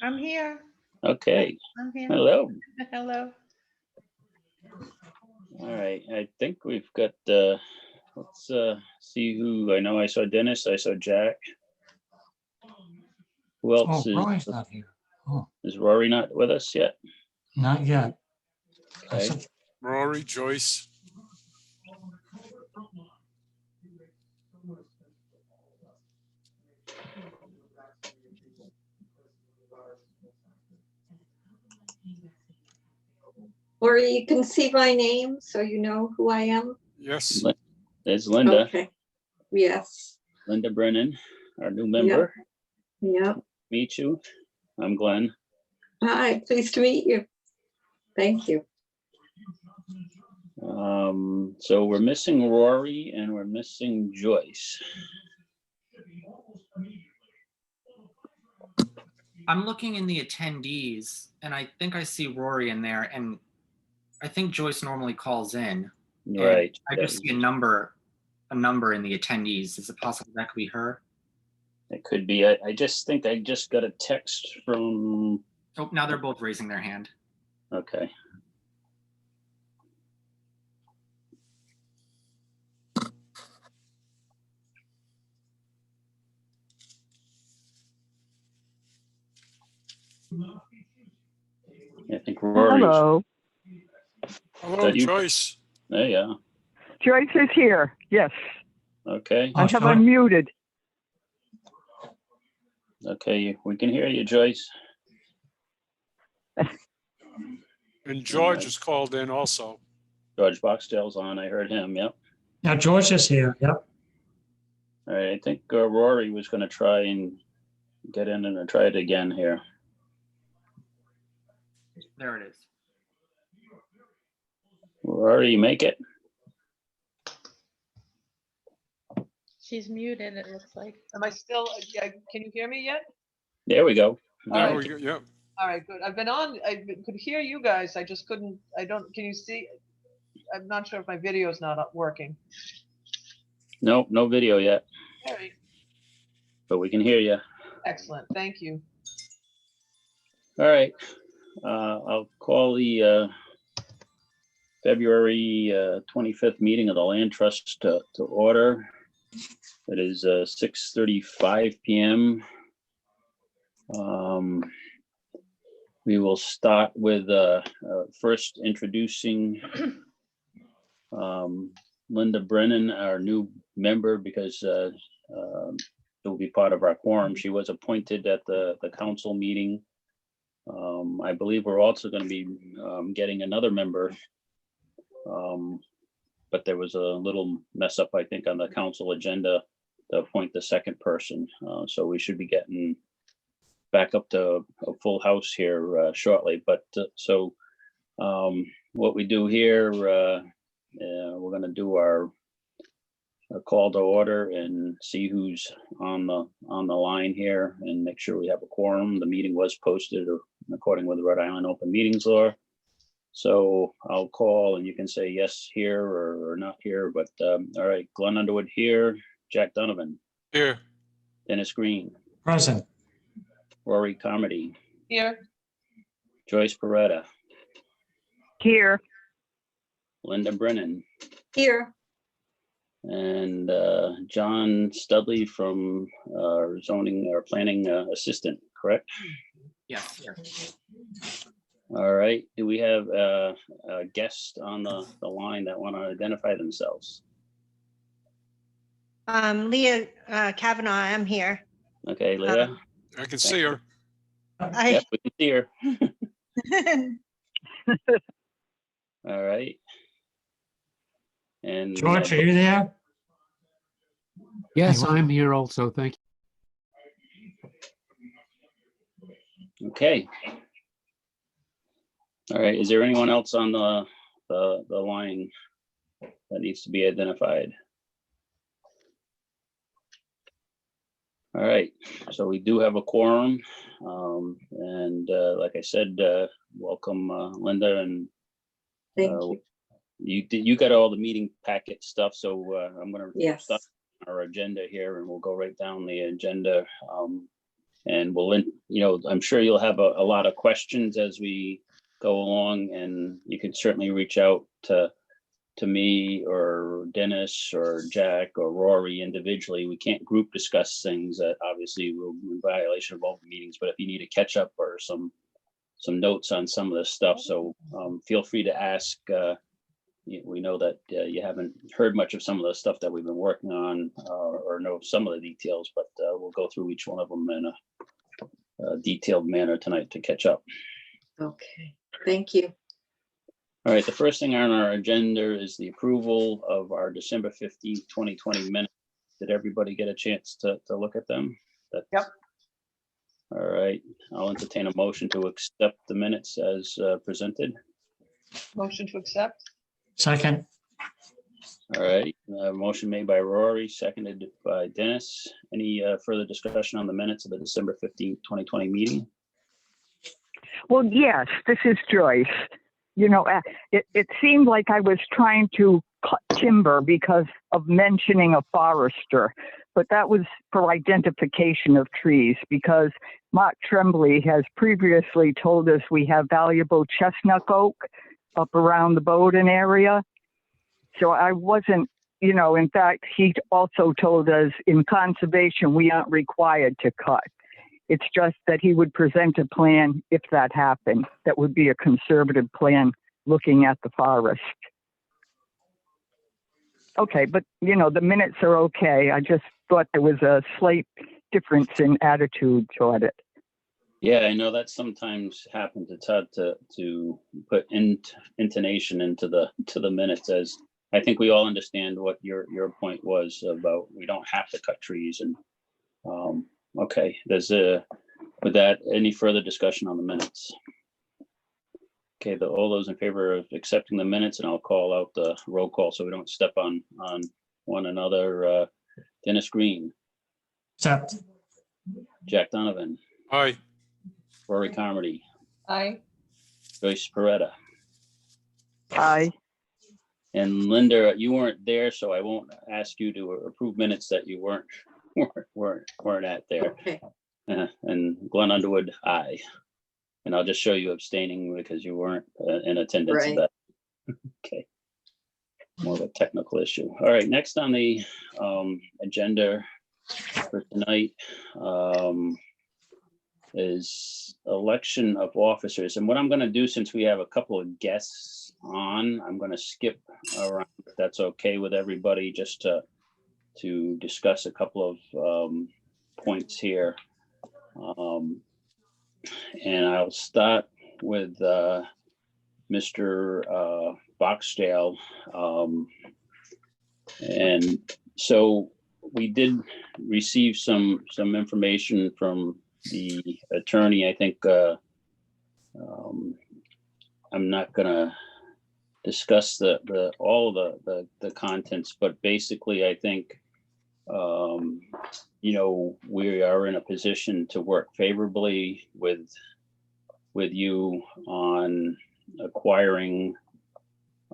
I'm here. Okay. I'm here. Hello. Hello. All right. I think we've got, let's see who, I know I saw Dennis, I saw Jack. Who else Oh, Rory's not here. Oh, is Rory not with us yet? not yet. Okay. Rory, Joyce. Or you can see my name so you know who I am. Yes. There's Linda. Okay. Yes. Linda Brennan, our new member. Yep. Meet you. I'm Glen. Hi, pleased to meet you. Thank you. So we're missing Rory and we're missing Joyce. I'm looking in the attendees and I think I see Rory in there, and I think Joyce normally calls in. Right. I just see a number in the attendees. Is it possible that could be her? It could be. I just think I just got a text from. Oh, now they're both raising their hand. Okay. I think Rory. Hello. Hello, you? Joyce. There you are. Joyce is here. Yes. Okay. I have unmuted. Okay, we can hear you, Joyce. And George is called in also. George Boxdale's on. I heard him. Yep. Now George is here. Yep. All right. I think Rory was going to try and get in and try it again here. There it is. Rory, you make it? She's muted, it looks like. Am I still, can you hear me yet? There we go. Now right. yeah. All right, good. I've been on, could hear you guys. I just couldn't, can you see? I'm not sure if my video is not working. Nope, no video yet, All right, but we can hear you. excellent. Thank you. All right. I'll call the February 25th meeting of the Land Trust to order. It is 6:35 p.m. We will start with first introducing Linda Brennan, our new member, because she'll be part of our quorum. She was appointed at the council meeting. I believe we're also going to be getting another member, but there was a little mess up, I think, on the council agenda to appoint the second person. So we should be getting back up to a full house here shortly. But what we do here, we're going to do our call to order and see who's on the line here and make sure we have a quorum. The meeting was posted according with the Rhode Island Open Meetings Law. So I'll call and you can say yes here or not here, but all right, Glen Underwood here, Jack Donovan. Here. Dennis Green. Present. Rory Carmody. Here. Joyce Peretta. Here. Linda Brennan. Here. And John Studley from zoning or planning assistant, correct? Yes. Here. All right. Do we have a guest on the line that want to identify themselves? Leah Kavanaugh, I'm here. Okay, Leah. I can see her. Yep, we can see her. All right. And George, are you there? Yes, I'm here also. Thank you. Okay. All right. Is there anyone else on the line that needs to be identified? All right. So we do have a quorum, and like I said, welcome, Linda, and thank you. You got all the meeting packet stuff, so I'm going to yes. start our agenda here, and we'll go right down the agenda. And I'm sure you'll have a lot of questions as we go along, and you can certainly reach out to me or Dennis or Jack or Rory individually. We can't group discuss things that obviously will be in violation of open meetings, but if you need to catch up or some notes on some of this stuff, so feel free to ask. We know that you haven't heard much of some of the stuff that we've been working on or know some of the details, but we'll go through each one of them in a detailed manner tonight to catch up. Okay, thank you. All right, the first thing on our agenda is the approval of our December 15th, 2020 minutes. Did everybody get a chance to look at them? Yep. All right, I'll entertain a motion to accept the minutes as presented. Motion to accept? Second, All right, motion made by Rory, seconded by Dennis. Any further discussion on the minutes of the December 15th, 2020 meeting? Well, yes, this is Joyce. You know, it seemed like I was trying to cut timber because of mentioning a forester, but that was for identification of trees, because Mark Tremblay has previously told us we have valuable chestnut oak up around the Bowden area. So I wasn't, in fact, he also told us in conservation we aren't required to cut. It's just that he would present a plan if that happened. That would be a conservative plan looking at the forest. Okay, but the minutes are okay. I just thought there was a slight difference in attitude toward it. Yeah, I know that sometimes happens. It's hard to put intonation into the minutes, as I think we all understand what your point was about we don't have to cut trees. And okay, with that, any further discussion on the minutes? Okay, all those in favor of accepting the minutes, and I'll call out the roll call so we don't step on one another. Dennis Green, accept, Jack Donovan, Aye. Rory Carmody, Aye. Joyce Peretta, Aye. and Linda, you weren't there, so I won't ask you to approve minutes that you weren't at there. Okay, And Glen Underwood, aye. And I'll just show you abstaining because you weren't in attendance of Right. that. Okay. More of a technical issue. All right, next on the agenda for tonight is election of officers. And what I'm going to do, since we have a couple of guests on, I'm going to skip around, if that's okay with everybody, just to discuss a couple of points here. And I'll start with Mr. Boxdale. And so we did receive some information from the attorney. I think I'm not gonna discuss all the contents, but basically I think we are in a position to work favorably with you on acquiring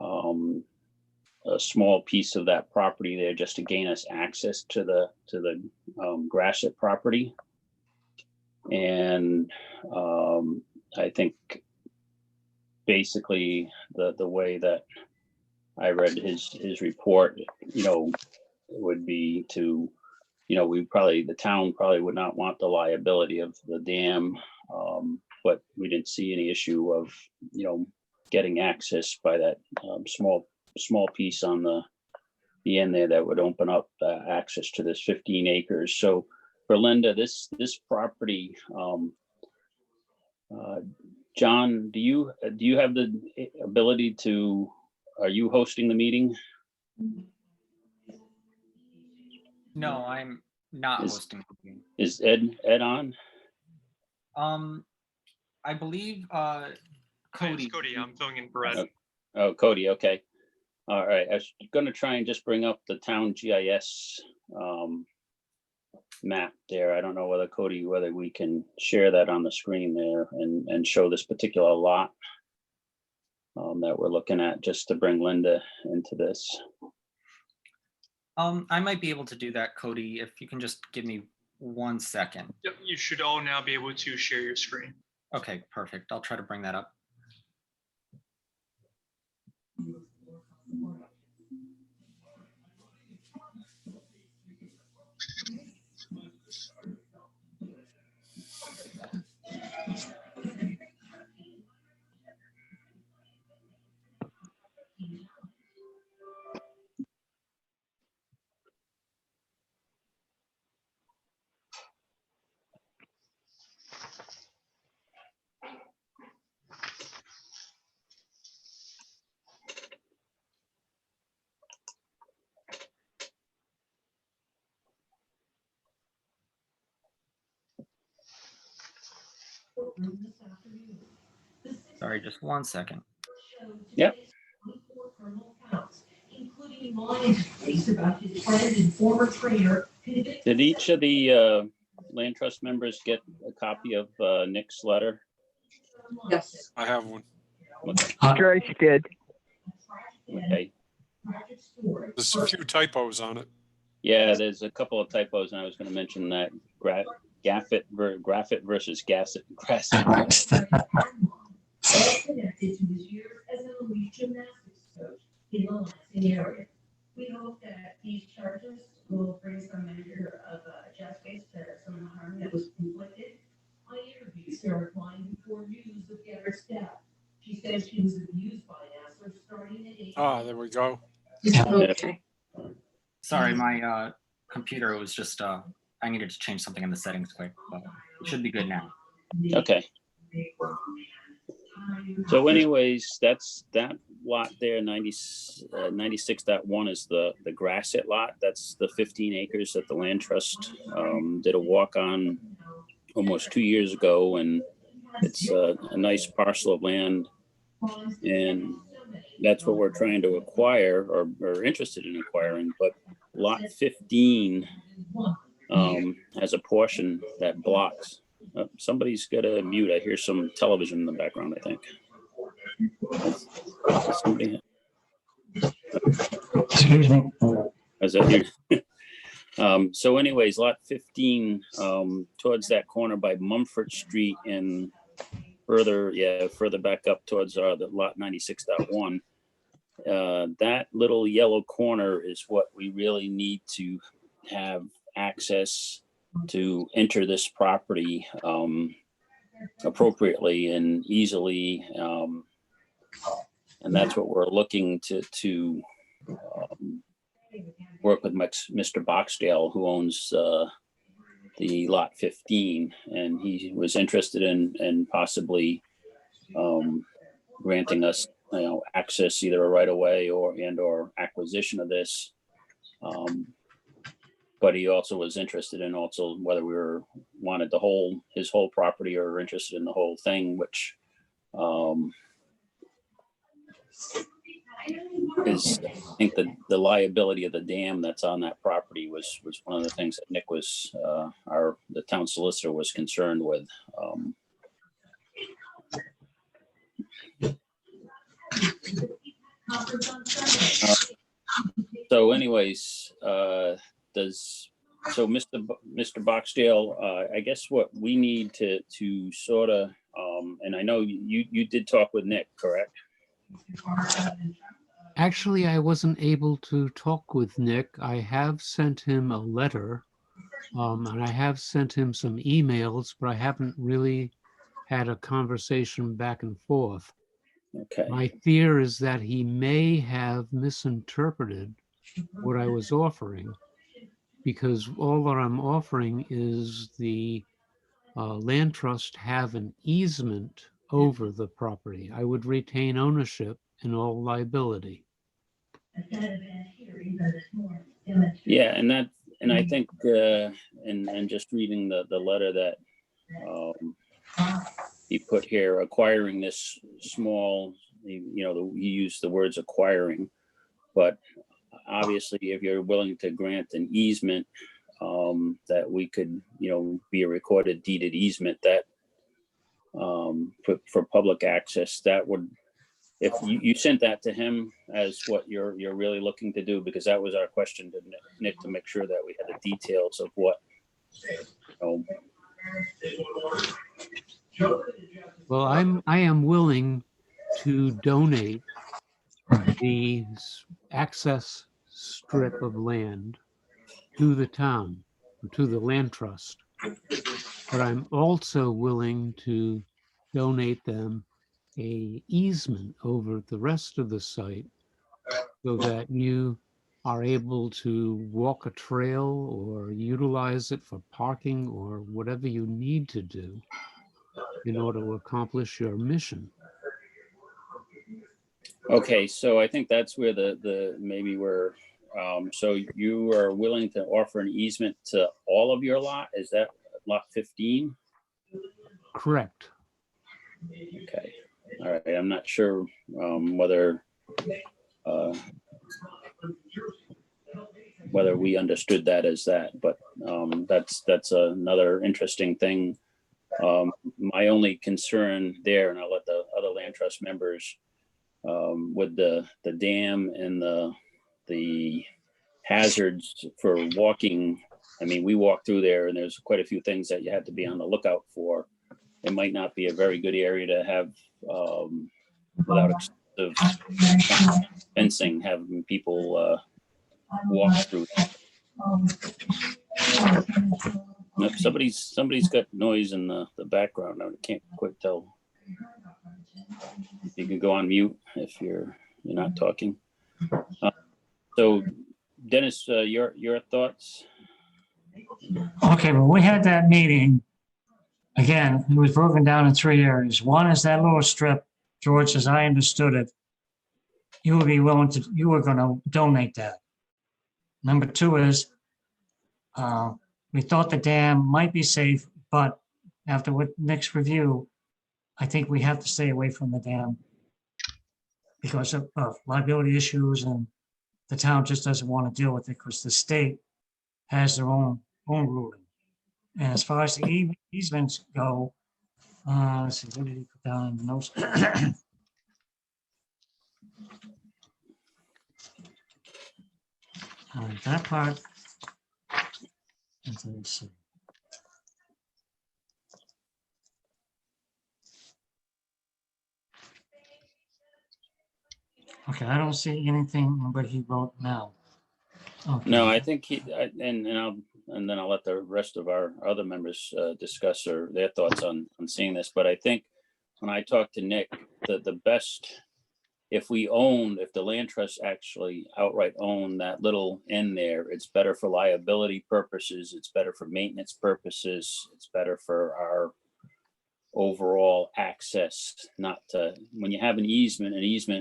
a small piece of that property there, just to gain us access to the Grasset property. And I think basically the way that I read his report, would be to, the town probably would not want the liability of the dam, but we didn't see any issue of, getting access by that small piece on the end there that would open up access to this 15 acres. So for Linda, this property, John, do you have the ability to, are you hosting the meeting? No, I'm not hosting the meeting. Is Ed on? I believe Hi, Cody. it's Cody. I'm filling in for Ed. Oh, Cody, okay. All right, I was gonna try and just bring up the town GIS map there. I don't know whether we can share that on the screen there and show this particular lot that we're looking at, just to bring Linda into this. I might be able to do that, Cody, if you can just give me 1 second. Yep, you should all now be able to share your screen. Okay, perfect. I'll try to bring that up. Sorry, just 1 second. Yep. Did each of the land trust members get a copy of Nick's letter? Yes. I have one. Joyce did. Okay. There's a few typos on it. Yeah, there's a couple of typos, and I was going to mention that Graphit versus Gasset. We hope that these charges will bring some measure of justice to some of the harm that was inflicted. I interviewed Sarah Klein before news of Garrett's death. She says she was abused by Nassar starting at 8. Ah, there we go. Okay. Sorry, my computer was just, I needed to change something in the settings quick, but it should be good now. Okay. So anyways, that's that lot there, 96.1 is the Grasset lot. That's the 15 acres that the land trust did a walk on almost 2 years ago. And it's a nice parcel of land. And that's what we're trying to acquire or interested in acquiring. But lot 15 has a portion that blocks. Somebody's got a mute. I hear some television in the background, I think. Somebody. Excuse me. Is that you? So anyways, lot 15 towards that corner by Mumford Street and further back up towards the lot 96.1. That little yellow corner is what we really need to have access to enter this property appropriately and easily. And that's what we're looking to work with Mr. Boxdale, who owns the lot 15, and he was interested in possibly granting us, access, either a right of way or acquisition of this. But he also was interested in whether we wanted his whole property or interested in the whole thing, which is, I think the liability of the dam that's on that property was one of the things that Nick was, the town solicitor was concerned with. So anyways, Mr. Boxdale, I guess what we need to sort of, and I know you did talk with Nick, correct? Actually, I wasn't able to talk with Nick. I have sent him a letter, and I have sent him some emails, but I haven't really had a conversation back and forth. Okay. My fear is that he may have misinterpreted what I was offering, because all that I'm offering is the land trust have an easement over the property. I would retain ownership and all liability. Yeah, and I think, and just reading the letter that he put here, acquiring this small, he used the words acquiring, but obviously if you're willing to grant an easement, that we could, be a recorded deeded easement that for public access, that would, if you sent that to him as what you're really looking to do, because that was our question to Nick, to make sure that we had the details of what So, Well, I am willing to donate the access strip of land to the town, to the land trust. But I'm also willing to donate them a easement over the rest of the site so that you are able to walk a trail or utilize it for parking or whatever you need to do in order to accomplish your mission. okay, so I think that's where maybe where, so you are willing to offer an easement to all of your lot? Is that lot 15? Correct. Okay, all right, I'm not sure whether we understood that as that, but that's another interesting thing. My only concern there, and I'll let the other land trust members, with the dam and the hazards for walking. I mean, we walk through there and there's quite a few things that you have to be on the lookout for. It might not be a very good area to have without excessive fencing, having people walk through. Nope, somebody's got noise in the background. I can't quite tell. You can go on mute if you're not talking. So, Dennis, your thoughts? Okay, well, we had that meeting. Again, it was broken down in 3 areas. One is that little strip, George, as I understood it, you were going to donate that. Number 2 is, we thought the dam might be safe, but after Nick's review, I think we have to stay away from the dam because of liability issues, and the town just doesn't want to deal with it because the state has their own ruling. And as far as the easements go, let's see, what did he put down in the notes? All right, that part. Let's see. Okay, I don't see anything what he wrote now. Okay. No, I think and then I'll let the rest of our other members discuss their thoughts on seeing this. But I think when I talked to Nick, the best, if the land trust actually outright own that little end there, it's better for liability purposes. It's better for maintenance purposes. It's better for our overall access. When you have an easement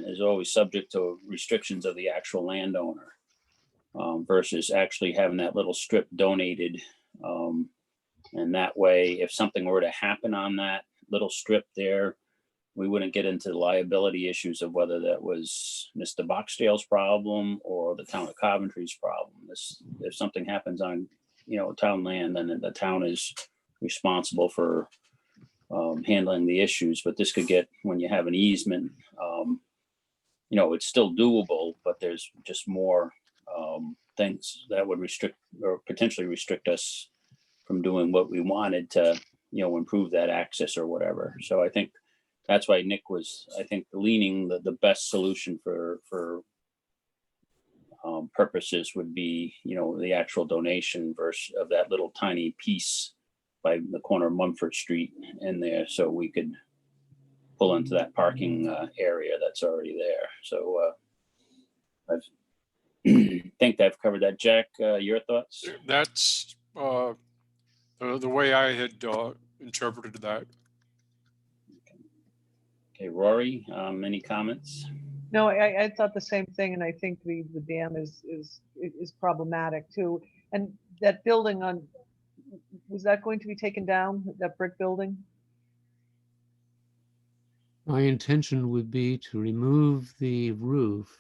is always subject to restrictions of the actual landowner. Versus actually having that little strip donated. And that way, if something were to happen on that little strip there, we wouldn't get into the liability issues of whether that was Mr. Boxdale's problem or the town of Coventry's problem. If something happens on, town land, then the town is responsible for handling the issues. But this could get, when you have an easement, it's still doable, but there's just more things that would restrict or potentially restrict us from doing what we wanted to, improve that access or whatever. So I think that's why Nick was, leaning the best solution for purposes would be, the actual donation versus of that little tiny piece by the corner of Mumford Street in there, so we could pull into that parking area that's already there. So I think I've covered that. Jack, your thoughts? That's the way I had interpreted that. Okay, Rory, any comments? No, I thought the same thing, and I think the dam is problematic too. And that building was that going to be taken down, that brick building? My intention would be to remove the roof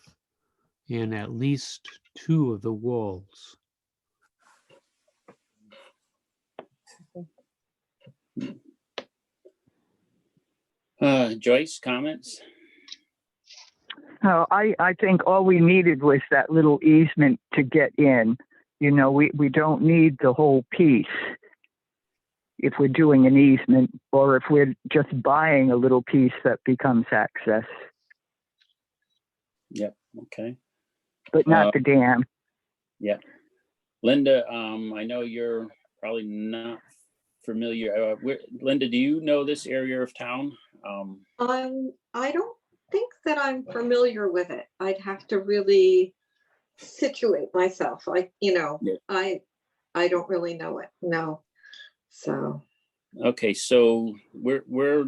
and at least 2 of the walls. Joyce, comments? I think all we needed was that little easement to get in. You know, we don't need the whole piece if we're doing an easement, or if we're just buying a little piece that becomes access, Yep, okay. but not the dam. Yeah. Linda, I know you're probably not familiar. Linda, do you know this area of town? I don't think that I'm familiar with it. I'd have to really situate myself. Yeah. I don't really know it. No. So. Okay, so we're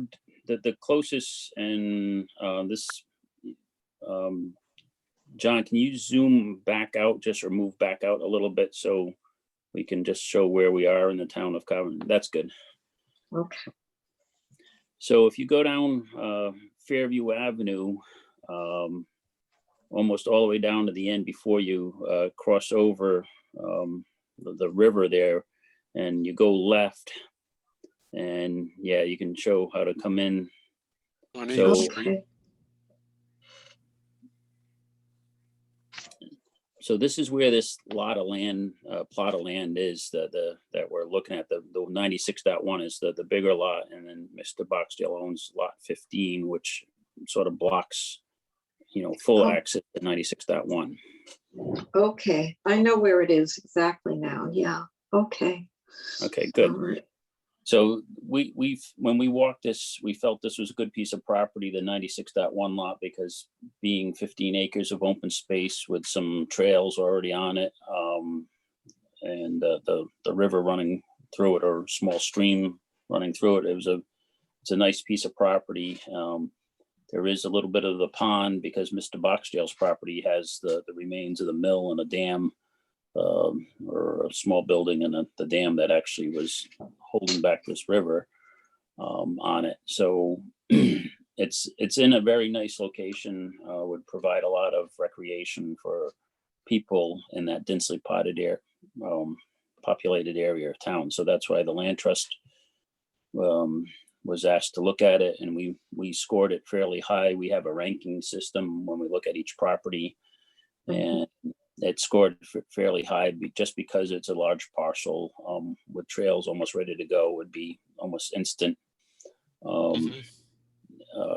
the closest, and this, John, can you zoom back out just, or move back out a little bit so we can just show where we are in the town of Coventry? That's good. Okay. So if you go down Fairview Avenue, almost all the way down to the end before you cross over the river there, and you go left, and yeah, you can show how to come in. On So, Eagle Street. so this is where this lot of land, plot of land is, that we're looking at. The 96.1 is the bigger lot, and then Mr. Boxdale owns lot 15, which sort of blocks, full access to 96.1. Okay. I know where it is exactly now. Yeah. Okay. Okay, good. All right. So when we walked this, we felt this was a good piece of property, the 96.1 lot, because being 15 acres of open space with some trails already on it, and the river running through it, or small stream running through it, it's a nice piece of property. There is a little bit of the pond because Mr. Boxdale's property has the remains of the mill and a dam, or a small building, and the dam that actually was holding back this river on it. So it's in a very nice location, would provide a lot of recreation for people in that densely populated area of town. So that's why the land trust was asked to look at it, and we scored it fairly high. We have a ranking system when we look at each property, and it scored fairly high just because it's a large parcel, with trails almost ready to go. Would be almost instant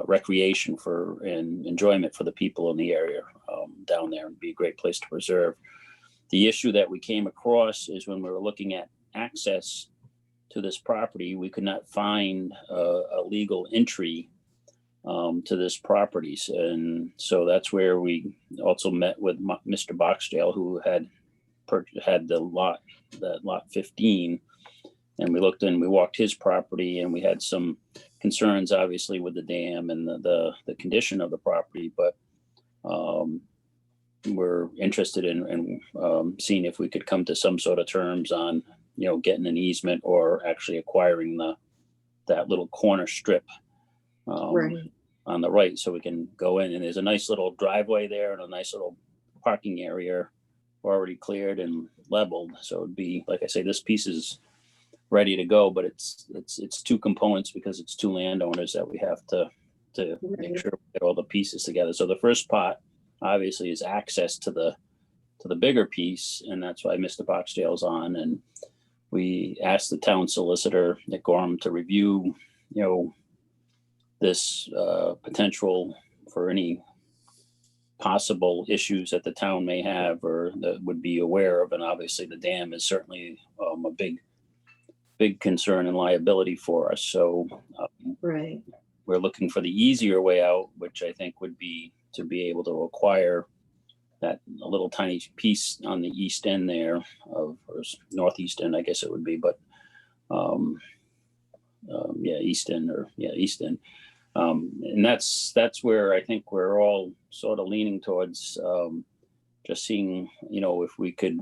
recreation and enjoyment for the people in the area down there, and be a great place to preserve. The issue that we came across is when we were looking at access to this property, we could not find a legal entry to this properties. And so that's where we also met with Mr. Boxdale, who had that lot 15. And we looked and we walked his property, and we had some concerns, obviously, with the dam and the condition of the property, but we're interested in seeing if we could come to some sort of terms on, getting an easement or actually acquiring that little corner strip on the right, so we can go in. And there's a nice little driveway there and a nice little parking area already cleared and leveled. So it'd be, like I say, this piece is ready to go, but it's two components because it's two landowners that we have to make sure we get all the pieces together. So the first part obviously is access to the bigger piece, and that's why Mr. Boxdale's on. And we asked the town solicitor, Nick Gorham, to review, this potential for any possible issues that the town may have or that would be aware of. And obviously the dam is certainly a big concern and liability for us. So we're looking for the easier way out, which I think would be to be able to acquire a little tiny piece on the east end there or northeast end, I guess it would be, but east end. And that's where I think we're all sort of leaning towards, just seeing, if we could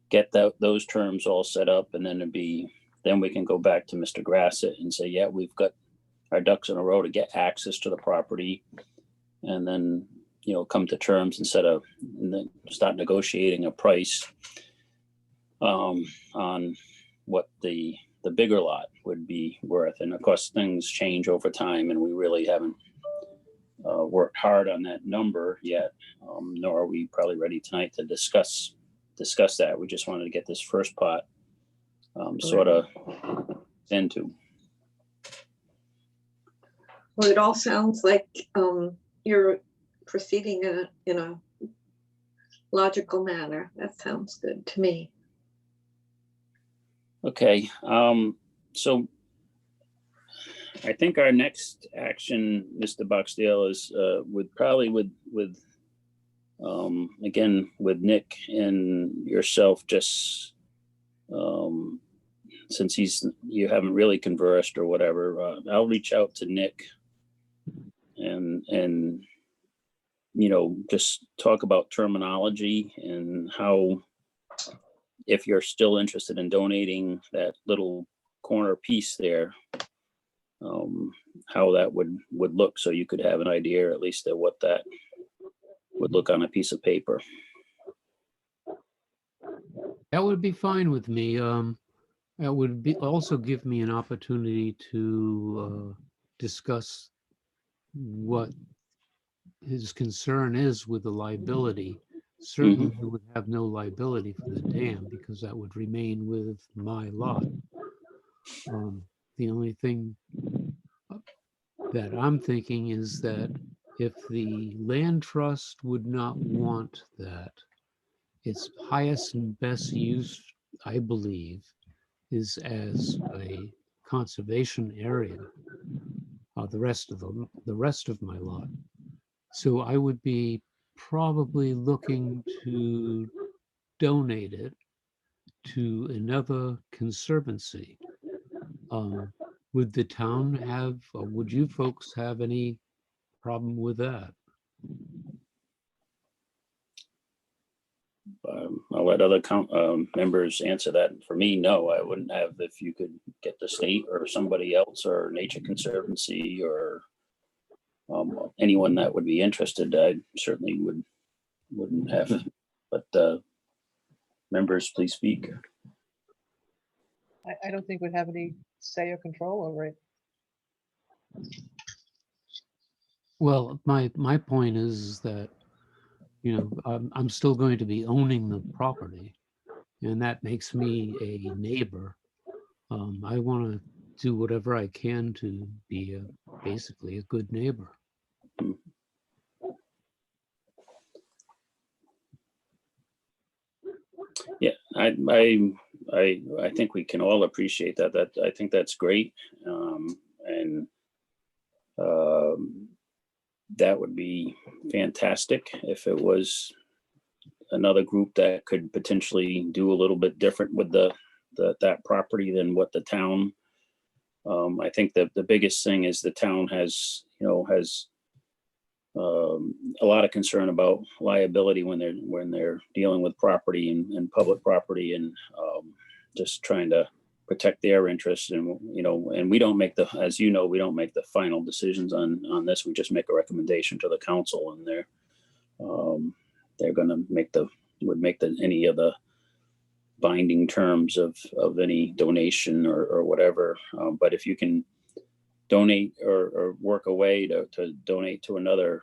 get those terms all set up, and then we can go back to Mr. Grassett and say, yeah, we've got our ducks in a row to get access to the property, and then, come to terms instead of start negotiating a price on what the bigger lot would be worth. And of course, things change over time, and we really haven't worked hard on that number yet, nor are we probably ready tonight to discuss discuss that. We just wanted to get this first part sort of into. Well, it all sounds like you're proceeding in a logical manner. That sounds good to me. Okay, so I think our next action, Mr. Boxdale, is with again with Nick and yourself, just since you haven't really conversed or whatever. I'll reach out to Nick and just talk about terminology and how, if you're still interested in donating that little corner piece there, how that would look, so you could have an idea at least of what that would look on a piece of paper. That would be fine with me. That would also give me an opportunity to discuss what his concern is with the liability. Certainly, he would have no liability for the dam because that would remain with my lot. The only thing that I'm thinking is that if the land trust would not want that, its highest and best use, I believe, is as a conservation area. The rest of my lot. So I would be probably looking to donate it to another conservancy. Would the town have, or would you folks have any problem with that? I'll let other members answer that. For me, no, I wouldn't have. If you could get the state or somebody else or Nature Conservancy or anyone that would be interested, I certainly wouldn't have. But members, please speak. I don't think we'd have any say or control over it. Well, my point is that, I'm still going to be owning the property, and that makes me a neighbor. I want to do whatever I can to be basically a good neighbor. Yeah, I think we can all appreciate that. I think that's great, and that would be fantastic if it was another group that could potentially do a little bit different with that property than what the town. I think that the biggest thing is the town has a lot of concern about liability when they're dealing with property and public property, and just trying to protect their interests. And and we don't make as we don't make the final decisions on this. We just make a recommendation to the council, and they're going to make any of the binding terms of any donation or whatever. But if you can donate or work a way to donate to another,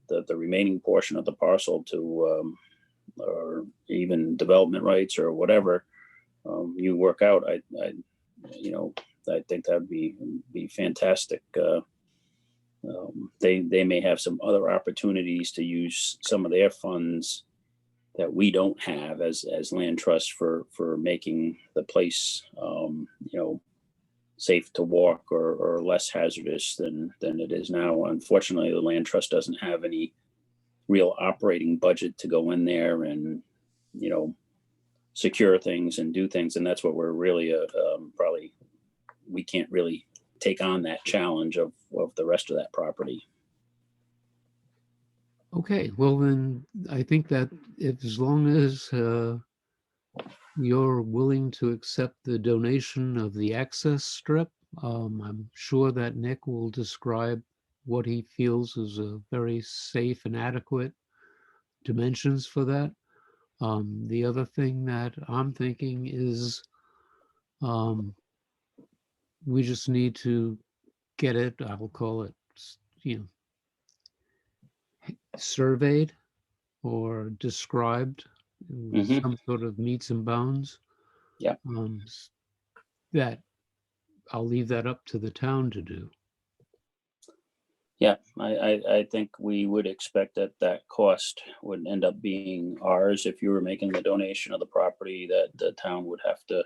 the remaining portion of the parcel to, or even development rights or whatever, you work out, I think that'd be fantastic. They may have some other opportunities to use some of their funds that we don't have as land trust for making the place, safe to walk or less hazardous than it is now. Unfortunately, the land trust doesn't have any real operating budget to go in there and, secure things and do things. And that's what we're really probably, we can't really take on that challenge of the rest of that property. Okay, well then, I think that as long as you're willing to accept the donation of the access strip, I'm sure that Nick will describe what he feels is a very safe and adequate dimensions for that. The other thing that I'm thinking is we just need to get it, I will call it, surveyed or described Mhm. some sort of meets and bounds. Yeah. That I'll leave that up to the town to do. Yeah, I think we would expect that that cost would end up being ours. If you were making the donation of the property, that the town would have to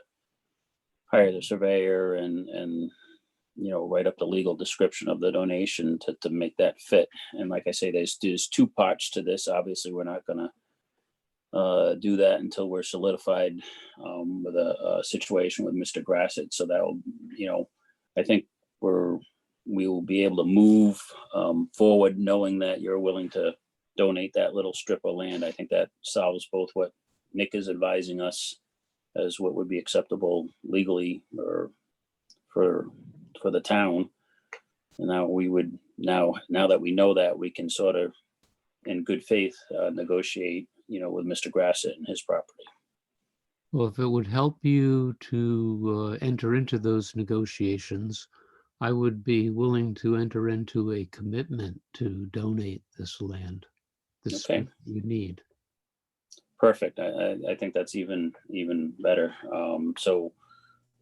hire the surveyor and, write up the legal description of the donation to make that fit. And like I say, there's two parts to this. Obviously, we're not gonna do that until we're solidified with a situation with Mr. Grassett. So that'll, I think we will be able to move forward knowing that you're willing to donate that little strip of land. I think that solves both what Nick is advising us as what would be acceptable legally or for the town. And now now that we know that, we can sort of in good faith negotiate, with Mr. Grassett and his property. Well, if it would help you to enter into those negotiations, I would be willing to enter into a commitment to donate this land. This Okay. you need. Perfect. I think that's even better. So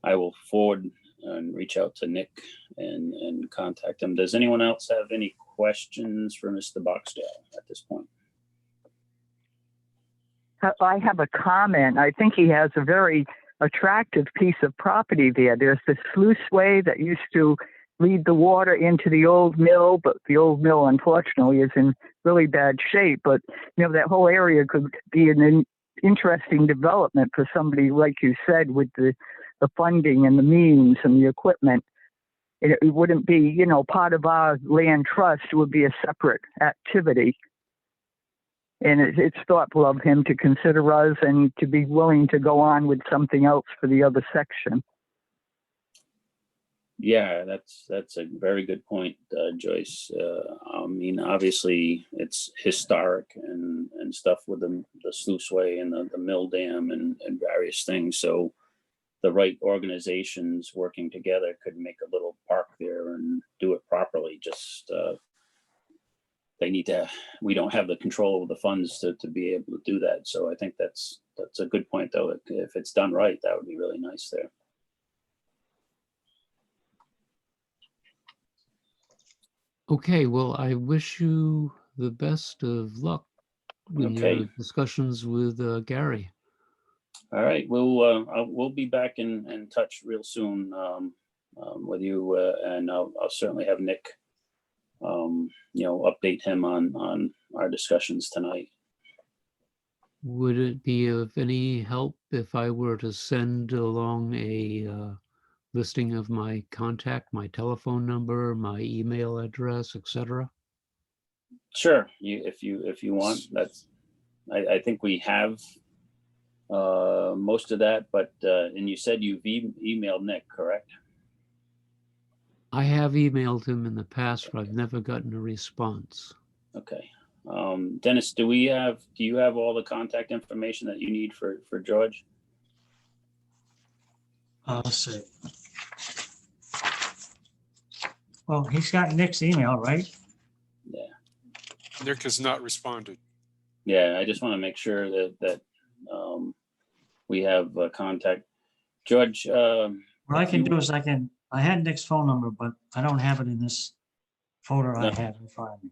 I will forward and reach out to Nick and contact him. Does anyone else have any questions for Mr. Boxdale at this point? I have a comment. I think he has a very attractive piece of property there. There's this sluiceway that used to lead the water into the old mill, but the old mill, unfortunately, is in really bad shape. But, that whole area could be an interesting development for somebody, like you said, with the funding and the means and the equipment. It wouldn't be, part of our land trust. It would be a separate activity. And it's thoughtful of him to consider us and to be willing to go on with something else for the other section. Yeah, that's a very good point, Joyce. Obviously it's historic and stuff with the sluiceway and the mill dam and various things. So the right organizations working together could make a little park there and do it properly. Just we don't have the control of the funds to be able to do that. So I think that's a good point, though. If it's done right, that would be really nice there. Okay, well, I wish you the best of luck in your discussions with Gary. All right, we'll be back in touch real soon with you, and I'll certainly have Nick, update him on our discussions tonight. Would it be of any help if I were to send along a listing of my contact, my telephone number, my email address, etc.? Sure, if you want. I think we have most of that, but and you said you've emailed Nick, correct? I have emailed him in the past, but I've never gotten a response. Okay. Dennis, do you have all the contact information that you need for George? Let's see. Well, he's got Nick's email, right? Yeah. Nick has not responded. Yeah, I just want to make sure that we have contact. George. What I can do is I had Nick's phone number, but I don't have it in this folder I have in front of me.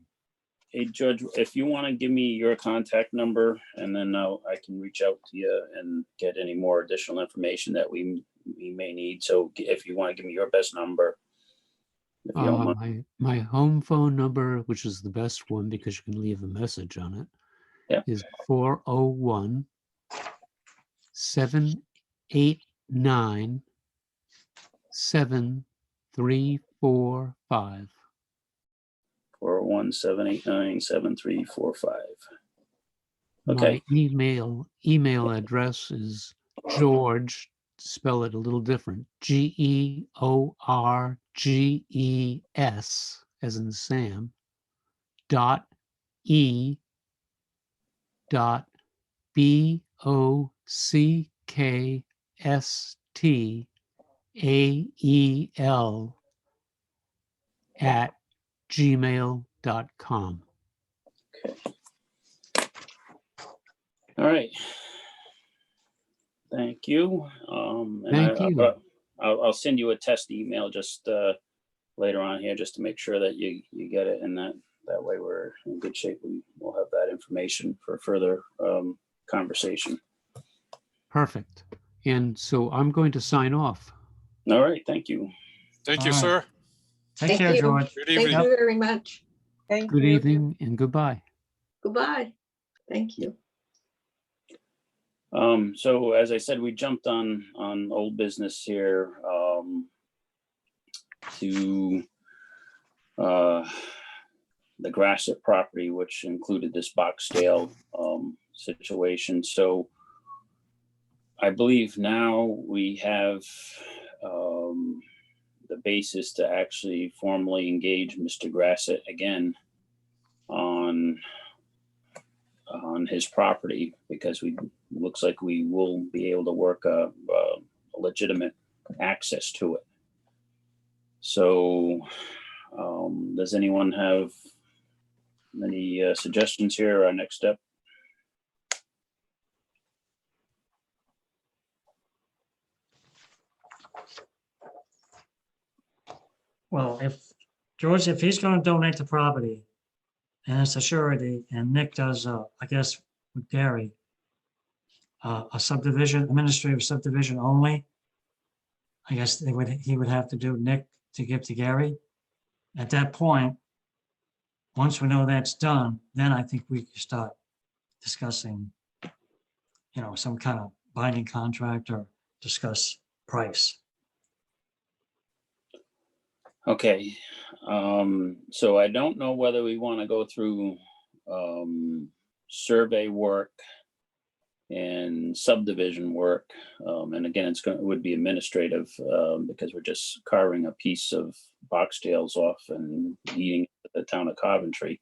Hey, George, if you want to give me your contact number, and then I can reach out to you and get any more additional information that we may need. So if you want to give me your best number, if you don't mind. My home phone number, which is the best one because you can leave a message on it, is 401 789 7345. 401-789-7345. Okay. My email address is George, spell it a little different, GEORGES, as in Sam, BOCKSTAEL@gmail.com. Okay. All right. Thank you. Thank you. I'll send you a test email just later on here, just to make sure that you get it, and that way we're in good shape. We'll have that information for further conversation. Perfect. And so I'm going to sign off. All right, thank you. Thank you, All right. sir. Take Thank care, you. George. Good Thank evening. you very much. Thank Good you. evening and goodbye. Goodbye. Thank you. So as I said, we jumped on old business here to the Grassett property, which included this Boxdale situation. So I believe now we have the basis to actually formally engage Mr. Grassett again on his property, because looks like we will be able to work a legitimate access to it. So does anyone have any suggestions here? Our next step? Well, if he's gonna donate the property and it's a surety, and Nick does, I guess with Gary, a subdivision, administrative subdivision only, I guess he would have to do Nick to give to Gary. At that point, once we know that's done, then I think we can start discussing, some kind of binding contract or discuss price. Okay, so I don't know whether we want to go through survey work and subdivision work. And again, it would be administrative because we're just carving a piece of Boxdale's off and eating the town of Coventry.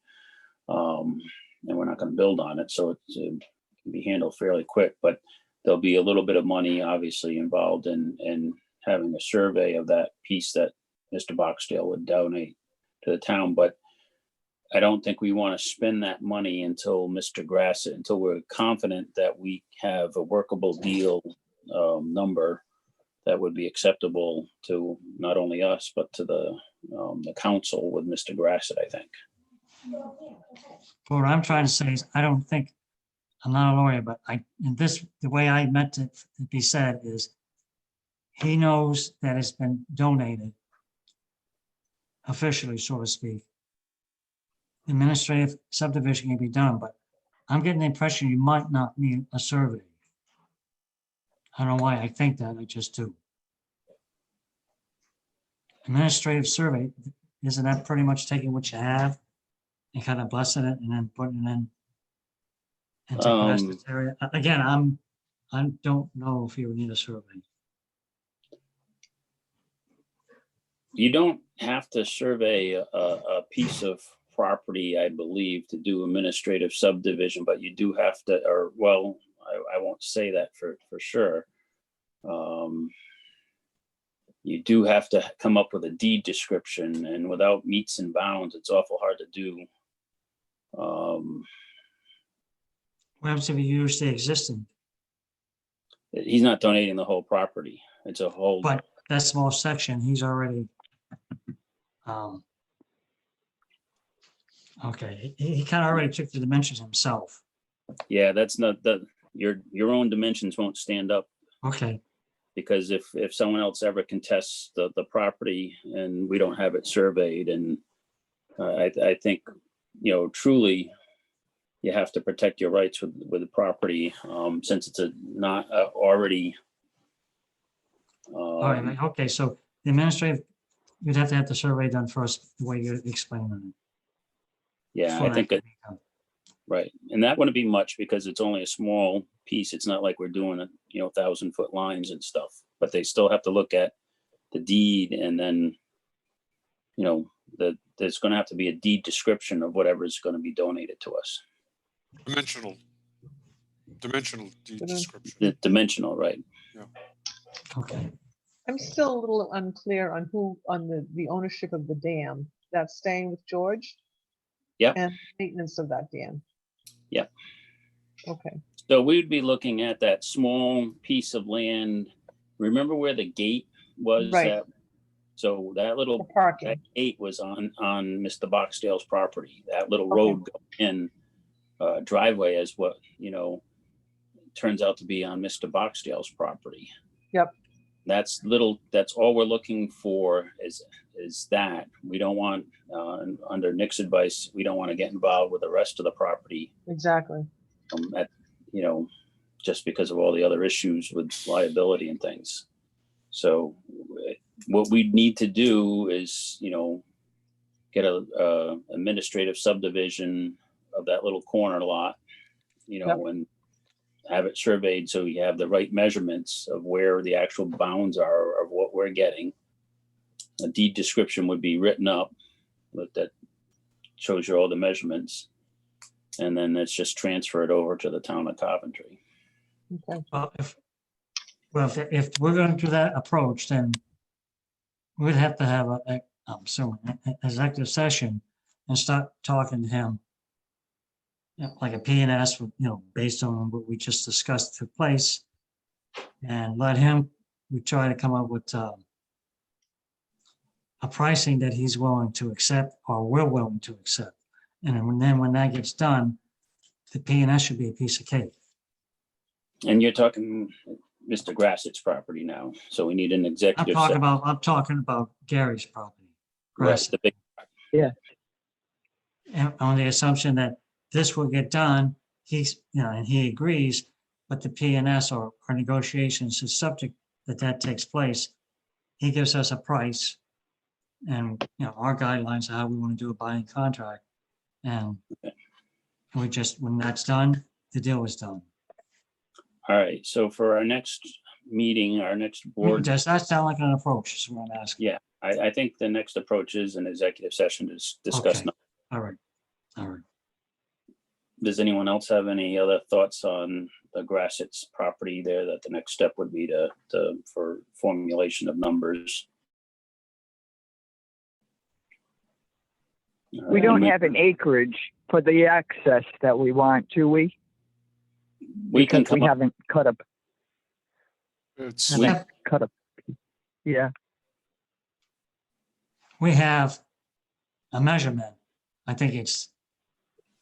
And we're not going to build on it, so it can be handled fairly quick, but there'll be a little bit of money obviously involved in having a survey of that piece that Mr. Boxdale would donate to the town. But I don't think we want to spend that money until we're confident that we have a workable deal number that would be acceptable to not only us, but to the council with Mr. Grassett, I think. What I'm trying to say is, I'm not a lawyer, but the way I meant it to be said is, he knows that it's been donated officially, so to speak. Administrative subdivision can be done, but I'm getting the impression you might not need a survey. I don't know why I think that, I just do. Administrative survey, isn't that pretty much taking what you have and kind of blessing it and then putting it in? Into Grassett area? Again, I don't know if you would need a survey. You don't have to survey a piece of property, I believe, to do administrative subdivision, but you do have to, I won't say that for sure. You do have to come up with a deed description, and without meets and bounds, it's awful hard to do. What happens if you use the existing? He's not donating the whole property. It's a whole. But that small section, he's already, okay, he kind of already took the dimensions himself. Yeah, that's not your own dimensions won't stand up. Okay, Because if someone else ever contests the property and we don't have it surveyed, and I think, truly you have to protect your rights with the property, since it's not already. all right, okay, so the administrative, you'd have to have the survey done first, the way you're explaining it. Yeah, Before I think that it, can be done. right. And that wouldn't be much because it's only a small piece. It's not like we're doing 1,000-foot lines and stuff, but they still have to look at the deed, and then, there's going to have to be a deed description of whatever is going to be donated to us. Dimensional deed description. The dimensional, right? Okay, I'm still a little unclear on the ownership of the dam. That's staying with George? Yep. And maintenance of that dam? Yep. Okay. So we'd be looking at that small piece of land. Remember where the gate was? Right. So that The little parking. that gate was on Mr. Boxdale's property. That little Okay. road going in driveway is what, turns out to be on Mr. Boxdale's property. Yep. That's all we're looking for is that. We don't want, under Nick's advice, we don't want to get involved with the rest of the property. Exactly. Just because of all the other issues with liability and things. So what we need to do is, get a administrative subdivision of that little corner lot, Yep. and have it surveyed so you have the right measurements of where the actual bounds are of what we're getting. A deed description would be written up that shows you all the measurements. And then it's just transferred over to the town of Coventry. Okay. If we're going to do that approach, then we'd have to have an executive session and start talking to him. Like a P&S, based on what we just discussed took place, and we try to come up with a pricing that he's willing to accept or we're willing to accept. And then when that gets done, the P&S should be a piece of cake. And you're talking Mr. Grassett's property now, so we need an executive. I'm talking about Gary's property. Right, the big. Yeah. And on the assumption that this will get done, and he agrees, but the P&S or negotiations is subject that takes place. He gives us a price and, our guidelines of how we want to do a binding contract. And when that's done, the deal is done. All right, so for our next meeting, our next board. Does that sound like an approach, is what I'm asking? Yeah, I think the next approach is an executive session to discuss. Okay. All right. Does anyone else have any other thoughts on the Grassett's property there, that the next step would be for formulation of numbers? We don't have an acreage for the access that we want, do we? We can Because we haven't cut up. It's, Cut up. Yeah. We have a measurement. I think it's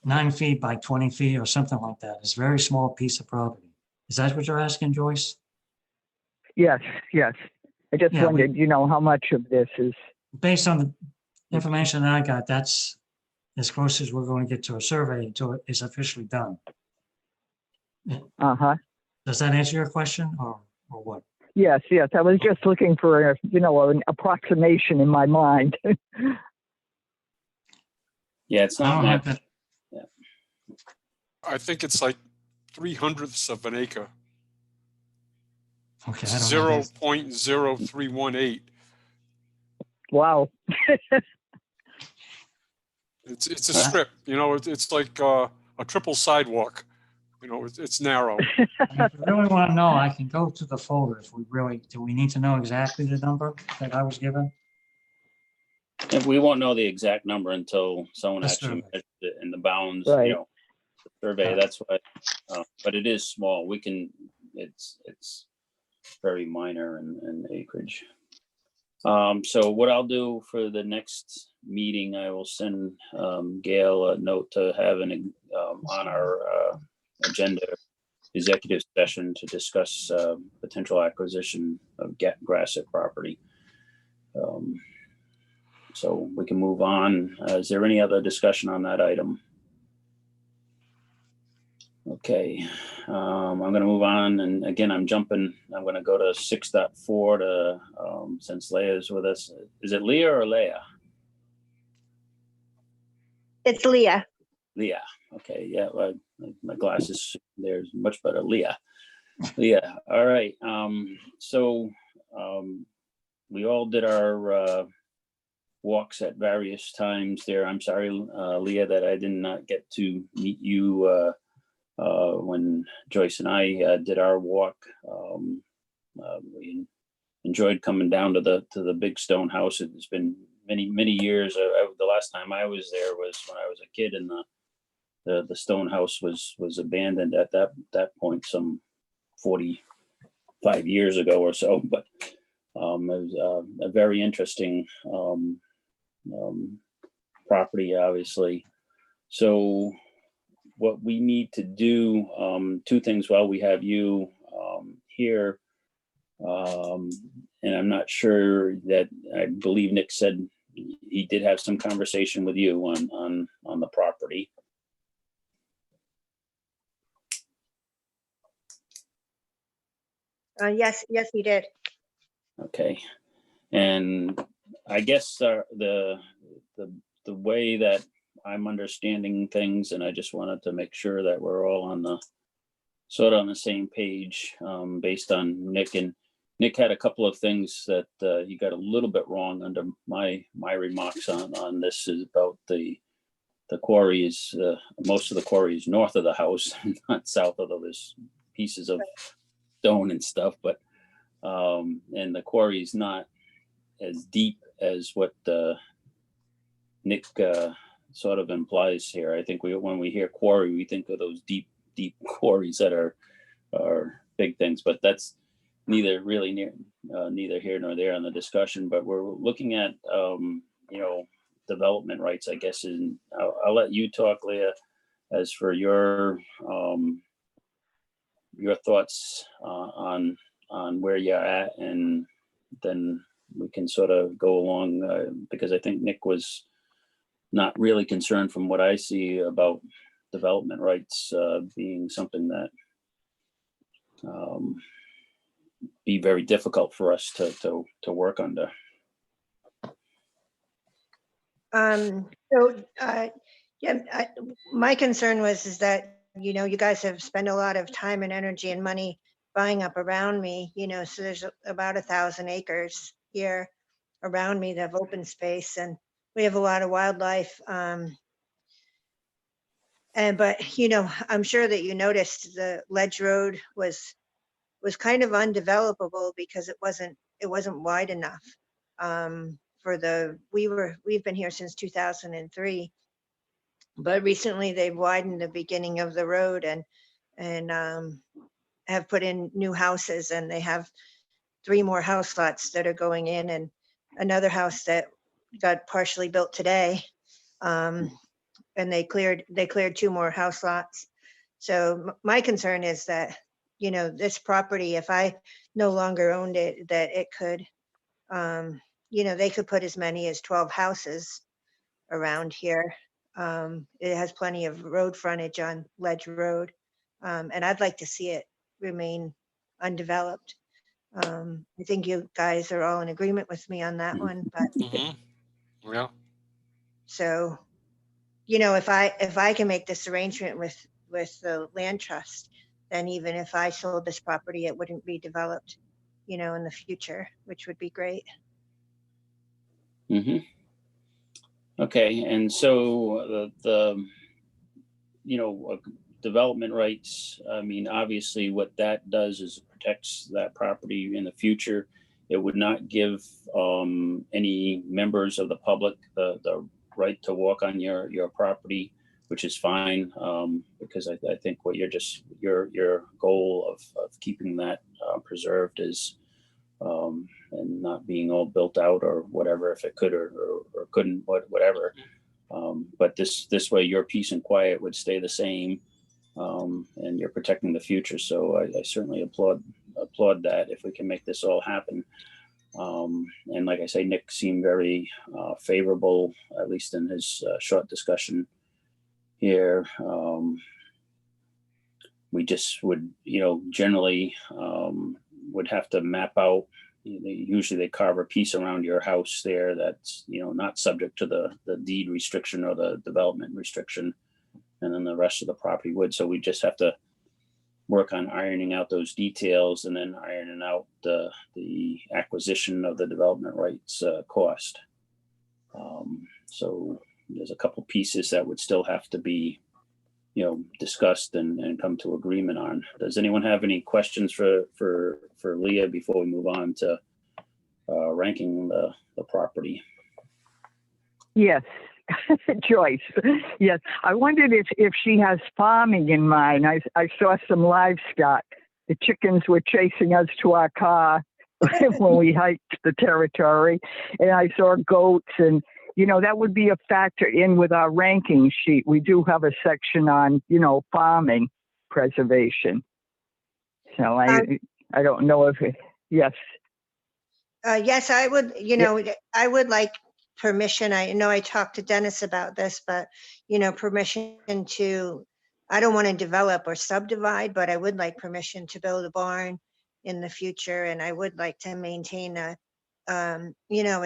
9 feet by 20 feet or something like that. It's a very small piece of property. Is that what you're asking, Joyce? Yes. I just Yeah, wondered, how much of this is. Based on the information that I got, that's as close as we're going to get to a survey until it is officially done. Uh-huh. Does that answer your question or what? Yes. I was just looking for, an approximation in my mind. Yeah, it's not. I don't have I think it's like 0.03 of an acre. Okay. I don't have that. 0.0318. Wow. It's a strip, it's like a triple sidewalk. It's narrow. If you really want to know, I can go to the folder if do we need to know exactly the number that I was given? And we won't know the exact number until someone The actually survey. measures it in the bounds, Right. The survey, that's why, but it is small. It's very minor in acreage. So what I'll do for the next meeting, I will send Gail a note to have on our agenda executive session to discuss potential acquisition of Grassett property. So we can move on. Is there any other discussion on that item? Okay, I'm going to move on, and again, I'm going to go to 6.4 to since Leah's with us. Is it Leah or Leah? It's Leah. Leah. Okay, yeah, my glasses, there's much better. Leah. All right. So we all did our walks at various times there. I'm sorry, Leah, that I did not get to meet you when Joyce and I did our walk. We enjoyed coming down to the big stone house. It's been many years. The last time I was there was when I was a kid in the the stone house was abandoned at that point some 45 years ago or so, but it was a very interesting property, obviously. So what we need to do, two things while we have you here, and I'm not sure that, I believe Nick said he did have some conversation with you on the property. Yes, he did. Okay, and I guess the way that I'm understanding things, and I just wanted to make sure that we're all on the same page, based on Nick, and Nick had a couple of things that he got a little bit wrong under my remarks on this, is about the quarries. Most of the quarries north of the house, not south, although there's pieces of stone and stuff, but and the quarry is not as deep as what Nick sort of implies here. I think when we hear quarry, we think of those deep quarries that are big things, but that's neither here nor there on the discussion. But we're looking at development rights, I guess, and I'll let you talk, Leah, as for your thoughts on where you're at, and then we can sort of go along, because I think Nick was not really concerned, from what I see, about development rights being something that be very difficult for us to work under. My concern is that, you guys have spent a lot of time and energy and money buying up around me, so there's about 1,000 acres here around me that have open space, and we have a lot of wildlife. But I'm sure that you noticed the ledge road was kind of undevelopable because it wasn't wide enough. We've been here since 2003, but recently they've widened the beginning of the road and have put in new houses, and they have 3 more house lots that are going in, and another house that got partially built today. And they cleared 2 more house lots. So my concern is that, this property, if I no longer owned it, that it could, they could put as many as 12 houses around here. It has plenty of road frontage on Ledge Road. And I'd like to see it remain undeveloped. I think you guys are all in agreement with me on that one, but Yeah. so, if I can make this arrangement with the land trust, then even if I sold this property, it wouldn't be developed, in the future, which would be great. Mm-hmm. Okay, and so the development rights, I mean, obviously what that does is it protects that property in the future. It would not give any members of the public the right to walk on your property, which is fine, because I think what your goal of keeping that preserved is, and not being all built out or whatever, if it could or couldn't, whatever. But this way your peace and quiet would stay the same, and you're protecting the future. So I certainly applaud that if we can make this all happen. And like I say, Nick seemed very favorable, at least in his short discussion here. We just would, generally would have to map out. Usually they carve a piece around your house there that's, not subject to the deed restriction or the development restriction, and then the rest of the property would. So we just have to work on ironing out those details, and then ironing out the acquisition of the development rights cost. So there's a couple pieces that would still have to be, discussed and come to agreement on. Does anyone have any questions for Leah before we move on to ranking the property? Yes, Joyce. Yes, I wondered if she has farming in mind. I saw some livestock. The chickens were chasing us to our car when we hiked the territory, and I saw goats, and that would be a factor in with our ranking sheet. We do have a section on farming preservation. So I don't know if yes. Yes, I would, I would like permission. I know I talked to Dennis about this, but, permission to, I don't want to develop or subdivide, but I would like permission to build a barn in the future. And I would like to maintain a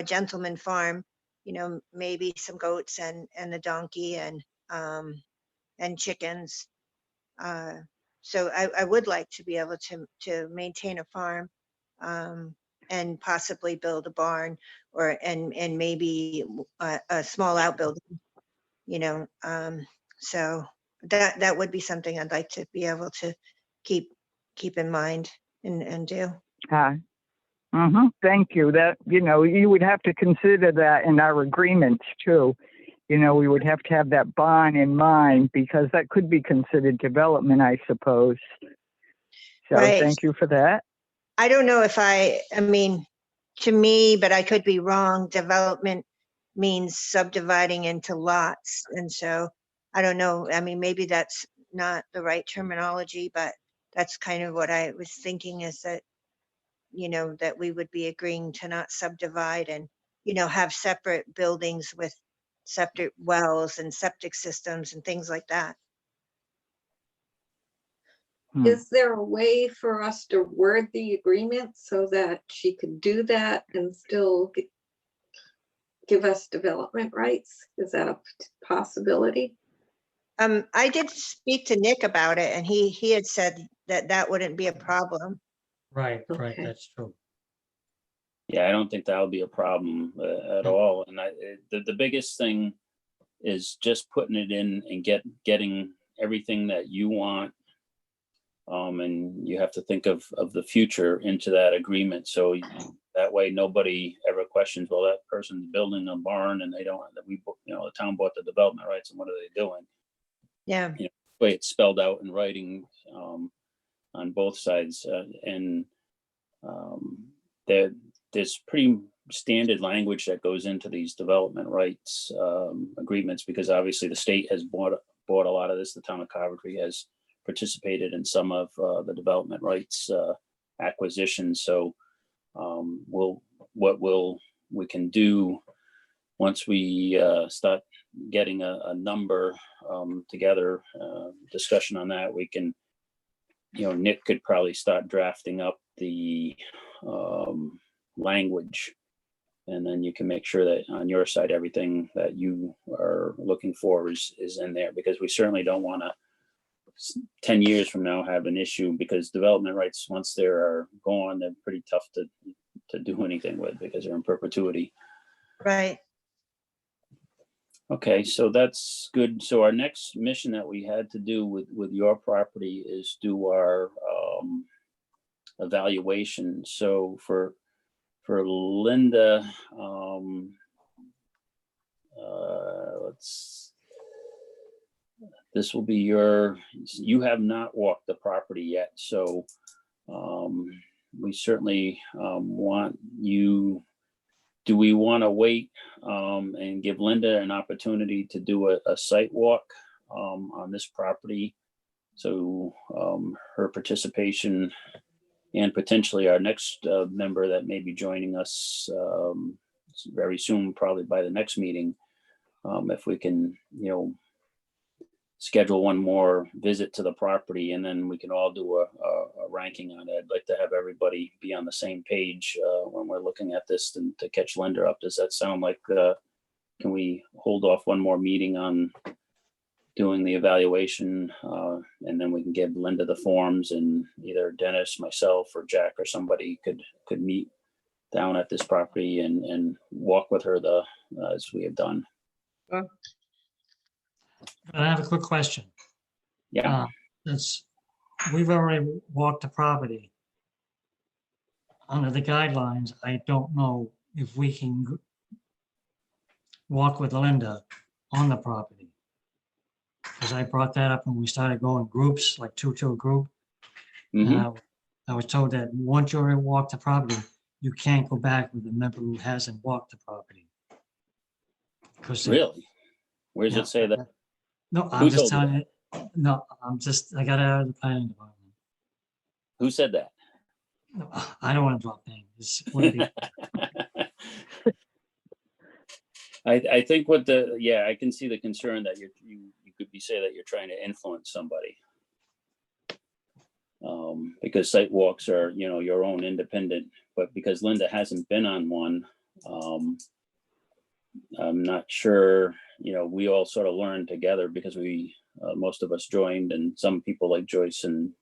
gentleman farm, maybe some goats and a donkey and chickens. So I would like to be able to maintain a farm. And possibly build a barn and maybe a small outbuilding, so that would be something I'd like to be able to keep in mind and do. Thank you. That, you would have to consider that in our agreements too. We would have to have that barn in mind because that could be considered development, I suppose. So Right. Thank you for that. I don't know if I mean, to me, but I could be wrong, development means subdividing into lots. And so I don't know. I mean, maybe that's not the right terminology, but that's kind of what I was thinking is that, that we would be agreeing to not subdivide and, have separate buildings with separate wells and septic systems and things like that. Is there a way for us to word the agreement so that she could do that and still give us development rights? Is that a possibility? I did speak to Nick about it, and he had said that wouldn't be a problem. Right, Okay. that's true. Yeah, I don't think that'll be a problem at all. And the biggest thing is just putting it in and getting everything that you want. And you have to think of the future into that agreement. So that way nobody ever questions, well, that person's building a barn and they don't, the town bought the development rights and what are they doing? Yeah. The way it's spelled out in writing on both sides. There's pretty standard language that goes into these development rights agreements, because obviously the state has bought a lot of this. The town of Coventry has participated in some of the development rights acquisitions. So we can do once we start getting a number together, discussion on that, we can, Nick could probably start drafting up the language, and then you can make sure that on your side, everything that you are looking for is in there, because we certainly don't want to 10 years from now have an issue, because development rights, once they're gone, they're pretty tough to do anything with because they're in perpetuity. Right. Okay, so that's good. So our next mission that we had to do with your property is do our evaluation. So for Linda, this will be you have not walked the property yet. So we certainly want you, do we want to wait and give Linda an opportunity to do a site walk on this property? So her participation and potentially our next member that may be joining us very soon, probably by the next meeting, if we can, schedule one more visit to the property, and then we can all do a ranking on it. I'd like to have everybody be on the same page when we're looking at this and to catch Linda up. Does that sound like, can we hold off one more meeting on doing the evaluation, and then we can give Linda the forms, and either Dennis, myself, or Jack or somebody could meet down at this property and walk with her as we have done. I have a quick question. Yeah. Since we've already walked the property, under the guidelines, I don't know if we can walk with Linda on the property. Because I brought that up when we started going groups, like two to a group. And Mhm. I was told that once you're walked the property, you can't go back with a member who hasn't walked the property. 'Cause Really? Where does Yeah. it say that? No, Who I'm just told you telling you, no, I got it out of the planning department. Who said that? No, I don't want to drop names. It's one of the- I think yeah, I can see the concern that you could be say that you're trying to influence somebody. Because site walks are, your own independent, but because Linda hasn't been on one, I'm not sure, we all sort of learned together because most of us joined, and some people like Joyce and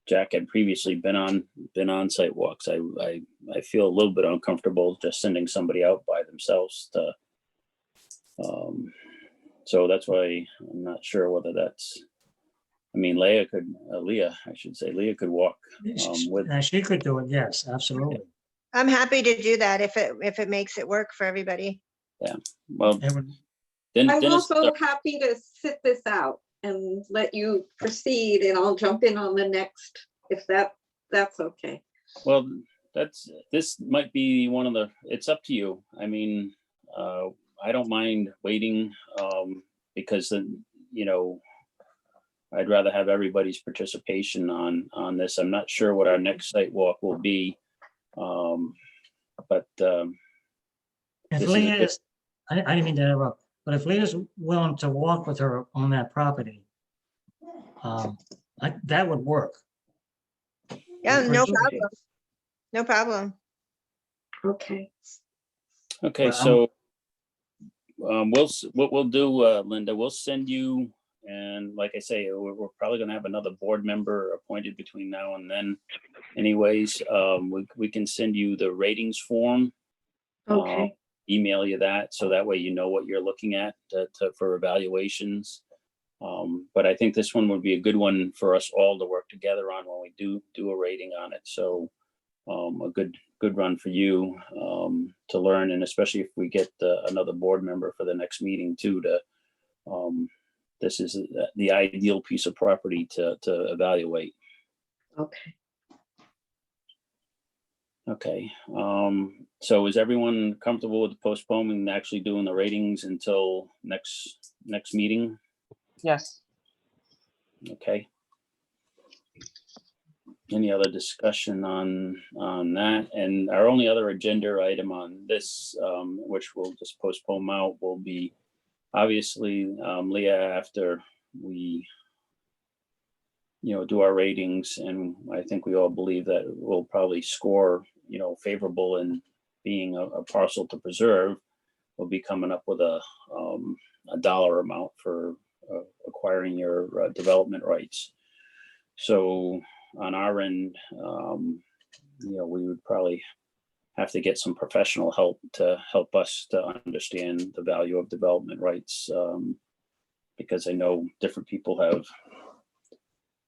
Jack had previously been on site walks. I feel a little bit uncomfortable just sending somebody out by themselves to, so that's why I'm not sure whether that's, I mean, Leah, I should say, Leah could walk with. She could do it, yes, absolutely. I'm happy to do that if it makes it work for everybody. Yeah, well, It would- then I'm Dennis, also happy to sit this out and let you proceed, and I'll jump in on the next, if that's okay. well, this might be one of it's up to you. I mean, I don't mind waiting, because then, I'd rather have everybody's participation on this. I'm not sure what our next site walk will be. But If this is a Leah good- is, I didn't mean to interrupt, but if Leah's willing to walk with her on that property, that would work. Yeah, no Okay. problem. No problem. Okay. Okay, Well, so what we'll do, Linda, we'll send you, and like I say, we're probably gonna have another board member appointed between now and then. Anyways, we can send you the ratings form. Okay. Email you that, so that way you know what you're looking at for evaluations. But I think this one would be a good one for us all to work together on when we do a rating on it. So a good run for you to learn, and especially if we get another board member for the next meeting too. This is the ideal piece of property to evaluate. Okay. Okay. So is everyone comfortable with postponing actually doing the ratings until next meeting? Yes. Okay. Any other discussion on that? And our only other agenda item on this, which we'll just postpone out, will be obviously, Leah, after we, do our ratings, and I think we all believe that we'll probably score, favorable in being a parcel to preserve. We'll be coming up with a dollar amount for acquiring your development rights. So on our end, we would probably have to get some professional help to help us to understand the value of development rights, because I know different people have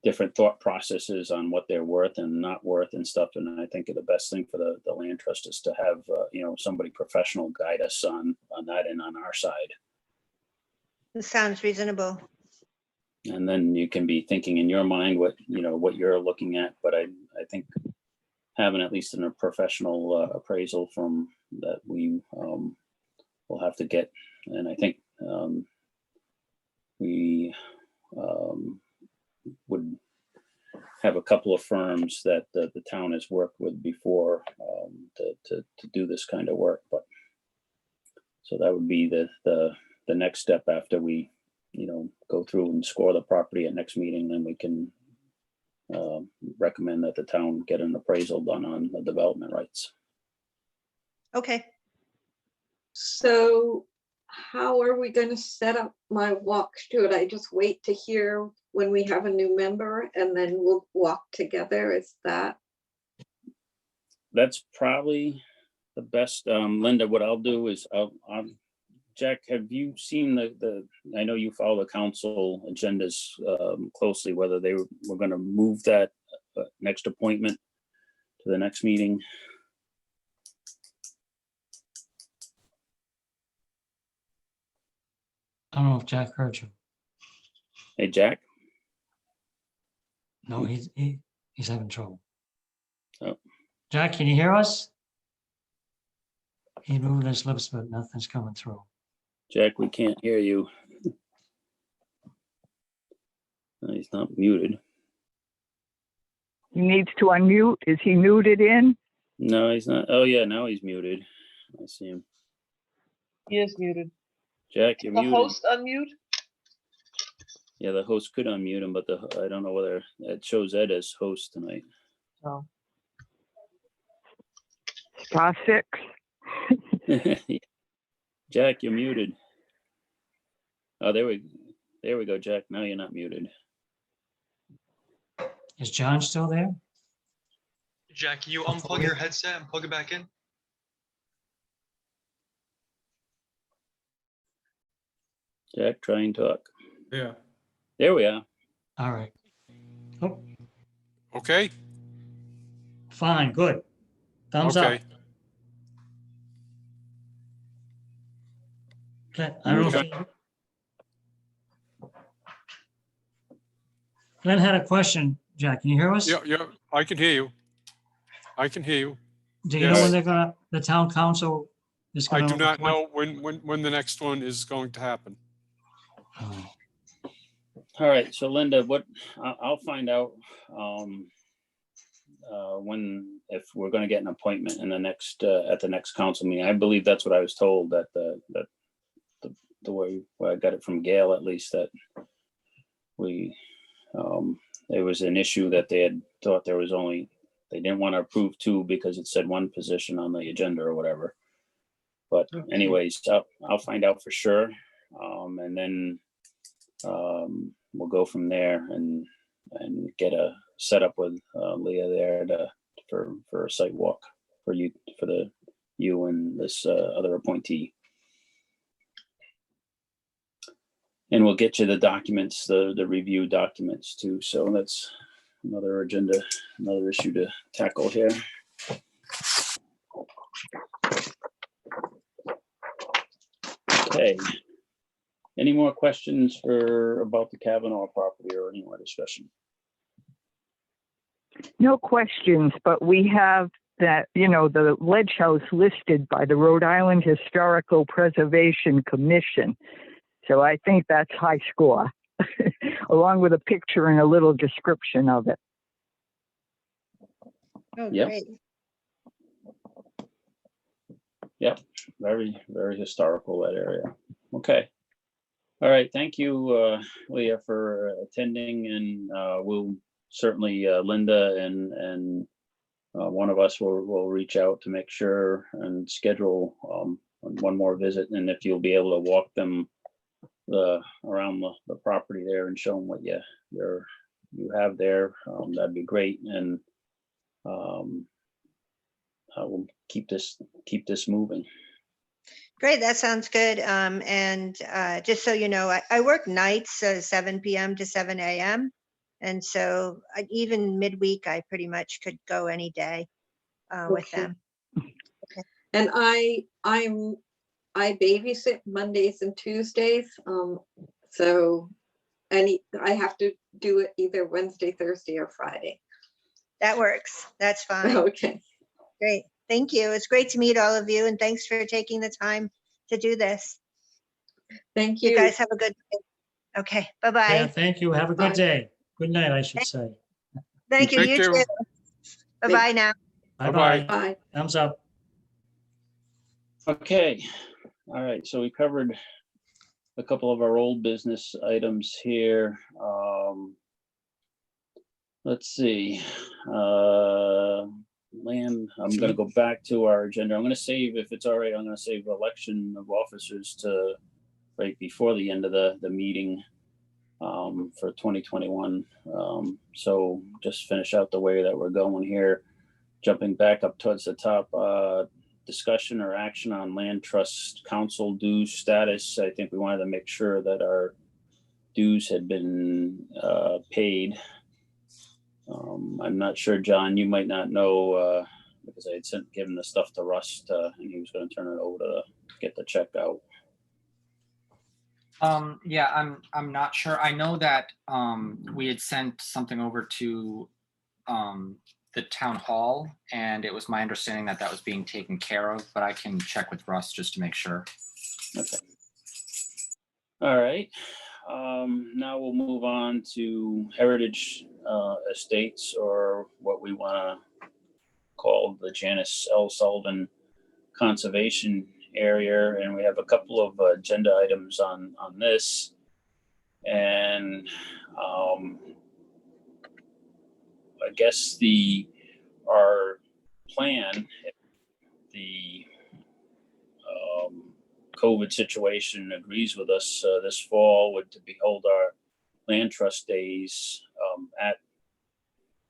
different thought processes on what they're worth and not worth and stuff. And I think the best thing for the land trust is to have, somebody professional guide us on that and on our side. This sounds reasonable. And then you can be thinking in your mind what you're looking at. But I think having at least a professional appraisal from that we will have to get. And I think we would have a couple of firms that the town has worked with before to do this kind of work. But so that would be the next step after we go through and score the property at next meeting. Then we can recommend that the town get an appraisal done on the development rights. Okay. So how are we going to set up my walk? Should I just wait to hear when we have a new member and then we'll walk together? Is that? That's probably the best. Linda, what I'll do is Jack, have you seen I know you follow the council agendas closely, whether they were going to move that next appointment to the next meeting? I don't know if Jack heard you. Hey, Jack? No, he's having trouble. Oh. Jack, can you hear us? He moved his lips, but nothing's coming through. Jack, we can't hear you. No, he's not muted. He needs to unmute. Is he muted in? No, he's not. Oh, yeah, now he's muted. I see him. He is muted. Jack, you're The muted. host unmute? Yeah, the host could unmute him, but I don't know whether it shows Ed as host tonight. Oh, *6. Jack, you're muted. Oh, there we go, Jack. Now you're not muted. Is John still there? Jack, can you unplug your headset and plug it back in? Jack, try and talk. Yeah. There we are. All right. Oh, Okay. fine, good. Thumbs up. Okay. Glenn, I don't know if Glenn had a question. Jack, can you hear us? Yeah, I can hear you. I can hear you. Do you know Yes. when they're gonna, the town council is I gonna? do not appoint- know when the next one is going to happen. Oh, All right, so Linda, I'll find out when, if we're gonna get an appointment in the next, at the next council meeting. I believe that's what I was told, that the way I got it from Gail, at least, that there was an issue that they had thought there was only, they didn't want to approve two because it said one position on the agenda or whatever. But anyways, I'll find out for sure. And then we'll go from there and get a setup with Leah there for a site walk for you and this other appointee. And we'll get you the documents, the review documents too. So that's another agenda, another issue to tackle here. Okay. Any more questions about the Kavanaugh property or any more discussion? No questions, but we have that, the ledge house listed by the Rhode Island Historical Preservation Commission. So I think that's high score, along with a picture and a little description of it. Oh, Yep. great. Yep, very, very historical, that area. Okay. All right, thank you, Leah, for attending, and we'll certainly, Linda and one of us will reach out to make sure and schedule one more visit, and if you'll be able to walk them around the property there and show them what you have there, that'd be great. And I will keep this moving. Great, that sounds good. And just so you know, I work nights, 7 p.m. to 7 a.m. And so even midweek, I pretty much could go any day with Okay. them. Okay. And I babysit Mondays and Tuesdays. So I have to do it either Wednesday, Thursday, or Friday. That works. That's fine. Okay. Great. Thank you. It's great to meet all of you, and thanks for taking the time to do this. Thank you. You guys have a good day. Okay. yeah, Bye-bye. thank you. Have a good Bye. day. Good night, I should say. Thank you. Thank You you. too. Bye-bye now. Bye-bye. Bye. Thumbs up. Okay, all right, so we covered a couple of our old business items here. Let's see. Land, I'm gonna go back to our agenda. I'm gonna save, if it's all right, I'm gonna save election of officers to right before the end of the meeting for 2021. So just finish out the way that we're going here. Jumping back up towards the top, discussion or action on land trust council dues status. I think we wanted to make sure that our dues had been paid. I'm not sure, John, you might not know because I had given the stuff to Russ and he was going to turn it over to get the check out. Yeah, I'm not sure. I know that we had sent something over to the town hall, and it was my understanding that that was being taken care of, but I can check with Russ just to make sure. Okay. All right. Now we'll move on to Heritage Estates, or what we want to call the Janice L. Sullivan Conservation Area. And we have a couple of agenda items on this. And I guess our plan, if the COVID situation agrees with us, this fall would to hold our land trust days at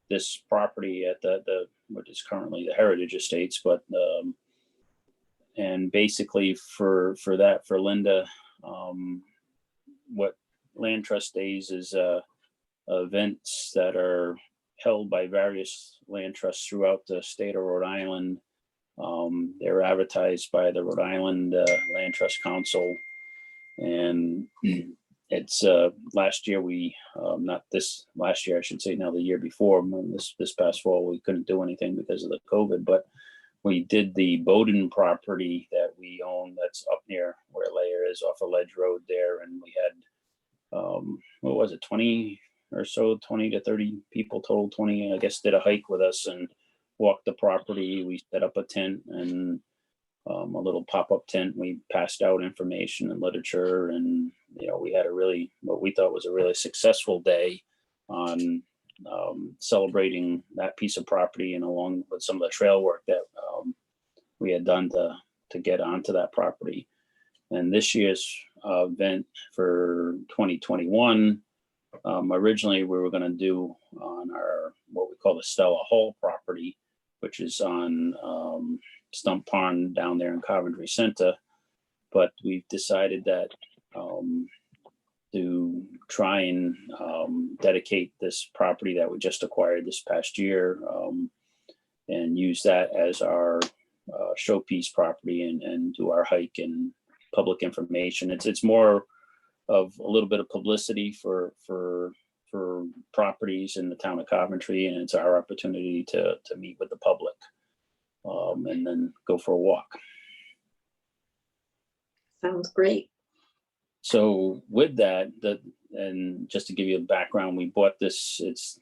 this property at the what is currently the Heritage Estates, but and basically for Linda, what land trust days is events that are held by various land trusts throughout the state of Rhode Island. They're advertised by the Rhode Island Land Trust Council, and it's last year not this last year, I should say, now the year before, this past fall, we couldn't do anything because of the COVID, but we did the Bowden property that we own that's up near where Layer is off of Ledge Road there, and we had what was it, 20 or so, 20 to 30 people total, 20 I guess, did a hike with us and walked the property. We set up a tent and a little pop-up tent. We passed out information and literature, and we had what we thought was a really successful day on celebrating that piece of property, and along with some of the trail work that we had done to get onto that property. And this year's event for 2021, originally we were going to do on our what we call the Stella Hall property, which is on Stump Pond down there in Coventry Center. But we've decided that to try and dedicate this property that we just acquired this past year and use that as our showpiece property and do our hike and public information. It's more of a little bit of publicity for properties in the town of Coventry, and it's our opportunity to meet with the public and then go for a walk. Sounds great. So with that, and just to give you a background, we bought this, it's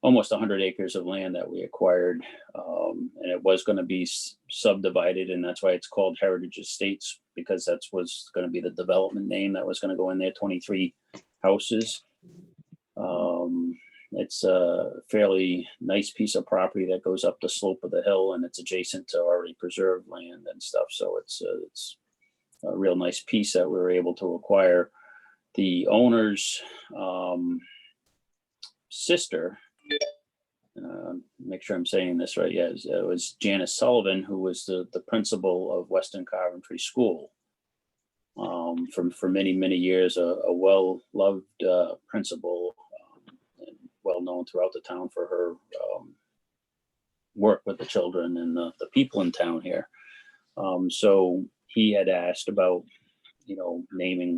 almost 100 acres of land that we acquired, and it was going to be subdivided, and that's why it's called Heritage Estates, because that was going to be the development name that was going to go in there, 23 houses. It's a fairly nice piece of property that goes up the slope of the hill, and it's adjacent to already preserved land and stuff. So it's a real nice piece that we were able to acquire. The owner's sister, make sure I'm saying this right, yeah, it was Janice Sullivan, who was the principal of Western Coventry School for many, many years, a well-loved principal, and well-known throughout the town for her work with the children and the people in town here. So he had asked about, naming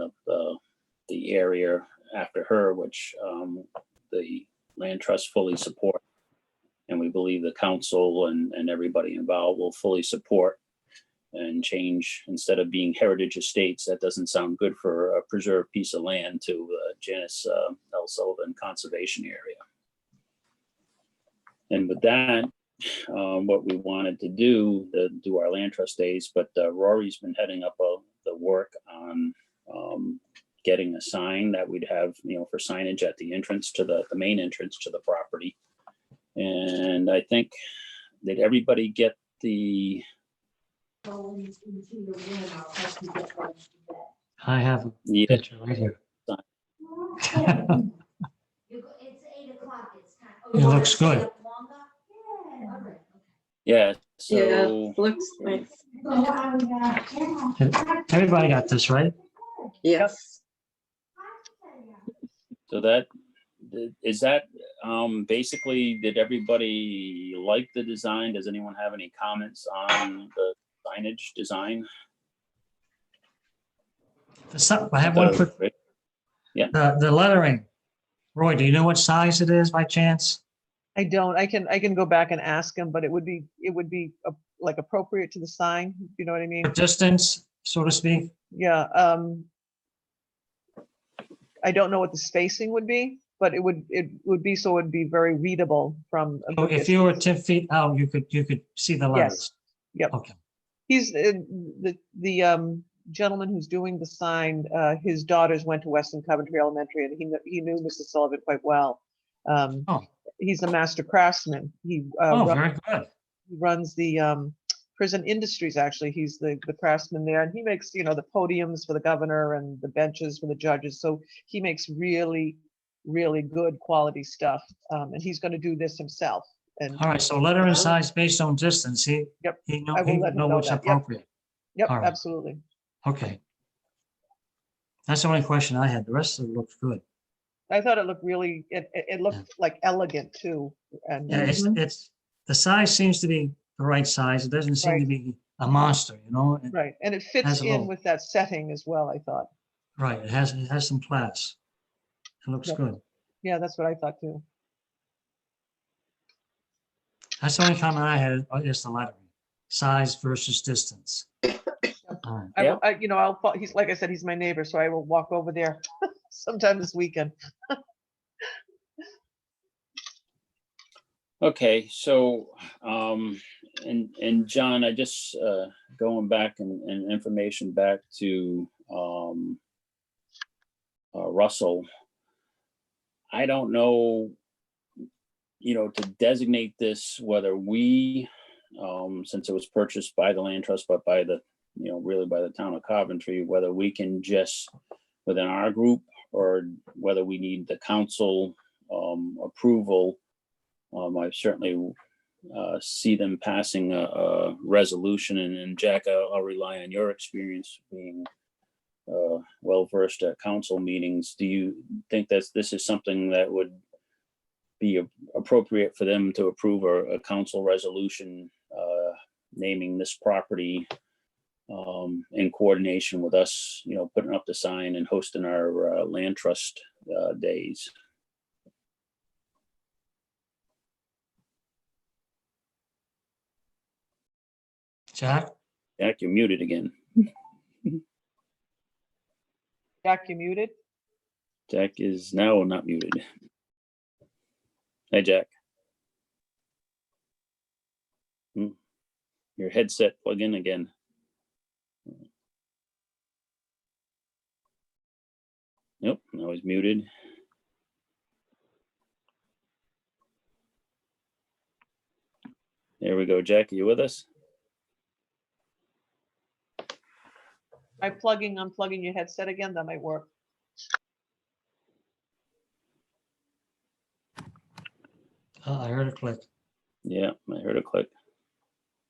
the area after her, which the land trust fully support. And we believe the council and everybody involved will fully support and change, instead of being Heritage Estates, that doesn't sound good for a preserved piece of land, to Janice L. Sullivan Conservation Area. And with that, what we wanted to do our land trust days, but Rory's been heading up the work on getting a sign that we'd have, for signage at the entrance to the main entrance to the property. And I think, did everybody get the? I have a Yeah. picture right here. It's 8 o'clock. It's time. It looks good. Yeah. Yeah, So looks nice. Everybody got this, right? Yes. so that is that basically, did everybody like the design? Does anyone have any comments on the signage design? I have one quick, Yeah. the lettering. Roy, do you know what size it is by chance? I don't, I can go back and ask him, but it would be like appropriate to the sign, you know what I mean? The distance, so to speak? Yeah, I don't know what the spacing would be, but it would be, so it would be very readable from a So good if you were distance. 10 feet out, you could see the letters. Yep. Okay. He's the gentleman who's doing the sign. His daughters went to Weston Coventry Elementary, and he knew Mrs. Sullivan quite well. Oh. He's a master craftsman. He Very good. runs the prison industries. Actually, he's the craftsman there, and he makes the podiums for the governor and the benches for the judges. So he makes really good quality stuff, and he's going to do this himself. And All right, so lettering size based on distance, he Yep, he I will would let him know know what's that. Yep. appropriate. Yep, All right. absolutely. Okay. That's the only question I had. The rest of it looks good. I thought it looked really, it looked like elegant too. And Yeah, it's the size seems to be the right size. It doesn't seem to Right. be a monster, you know? right, and it fits has a in little- with that setting as well, I thought. Right, it has some class. It looks Yep. good. Yeah, that's what I thought too. That's the only comment I had is the lettering, size versus distance. All right. I, will- I, I'll, he's, like I said, he's my neighbor, so I will walk over there sometime this weekend. Okay, so, and John, I just, going back and information back to, Russell. I don't know, to designate this, whether we, since it was purchased by the land trust, but by the, really by the town of Coventry, whether we can just within our group, or whether we need the council, approval. I certainly see them passing a resolution, and Jack, I'll rely on your experience being well-versed at council meetings. Do you think that this is something that would be appropriate for them to approve a council resolution naming this property in coordination with us, putting up the sign and hosting our land trust days? Jack? Jack, you're muted again. Jack, you muted? Jack is now not muted. Hey, Jack. Your headset plug in again. Nope, now he's muted. There we go. Jack, are you with us? Unplugging your headset again, that might work. I heard a click. Yeah, I heard a click.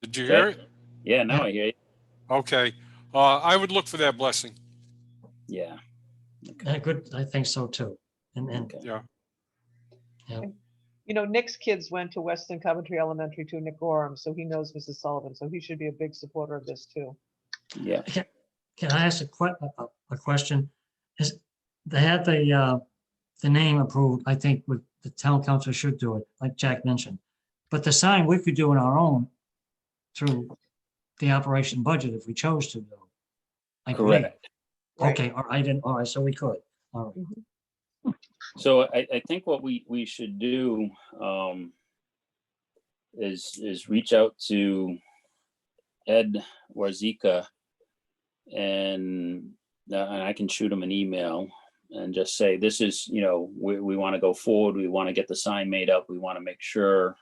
Did you hear it? Yeah, now I hear you. Okay. I would look for that blessing. Yeah. Good, I think so too. And Yeah. Nick's kids went to Weston Coventry Elementary too, Nick Gorham, so he knows Mrs. Sullivan, so he should be a big supporter of this too. Yeah. can I ask a question? They had the name approved, I think with the town council should do it, like Jack mentioned. But the sign we could do on our own through the operation budget if we chose to, though. I believe. Correct. Okay, all right, so we could. All right. So I think what we should do is reach out to Ed Warzika, and I can shoot him an email and just say, this is, we want to go forward. We want to get the sign made up. We want to make sure,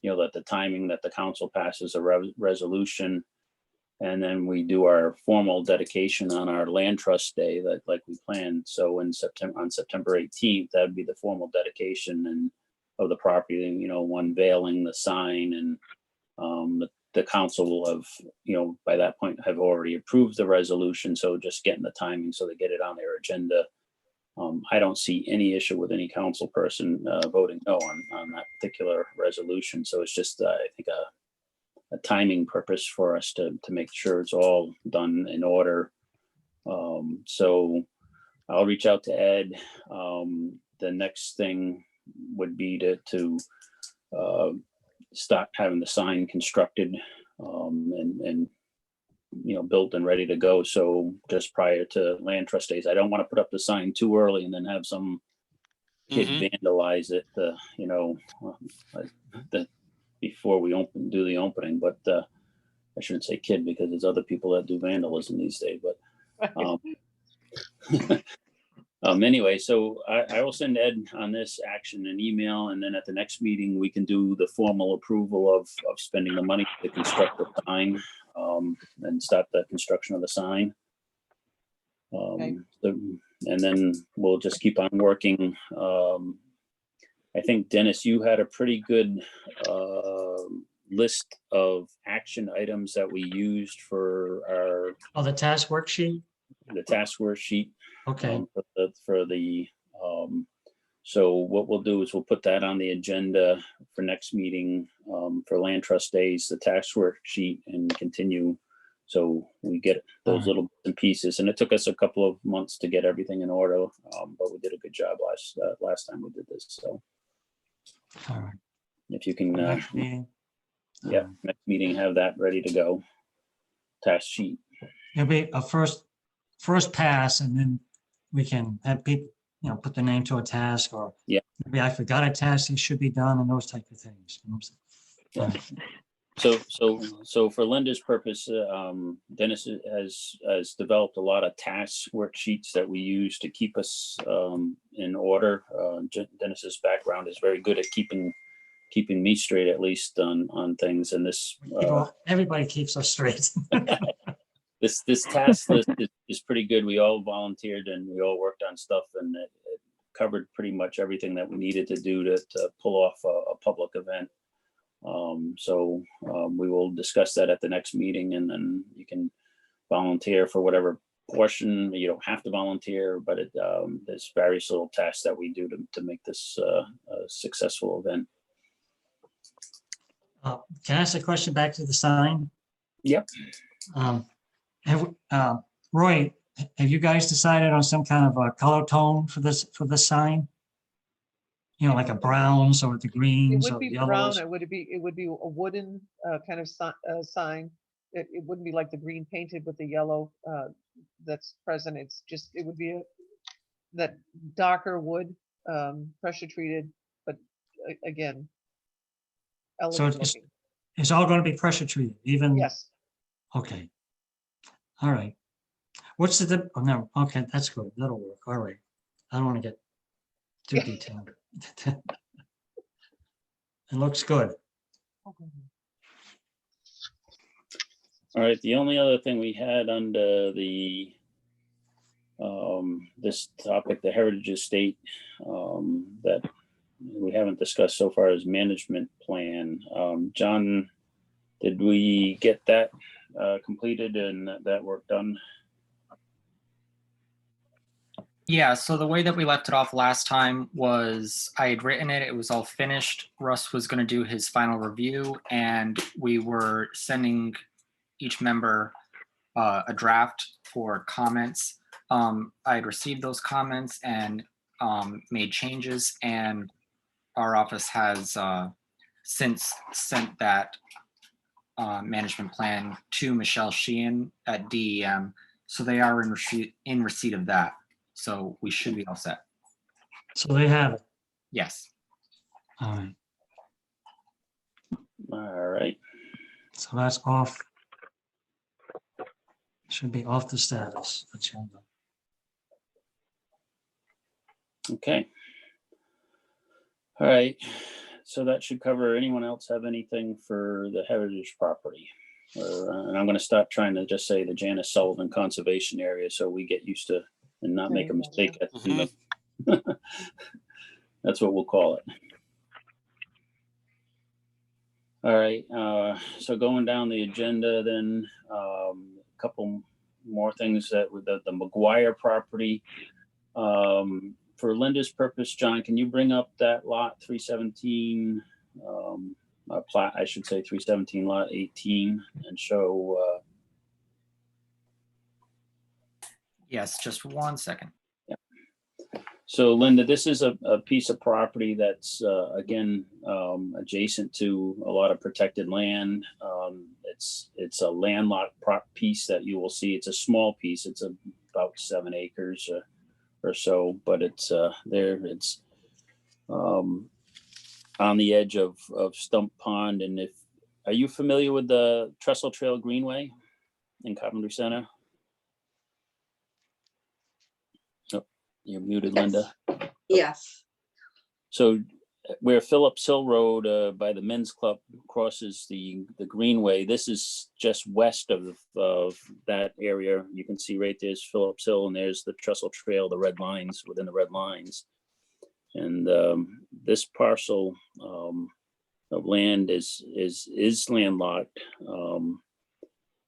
that the timing that the council passes a resolution, and then we do our formal dedication on our land trust day that like we planned. So on September 18th, that'd be the formal dedication and of the property, unveiling the sign, and the council will have, by that point have already approved the resolution. So just getting the timing so they get it on their agenda. I don't see any issue with any council person voting no on that particular resolution. So it's just, I think, a timing purpose for us to make sure it's all done in order So I'll reach out to Ed. The next thing would be to start having the sign constructed and built and ready to go. So just prior to land trust days, I don't want to put up the sign too early and then have some kid vandalize it, before we do the opening. But I shouldn't say kid because there's other people that do vandalism these days. But anyway, so I will send Ed on this action an email, and then at the next meeting we can do the formal approval of spending the money to construct the sign and start the construction of the sign. And then we'll just keep on working. I think, Dennis, you had a pretty good list of action items that we used for The task worksheet? the task worksheet. Okay. So what we'll do is we'll put that on the agenda for next meeting for land trust days, the task worksheet, and continue. So we get those little bits and pieces, and it took us a couple of months to get everything in order, but we did a good job last time we did this. So All right. if you can, Next meeting. next meeting, have that ready to go. Task sheet. It'll be a first pass, and then we can have people, put their name to a task, or maybe I forgot a task that should be done, and those type of things. Yeah. So for Linda's purpose, Dennis has developed a lot of task worksheets that we use to keep us in order. Dennis's background is very good at keeping me straight, at least on things. And this everybody keeps us straight. this task list is pretty good. We all volunteered and we all worked on stuff, and it covered pretty much everything that we needed to do to pull off a public event. So we will discuss that at the next meeting, and then you can volunteer for whatever portion. You don't have to volunteer, but there's various little tasks that we do to make this a successful event. Can I ask a question back to the sign? Yep. Roy, have you guys decided on some kind of a color tone for the sign? Like a browns or the It greens would or be yellows? brown, it would be a wooden kind of sign. It wouldn't be like the green painted with the yellow that's present. It would be that darker wood, pressure treated, but again, elegant looking. It's all going to be pressure treated, even? Yes. Okay. All right. What's oh, no, okay, that's good. That'll work. All right. I don't want to get too detailed. It looks good. All right. The only other thing we had under the this topic, the heritage estate, that we haven't discussed so far is management plan. John, did we get that completed and that work done? Yeah, so the way that we left it off last time was I had written it, it was all finished. Russ was going to do his final review, and we were sending each member a draft for comments. I had received those comments and made changes, and our office has since sent that management plan to Michelle Sheehan at DEM. So they are in receipt of that. So we should be all set. So they have it. Yes. All right. All right. So that's off. Should be off the status agenda. Okay. All right. So that should cover. Anyone else have anything for the heritage property? And I'm going to stop trying to just say the Janice Sullivan Conservation Area so we get used to and not make a mistake. That's what we'll call it. All right. So going down the agenda, then a couple more things that with the McGuire property. For Linda's purpose, John, can you bring up that lot 317, plat, I should say 317 lot 18, and show Yes, just 1 second. So Linda, this is a piece of property that's, again, adjacent to a lot of protected land. It's a landlocked piece that you will see. It's a small piece. It's about 7 acres or so, but it's there. It's on the edge of Stump Pond. And are you familiar with the Trestle Trail Greenway in Coventry Center? Oh, you're muted, Linda. Yes. So where Phillips Hill Road by the Men's Club crosses the Greenway, this is just west of that area. You can see right there's Phillips Hill, and there's the Trestle Trail, the red lines within the red lines. And this parcel of land is landlocked,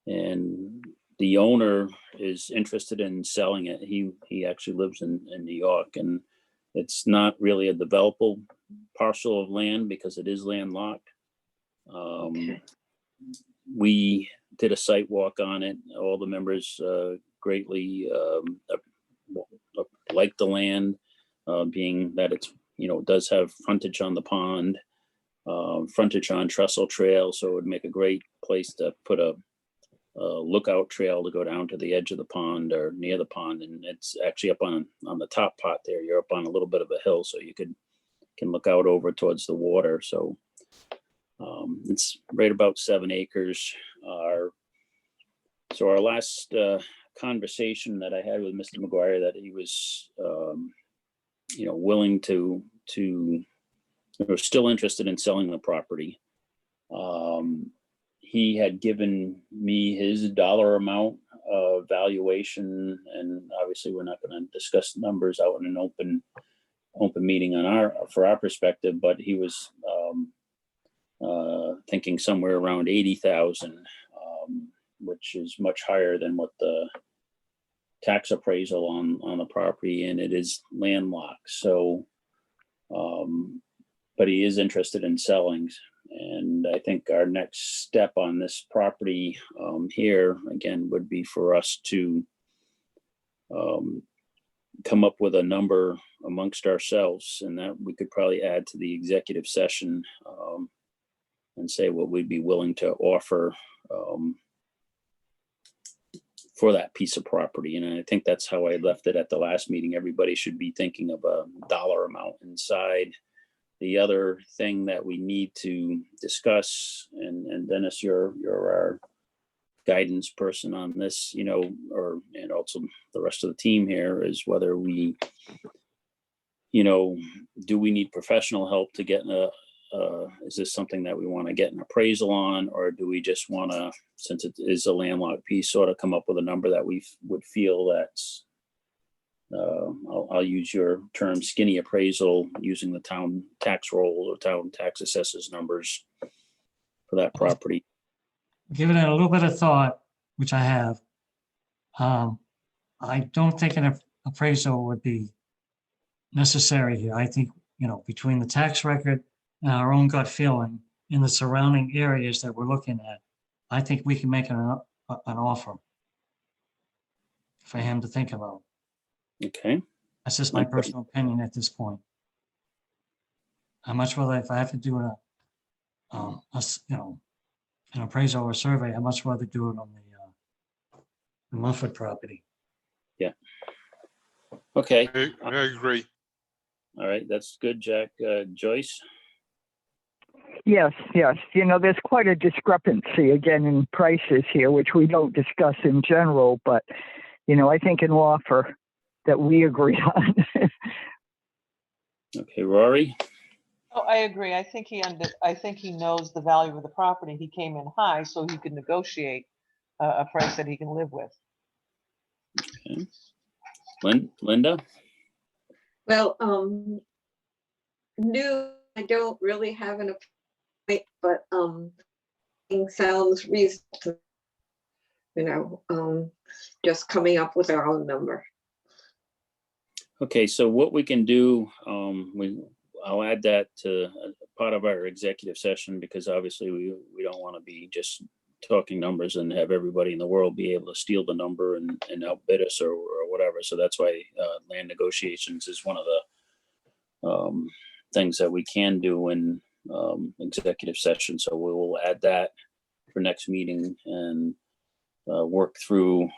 and the owner is interested in selling it. He actually lives in New York, and it's not really a developable parcel of land because it is landlocked. Okay. We did a site walk on it. All the members greatly like the land, being that it's, it does have frontage on the pond, frontage on Trestle Trail, so it would make a great place to put a lookout trail to go down to the edge of the pond or near the pond. And it's actually up on the top part there. You're up on a little bit of a hill, so you can look out over towards the water. So it's right about 7 acres. So our last conversation that I had with Mr. McGuire, that he was willing to still interested in selling the property. He had given me his dollar amount of valuation, and obviously we're not going to discuss numbers out in an open meeting for our perspective, but he was thinking somewhere around 80,000, which is much higher than what the tax appraisal on the property, and it is landlocked. So, but he is interested in selling. And I think our next step on this property here, again, would be for us to come up with a number amongst ourselves, and that we could probably add to the executive session and say what we'd be willing to offer for that piece of property. And I think that's how I left it at the last meeting. Everybody should be thinking of a dollar amount inside. The other thing that we need to discuss, and Dennis, you're our guidance person on this, and also the rest of the team here, is whether we, do we need professional help to get is this something that we want to get an appraisal on, or do we just want to, since it is a landlocked piece, sort of come up with a number that we would feel that's, I'll use your term, skinny appraisal, using the town tax roll or town tax assessors numbers for that property. Giving it a little bit of thought, which I have, I don't think an appraisal would be necessary here. I think, between the tax record and our own gut feeling in the surrounding areas that we're looking at, I think we can make an offer for him to think about. Okay. That's just my personal opinion at this point. I much rather, if I have to do an appraisal or survey, I much rather do it on the Mumford property. Yeah. Okay. I agree. All right. That's good, Jack. Joyce? Yes. There's quite a discrepancy again in prices here, which we don't discuss in general, but, I think an offer that we agree on. Okay, Rory? Oh, I agree. I think he knows the value of the property. He came in high so he could negotiate a price that he can live with. Okay. Linda? Well, I don't really have an opinion, but it sounds reasonable, just coming up with our own number. Okay, so what we can do, I'll add that to part of our executive session, because obviously we don't want to be just talking numbers and have everybody in the world be able to steal the number and outbid us or whatever. So that's why land negotiations is one of the things that we can do in executive session. So we will add that for next meeting and work through.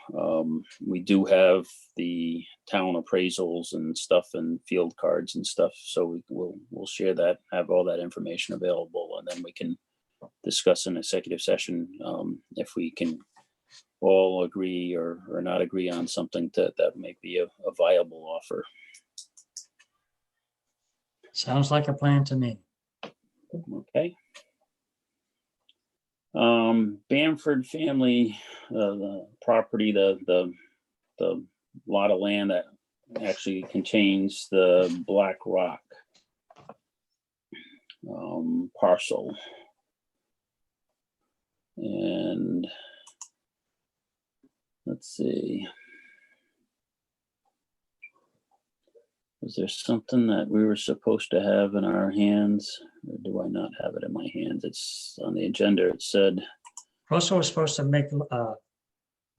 We do have the town appraisals and stuff and field cards and stuff. So we'll share that, have all that information available, and then we can discuss in executive session if we can all agree or not agree on something that may be a viable offer. Sounds like a plan to me. Okay. Bamford family, the property, the lot of land that actually contains the Black Rock parcel. And let's see. Was there something that we were supposed to have in our hands, or do I not have it in my hands? It's on the agenda. It said. Russell was supposed to make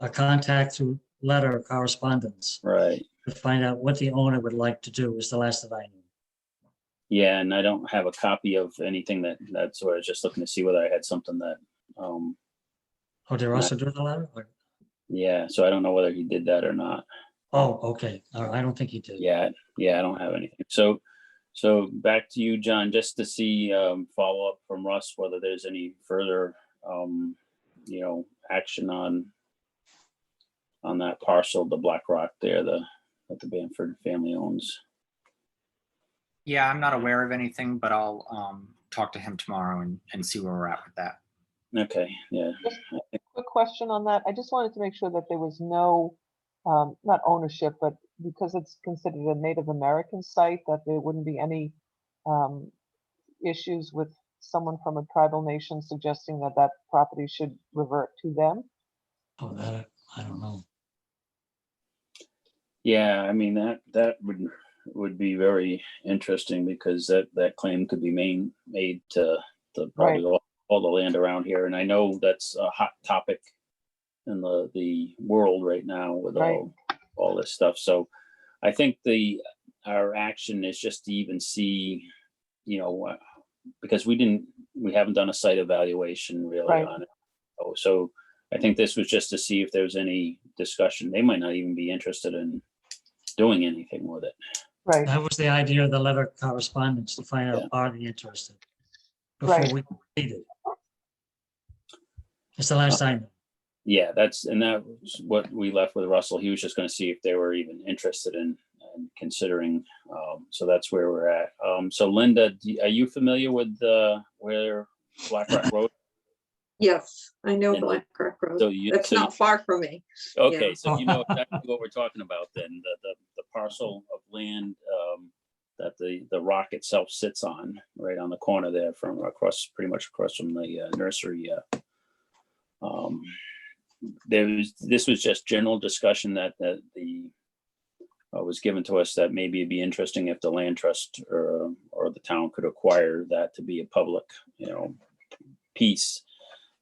a contact through letter correspondence. Right. To find out what the owner would like to do is the last that I knew. Yeah, and I don't have a copy of anything that's what I was just looking to see whether I had something that. Oh, did Russell do the letter? Or- Yeah, so I don't know whether he did that or not. Oh, okay. All right. I don't think he did. Yeah, I don't have anything. So back to you, John, just to see follow up from Russ whether there's any further action on that parcel, the Black Rock there, that the Bamford family owns. Yeah, I'm not aware of anything, but I'll talk to him tomorrow and see where we're at with that. Okay, yeah. Just a quick question on that. I just wanted to make sure that there was no, not ownership, but because it's considered a Native American site, that there wouldn't be any issues with someone from a tribal nation suggesting that property should revert to them. Oh, that I don't know. Yeah, I mean that would be very interesting because that claim could be made to probably all the land around here, and I know that's a hot topic in the world right now with all this stuff. So I think our action is just to even see, because we haven't done a site evaluation really on it. So I think this was just to see if there's any discussion. They might not even be interested in doing anything with it. Right. That was the idea of the letter correspondence, to find out are they interested before we proceeded. It's the last time. Yeah, that was what we left with Russell. He was just going to see if they were even interested in considering. So that's where we're at. So Linda, are you familiar with where Black Rock Road? Yes, I know Black Rock Road. That's not far from me. Okay, Yeah. so you know exactly what we're talking about then. The parcel of land that the rock itself sits on, right on the corner there, pretty much across from the nursery. This was just general discussion that was given to us that maybe it'd be interesting if the land trust or the town could acquire that to be a public, piece.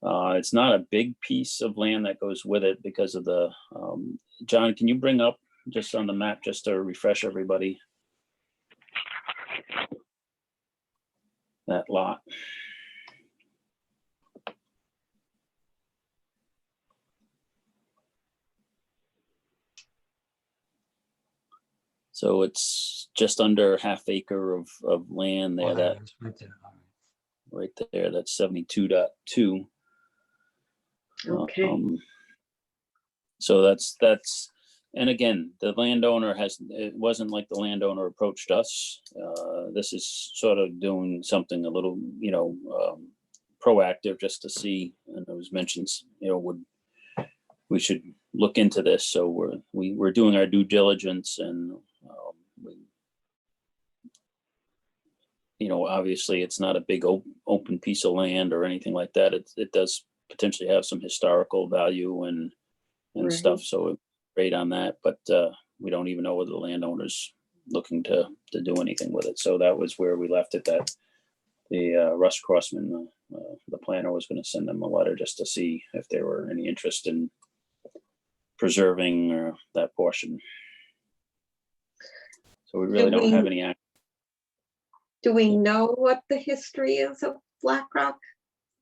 It's not a big piece of land that goes with it because of the, John, can you bring up just on the map, just to refresh everybody? That lot. So it's just under half acre of land there. That's right there. Right there, that's 72.2. Okay. So that's, and again, the landowner it wasn't like the landowner approached us. This is sort of doing something a little, proactive just to see, and it was mentioned, we should look into this. So we're doing our due diligence, and obviously it's not a big open piece of land or anything like that. It does potentially have some historical value and stuff. So great on that, but we don't even know whether the landowner's looking to do anything with it. So that was where we left it, that the Russ Crossman the planner was going to send them a letter just to see if there were any interest in preserving that portion. So we really don't have any act. Do we know what the history is of Black Rock?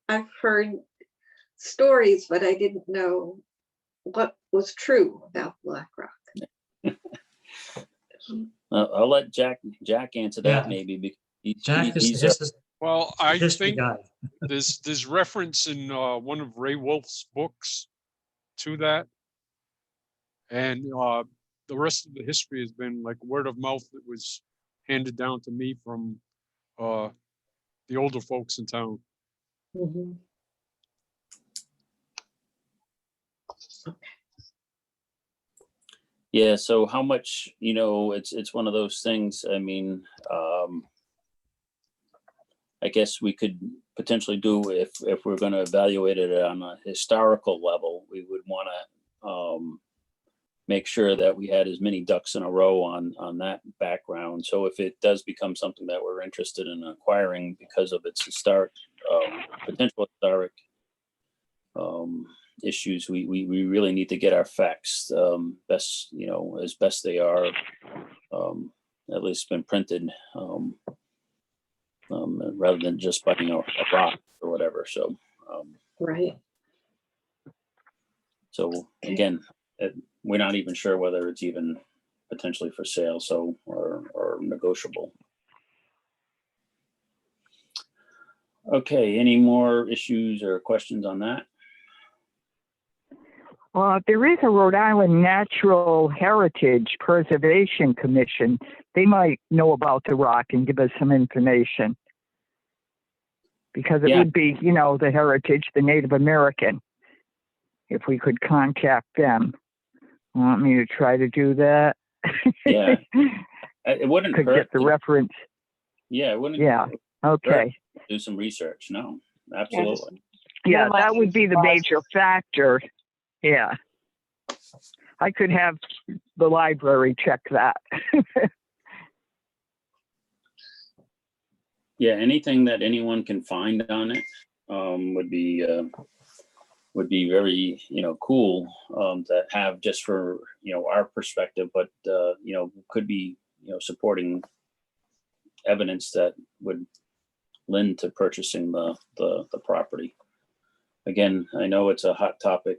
I've heard stories, but I didn't know what was true about Black Rock. I'll let Jack answer that Yeah. maybe, because Jack he's is Well, I history think guy. there's reference in one of Ray Wolf's books to that. And the rest of the history has been like word of mouth that was handed down to me from the older folks in town. Mhm. Yeah, so how much, it's one of those things. I mean, I guess we could potentially do, if we're going to evaluate it on a historical level, we would want to make sure that we had as many ducks in a row on that background. So if it does become something that we're interested in acquiring because of its potential historic issues, we really need to get our facts best, as best they are, at least been printed, rather than just by a rock or whatever. So Right. so again, we're not even sure whether it's even potentially for sale, or negotiable. Okay, any more issues or questions on that? Well, there is a Rhode Island Natural Heritage Preservation Commission. They might know about the rock and give us some information. Because it Yeah. would be, the heritage, the Native American, if we could contact them. Want me to try to do that? Yeah. It wouldn't Could hurt get the to- reference. Yeah, it wouldn't. Yeah. Okay. Do some research. No, absolutely. Yeah, That might that be would be the surprising. major factor. Yeah. I could have the library check that. Yeah, anything that anyone can find on it would be very cool to have, just for our perspective, but could be supporting evidence that would lend to purchasing the property. Again, I know it's a hot topic.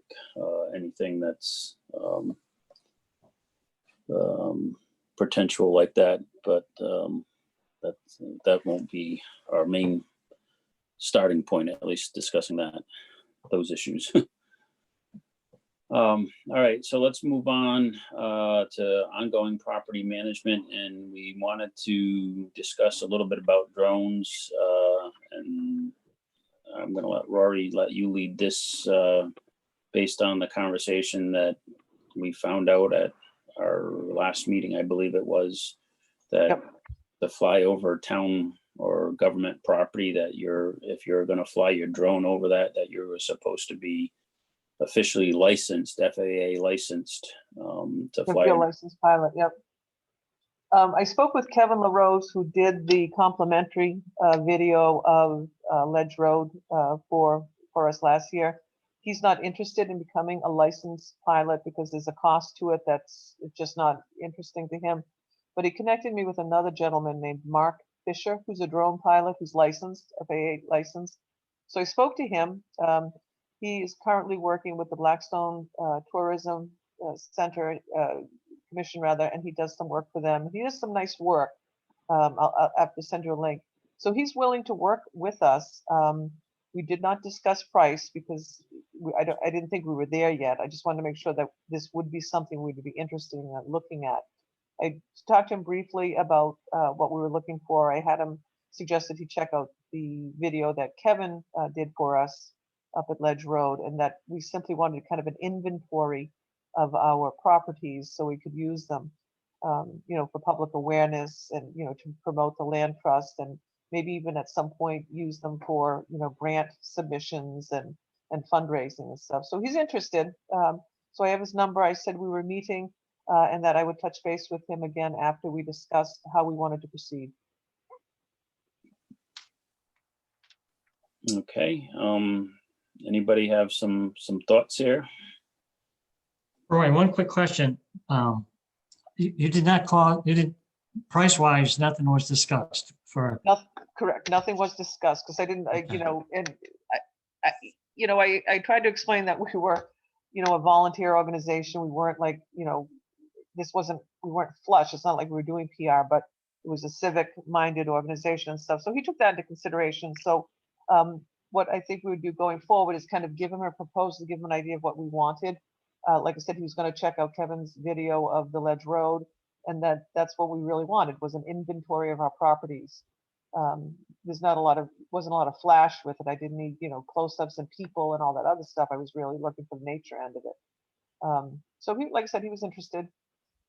Anything that's potential like that, but that won't be our main starting point, at least discussing those issues. All right, so let's move on to ongoing property management, and we wanted to discuss a little bit about drones, and I'm going to let you lead this based on the conversation that we found out at our last meeting, I believe it was, that Yep. the flyover town or government property, that if you're going to fly your drone over that you're supposed to be officially licensed, FAA licensed, to To fly. be a licensed pilot, yep. I spoke with Kevin LaRose, who did the complimentary video of Ledge Road for us last year. He's not interested in becoming a licensed pilot because there's a cost to it that's just not interesting to him. But he connected me with another gentleman named Mark Fisher, who's a drone pilot who's licensed, FAA licensed. So I spoke to him. He is currently working with the Blackstone Tourism Center Commission, and he does some work for them. He does some nice work. I'll have to send you a link. So he's willing to work with us. We did not discuss price because I didn't think we were there yet. I just wanted to make sure that this would be something we'd be interested in looking at. I talked to him briefly about what we were looking for. I had him suggest that he check out the video that Kevin did for us up at Ledge Road, and that we simply wanted kind of an inventory of our properties so we could use them, for public awareness and, to promote the land trust, and maybe even at some point use them for, grant submissions and fundraising and stuff. So he's interested. So I have his number. I said we were meeting and that I would touch base with him again after we discussed how we wanted to proceed. Okay, anybody have some thoughts here? Roy, one quick question. You did not call, you did, price-wise, nothing was discussed for, Correct, nothing was discussed, because I didn't, you know, and I tried to explain that we were, a volunteer organization. We weren't like, we weren't flush. It's not like we were doing PR, but it was a civic-minded organization and stuff. So he took that into consideration. So what I think we would do going forward is kind of give him a proposal, give him an idea of what we wanted. Like I said, he was going to check out Kevin's video of the Ledge Road, and that's what we really wanted, was an inventory of our properties. There's wasn't a lot of flash with it. I didn't need, close-ups and people and all that other stuff. I was really looking for the nature end of it. So he, like I said, he was interested.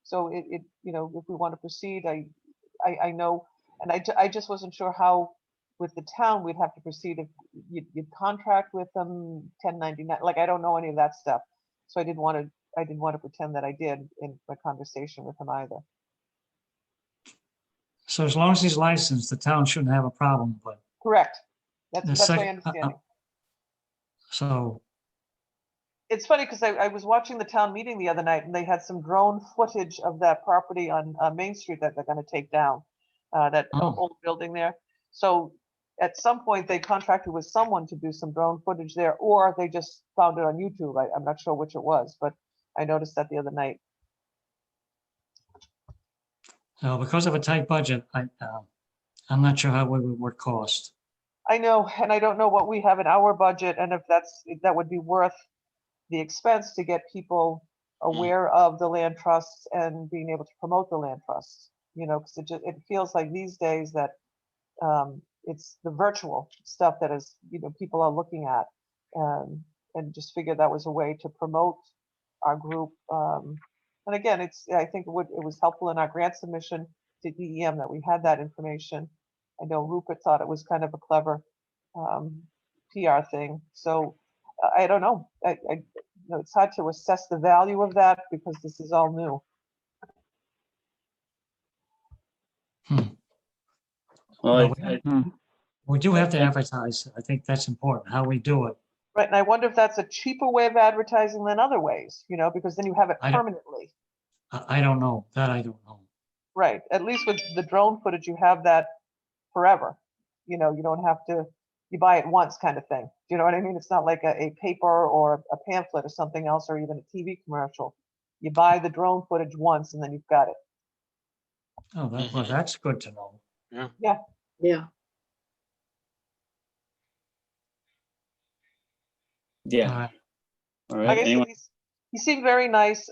So if we want to proceed, I know, and I just wasn't sure how with the town we'd have to proceed, if you'd contract with them, 1099, like I don't know any of that stuff. So I didn't want to pretend that I did in my conversation with him either. so as long as he's licensed, the town shouldn't have a problem, but Correct. The That's my second- understanding. so, It's funny because I was watching the town meeting the other night, and they had some drone footage of that property on Main Street that they're going to take down, that Oh. old building there. So at some point they contracted with someone to do some drone footage there, or they just found it on YouTube. I'm not sure which it was, but I noticed that the other night. because of a tight budget, I'm not sure how it would cost. I know, and I don't know what we have in our budget, and if that would be worth the expense to get people aware of the land trusts and being able to promote the land trusts. Because it feels like these days that it's the virtual stuff that is, people are looking at, and just figured that was a way to promote our group. And again, I think it was helpful in our grant submission to DEM that we had that information. I know Rupert thought it was kind of a clever PR thing. So I don't know. It's hard to assess the value of that because this is all new. Well, We do have to advertise. I think that's important, how we do it. Right, and I wonder if that's a cheaper way of advertising than other ways, because then you have it I don't- permanently. I don't know, that I don't know. Right, at least with the drone footage, you have that forever. You don't have to, you buy it once kind of thing. Do you know what I mean? It's not like a paper or a pamphlet or something else, or even a TV commercial. You buy the drone footage once and then you've got it. Oh, well, that's good to know. Yeah. yeah. All Like right, I said, anyone? he seemed very nice.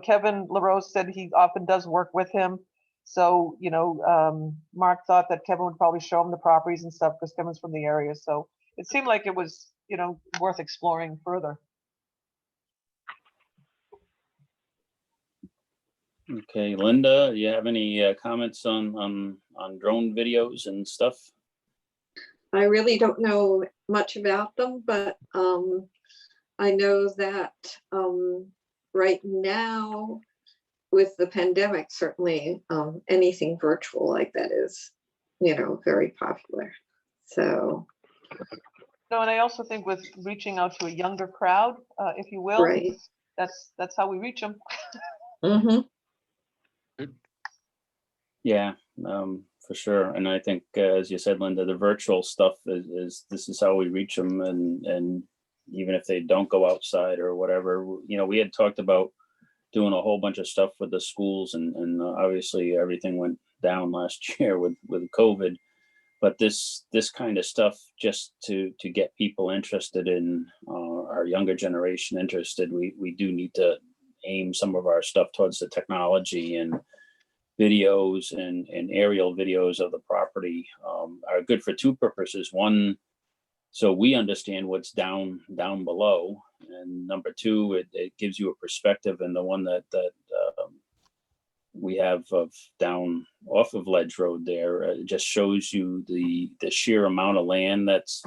Kevin LaRose said he often does work with him. So, Mark thought that Kevin would probably show him the properties and stuff because Kevin's from the area. So it seemed like it was, worth exploring further. Okay, Linda, you have any comments on drone videos and stuff? I really don't know much about them, but I know that right now with the pandemic, certainly anything virtual like that is, very popular. So. No, and I also think with reaching out to a younger crowd, if you will, Right. that's how we reach them. Mm-hmm. Yeah, for sure. And I think, as you said, Linda, the virtual stuff this is how we reach them. And even if they don't go outside or whatever, we had talked about doing a whole bunch of stuff with the schools, and obviously everything went down last year with COVID. But this kind of stuff, just to get people interested in, our younger generation interested, we do need to aim some of our stuff towards the technology, and videos and aerial videos of the property are good for two purposes. One, so we understand what's down below, and number two, it gives you a perspective. And the one that we have of down off of Ledge Road there, it just shows you the sheer amount of land that's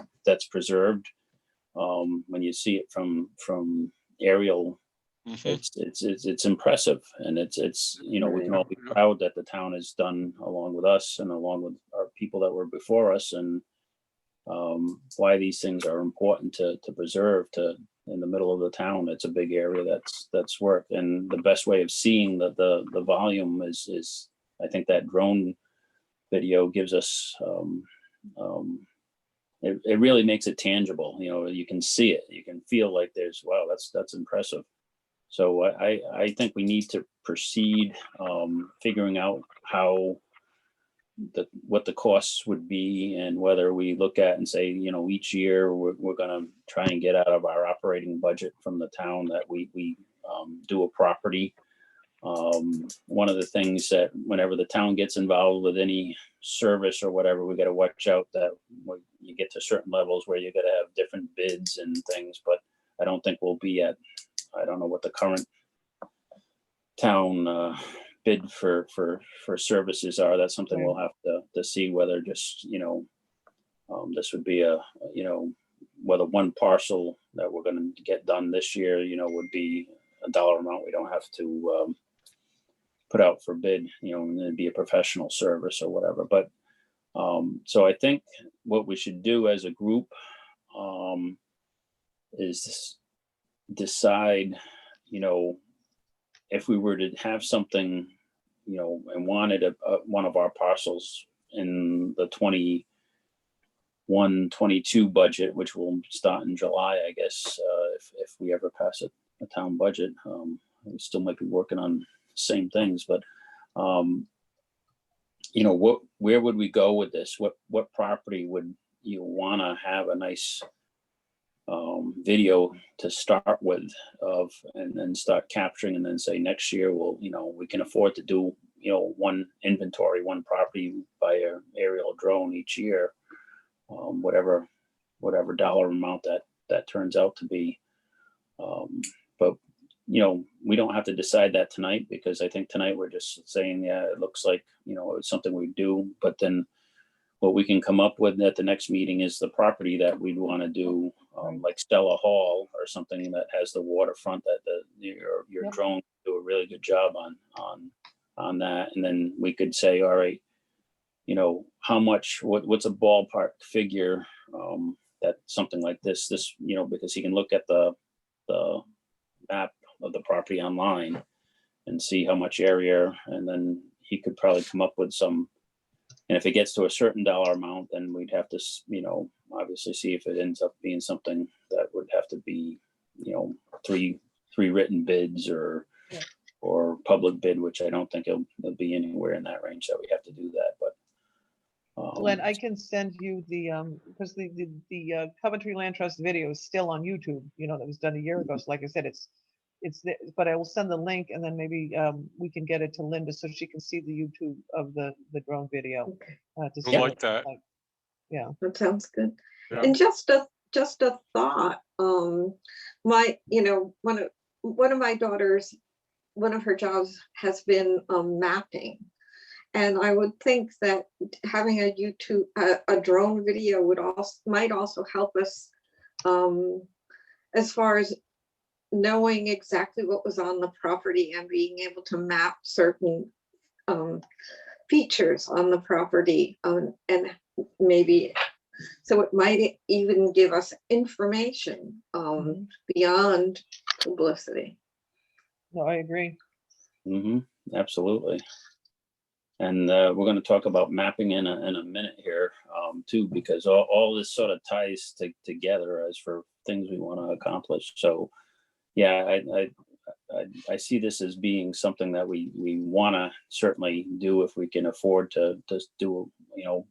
preserved. When you see it from aerial, it's impressive, and it's we can all be proud that the town has done along with us and along with our people that were before us. And why these things are important to preserve in the middle of the town. It's a big area that's worked. And the best way of seeing the volume is I think that drone video gives us, it really makes it tangible. You know, you can see it, you can feel like there's, wow, that's impressive. So I think we need to proceed figuring out what the costs would be, and whether we look at and say, you know, each year we're going to try and get out of our operating budget from the town that we do a property. One of the things that whenever the town gets involved with any service or whatever, we got to watch out that when you get to certain levels where you got to have different bids and things, but I don't think we'll be at, I don't know what the current town bid for services are. That's something we'll have to see, whether just, you know, this would be a, you know, whether one parcel that we're going to get done this year, you know, would be a dollar amount we don't have to put out for bid, you know, and it'd be a professional service or whatever. But so I think what we should do as a group is decide, you know, if we were to have something, you know, and wanted one of our parcels in the 21-22 budget, which will start in July, I guess, if we ever pass a town budget, we still might be working on the same things, but you know, where would we go with this? What property would you want to have a nice video to start with and then start capturing, and then say next year we can afford to do, you know, one inventory, one property by an aerial drone each year, whatever dollar amount that turns out to be. But you know, we don't have to decide that tonight, because I think tonight we're just saying, yeah, it looks like, you know, it's something we do, but then what we can come up with at the next meeting is the property that we'd want to do, like Stella Hall or something that has the waterfront that your drone do a really good job on that. And then we could say, all right, you know, how much, what's a ballpark figure that something like this, you know, because he can look at the map of the property online and see how much area, and then he could probably come up with some. And if it gets to a certain dollar amount, then we'd have to, you know, obviously see if it ends up being something that would have to be, you know, three written bids or public bid, which I don't think it'll be anywhere in that range that we have to do that. But Glenn, I can send you the because the Coventry Land Trust video is still on YouTube. You know, that was done a year ago. So like I said, it's but I will send the link, and then maybe we can get it to Linda so she can see the YouTube of the drone video. To see like that. Yeah, That sounds good. Yeah. And just a thought, my, you know, one of my daughters, one of her jobs has been mapping. And I would think that having a drone video might also help us as far as knowing exactly what was on the property and being able to map certain features on the property, and maybe, so it might even give us information beyond publicity. no, I agree. Absolutely. And we're going to talk about mapping in a minute here too, because all this sort of ties together as for things we want to accomplish. So yeah, I see this as being something that we want to certainly do if we can afford to do, you know,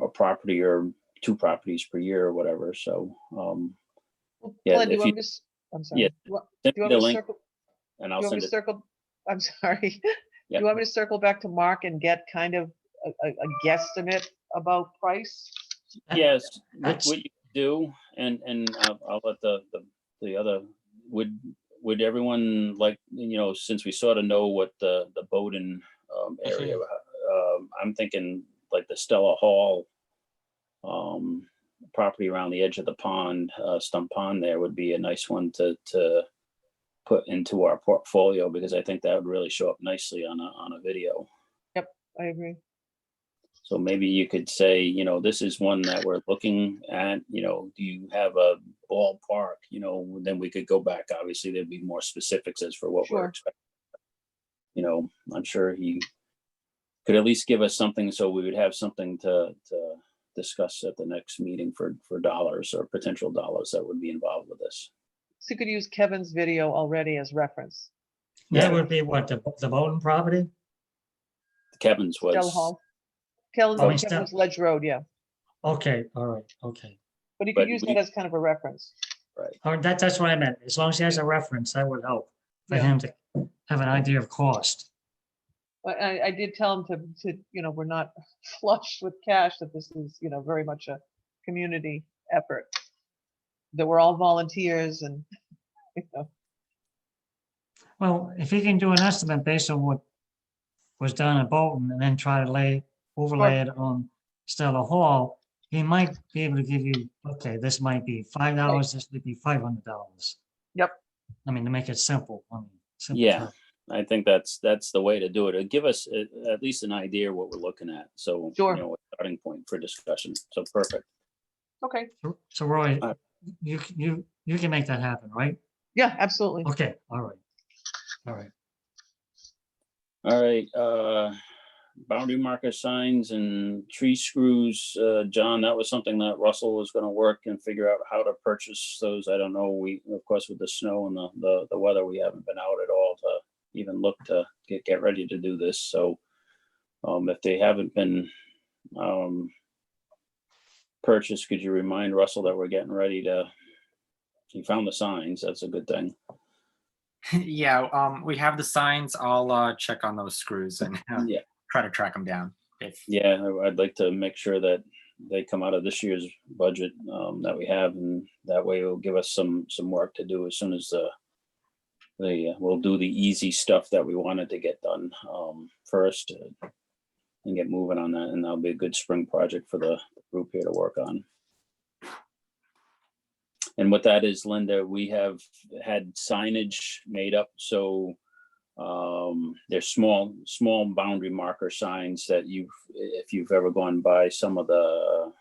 a property or two properties per year or whatever. So yeah, Glenn, do you want me to, I'm sorry. yeah, Do you send me want the me to link circle? and Do I'll you want me send to it. circle? I'm sorry. Yeah. Do you want me to circle back to Mark and get kind of a guesstimate about price? Yes, what you do, and I'll let the other, would everyone like, you know, since we sort of know what the Bowden area, I'm thinking like the Stella Hall property around the edge of the pond, Stump Pond there would be a nice one to put into our portfolio, because I think that would really show up nicely on a video. Yep, I agree. So maybe you could say, you know, this is one that we're looking at, you know, do you have a ballpark? You know, then we could go back. Obviously, there'd be more specifics as for what we're Sure. expecting. You know, I'm sure he could at least give us something so we would have something to discuss at the next meeting for dollars or potential dollars that would be involved with this. So you could use Kevin's video already as reference. That would be what, the Bowden property? Kevin's Stella was, Hall. Oh, Kevin's Stella- Ledge Road, yeah. Okay, all right, okay. But you could But use we- that as kind of a reference. All right, that's what I meant. As long as he has a reference, that would help for Yeah. him to have an idea of cost. But I did tell him to, you know, we're not flush with cash, that this is, you know, very much a community effort. That we're all volunteers and, you know, Well, if he can do an estimate based on what was done at Bolton and then try to overlay it on Stella Hall, he might be able to give you, okay, this might be $5, this would be $500. Yep. I mean, to make it simple. I mean, simple yeah, terms. I think that's the way to do it. It'll give us at least an idea what we're looking at. So, Sure. you know, a starting point for discussion. So perfect. okay. So Roy, Uh, you can make that happen, right? Yeah, absolutely. Okay, all right. All right. All right, boundary marker signs and tree screws. John, that was something that Russell was gonna work and figure out how to purchase those. I don't know. We, of course, with the snow and the weather, we haven't been out at all to even look to get ready to do this. So if they haven't been purchased, could you remind Russell that we're getting ready to, he found the signs. That's a good thing. Yeah, we have the signs. I'll check on those screws and Yeah. try to track them down. If Yeah, I'd like to make sure that they come out of this year's budget that we have, and that way it'll give us some work to do as soon as we'll do the easy stuff that we wanted to get done first and get moving on that, and that'll be a good spring project for the group here to work on. And what that is, Linda, we have had signage made up, so there's small boundary marker signs that if you've ever gone by some of the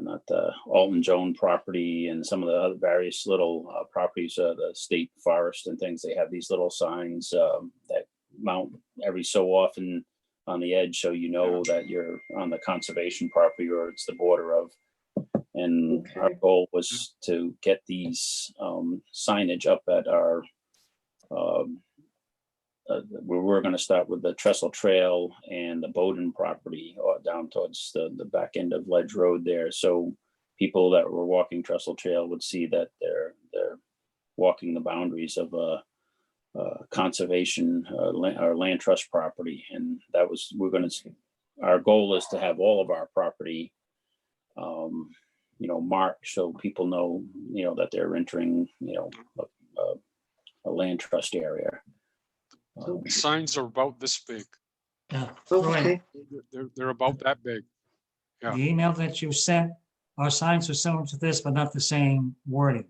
not the Alton Joan property and some of the other various little properties, the state forest and things, they have these little signs that mount every so often on the edge, so you know that you're on the conservation property or it's the border of. And our goal was to get these signage up at our, we were going to start with the Trestle Trail and the Bowden property down towards the back end of Ledge Road there. So people that were walking Trestle Trail would see that they're walking the boundaries of a conservation or land trust property. And that was, our goal is to have all of our property marked so people know, that they're entering, a land trust area. The signs are about this big. Yeah. Okay. Roy, They're about that big. the email that you sent, our signs are similar to this, but not the same wording.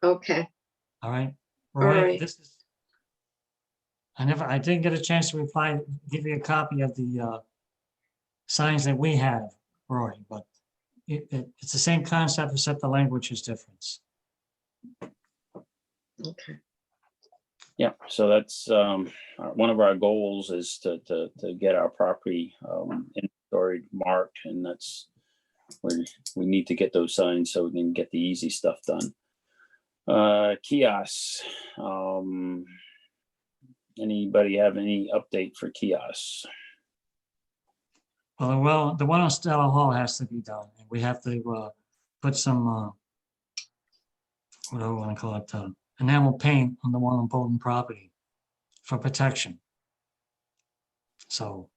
Okay. All right. All Roy, right. this is. I didn't get a chance to reply, give you a copy of the signs that we have, Roy, but it's the same concept, except the language is different. Okay. Yeah, so that's one of our goals is to get our property inventory marked, and that's where we need to get those signs so we can get the easy stuff done. Kiosks. Anybody have any update for kiosks? Well, the one on Stella Hall has to be done. And we have to put some, what do I want to call it, enamel paint on the one on Bolton property for protection. So,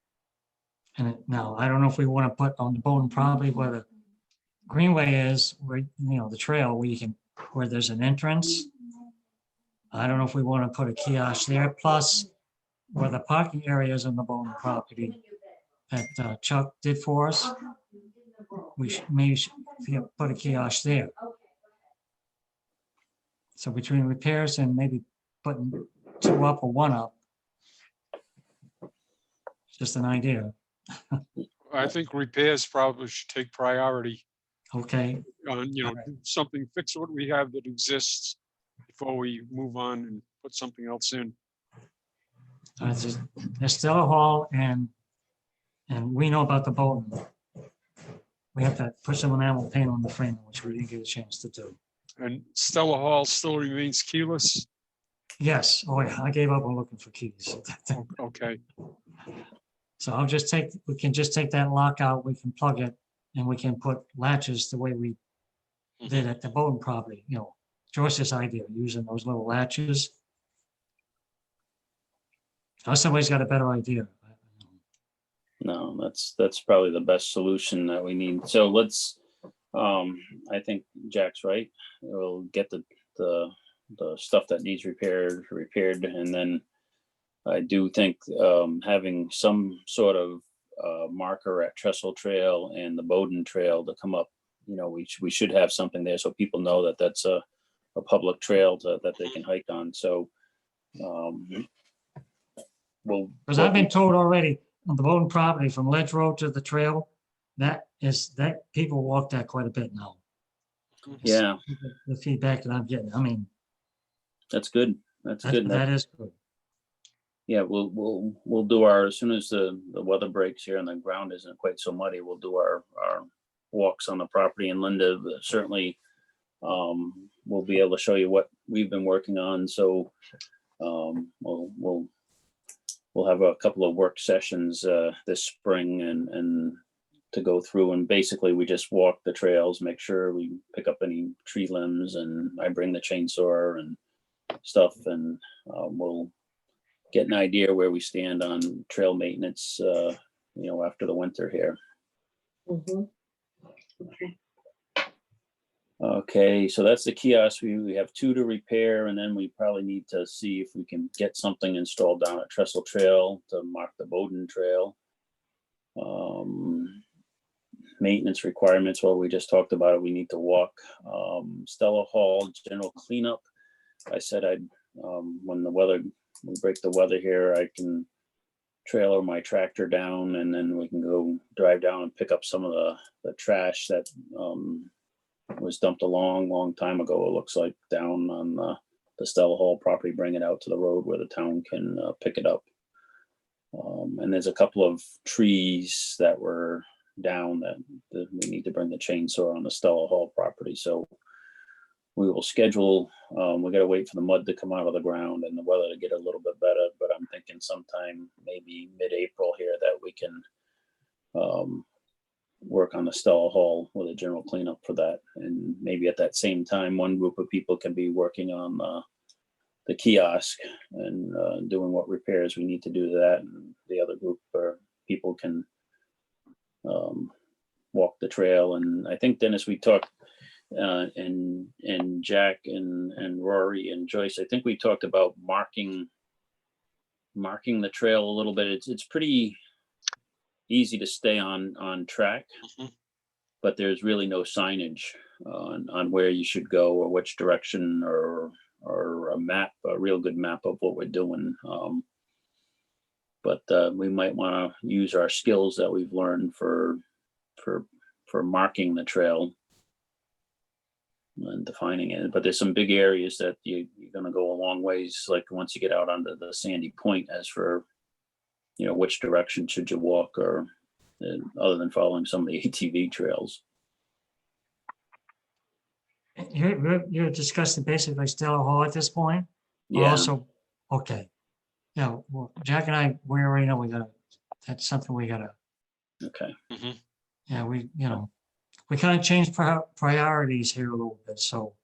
now I don't know if we want to put on the Bolton property where the greenway is, where, the trail where there's an entrance. I don't know if we want to put a kiosk there, plus where the parking areas on the Bolton property that Chuck did for us. We should maybe put a kiosk there. So between repairs and maybe putting 2 up or 1 up, Just an idea. I think repairs probably should take priority Okay, on, you know, Alright. do something, fix what we have that exists before we move on and put something else in. there's Stella Hall and we know about the Bolton. We have to put some enamel paint on the frame, which we didn't get a chance to do. And Stella Hall still remains keyless. Yes, oh yeah, I gave up on looking for keys. Okay, So we can just take that lock out, we can plug it, and we can put latches the way we did at the Bolton property, you know, Joyce's idea, using those little latches. Unless somebody's got a better idea. No, that's probably the best solution that we need. So let's, I think Jack's right. We'll get the stuff that needs repaired, and then I do think having some sort of marker at Trestle Trail and the Bowden Trail to come up, you know, we should have something there so people know that that's a public trail that they can hike on. So Because I've been told already on the Bowden property from Ledge Road to the trail, that people walk that quite a bit now. Yeah, The feedback that I'm getting, I mean, that's good. That's good. that is good. Yeah, we'll do our, as soon as the weather breaks here and the ground isn't quite so muddy, we'll do our walks on the property. And Linda, certainly we'll be able to show you what we've been working on. So we'll have a couple of work sessions this spring and to go through, and basically we just walk the trails, make sure we pick up any tree limbs, and I bring the chainsaw and stuff, and we'll get an idea where we stand on trail maintenance, you know, after the winter here. Mhm. Okay. Okay, so that's the kiosk. We have 2 to repair, and then we probably need to see if we can get something installed down at Trestle Trail to mark the Bowden Trail. Maintenance requirements, well, we just talked about it. We need to walk. Stella Hall, general cleanup. I said when we break the weather here, I can trailer my tractor down, and then we can go drive down and pick up some of the trash that was dumped a long time ago, it looks like, down on the Stella Hall property, bring it out to the road where the town can pick it up. And there's a couple of trees that were down that we need to bring the chainsaw on the Stella Hall property. So we will schedule, we got to wait for the mud to come out of the ground and the weather to get a little bit better, but I'm thinking sometime maybe mid-April here that we can work on the Stella Hall with a general cleanup for that. And maybe at that same time, one group of people can be working on the kiosk and doing what repairs we need to do to that. And the other group or people can walk the trail. And I think, Dennis, we talked, and Jack and Rory and Joyce, I think we talked about marking the trail a little bit. It's pretty easy to stay on track, but there's really no signage on where you should go or which direction, or a real good map of what we're doing. But we might want to use our skills that we've learned for marking the trail and defining it. But there's some big areas that you're going to go a long ways, like once you get out onto the sandy point, as for, you know, which direction should you walk, or other than following some of the ATV trails. You're discussing basically Stella Hall at this point? Or Yeah. Also, okay. Yeah, well, Jack and I, we already know that's something we gotta, Okay. yeah, we kind of changed priorities here a little bit. So,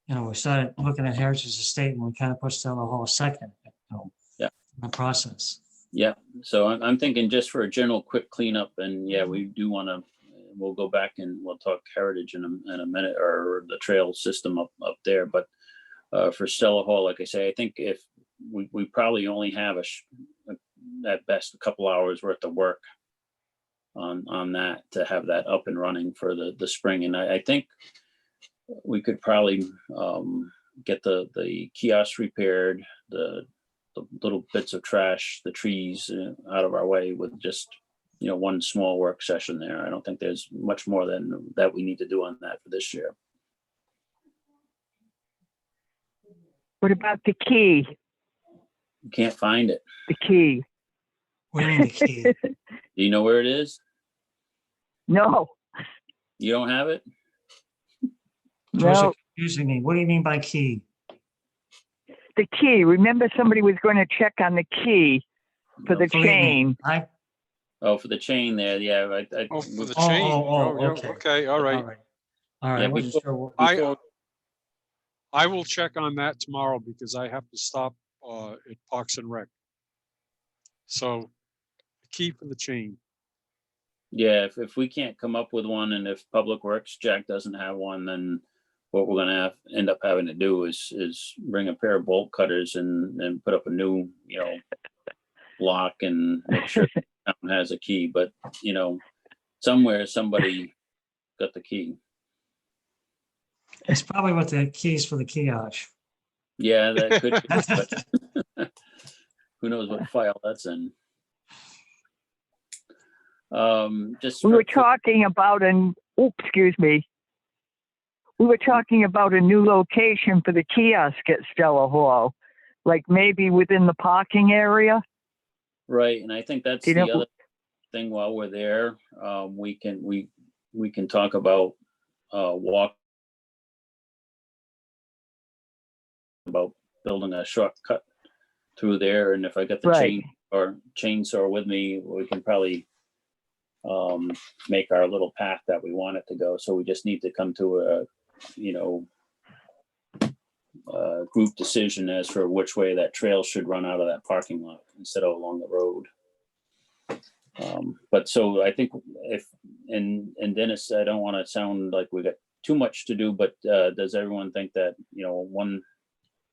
you know, we started looking at Heritage Estate, and we kind of put Stella Hall second, Yeah. in the process. Yeah. So I'm thinking just for a general quick cleanup, and yeah, we do want to, we'll go back and we'll talk Heritage in a minute, or the trail system up there. But for Stella Hall, like I say, I think if we probably only have at best a couple hours worth of work on that to have that up and running for the spring. And I think we could probably get the kiosk repaired, the the little bits of trash, the trees out of our way with just, one small work session there. I don't think there's much more than that we need to do on that for this year. What about the key? You can't find it. The key. What do you mean the key? Do you know where it is? No, You don't have it? George, no, you're confusing me. What do you mean by key? the key. Remember somebody was going to check on the key for No. the Believe me, chain. Oh, for the chain there, yeah. Oh, for the Oh, chain. oh, Yeah, okay. okay, all All right. right. All right. Yeah, I wasn't before- sure. what- I will check on that tomorrow because I have to stop at Parks and Rec. So the key for the chain. Yeah, if we can't come up with one, and if Public Works, Jack doesn't have one, then what we're gonna end up having to do is bring a pair of bolt cutters and put up a new, lock and make sure the town has a key. But, somewhere somebody got the key. It's probably what the keys for the kiosk. Yeah, that could be, but who knows what file that's in. Just We were for- talking about excuse me. We were talking about a new location for the kiosk at Stella Hall, like maybe within the parking area. Right, and I think that's You the know- other thing while we're there. We can talk about about building a shortcut through there, and if I got the Right. chainsaw with me, we can probably make our little path that we want it to go. So we just need to come to a group decision as for which way that trail should run out of that parking lot instead of along the road. But so I think and Dennis, I don't want to sound like we got too much to do, but does everyone think that, one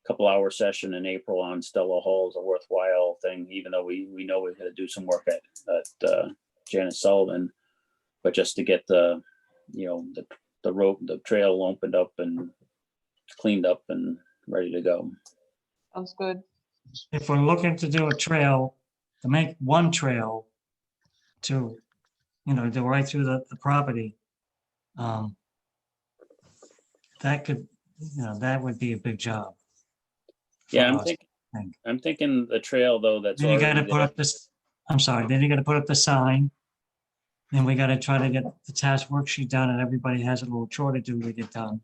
couple hour session in April on Stella Hall is a worthwhile thing, even though we know we're going to do some work at Janice Sullivan, but just to get the road, the trail opened up and cleaned up and ready to go. Sounds good. If we're looking to do a trail, to make one trail to, go right through the property, that could, that would be a big job. for Yeah, us, I think. I'm thinking the trail though, that's Then you gotta already put there. up this, I'm sorry, then you gotta put up the sign. Then we gotta try to get the task worksheet done, and everybody has a little chore to do to get done.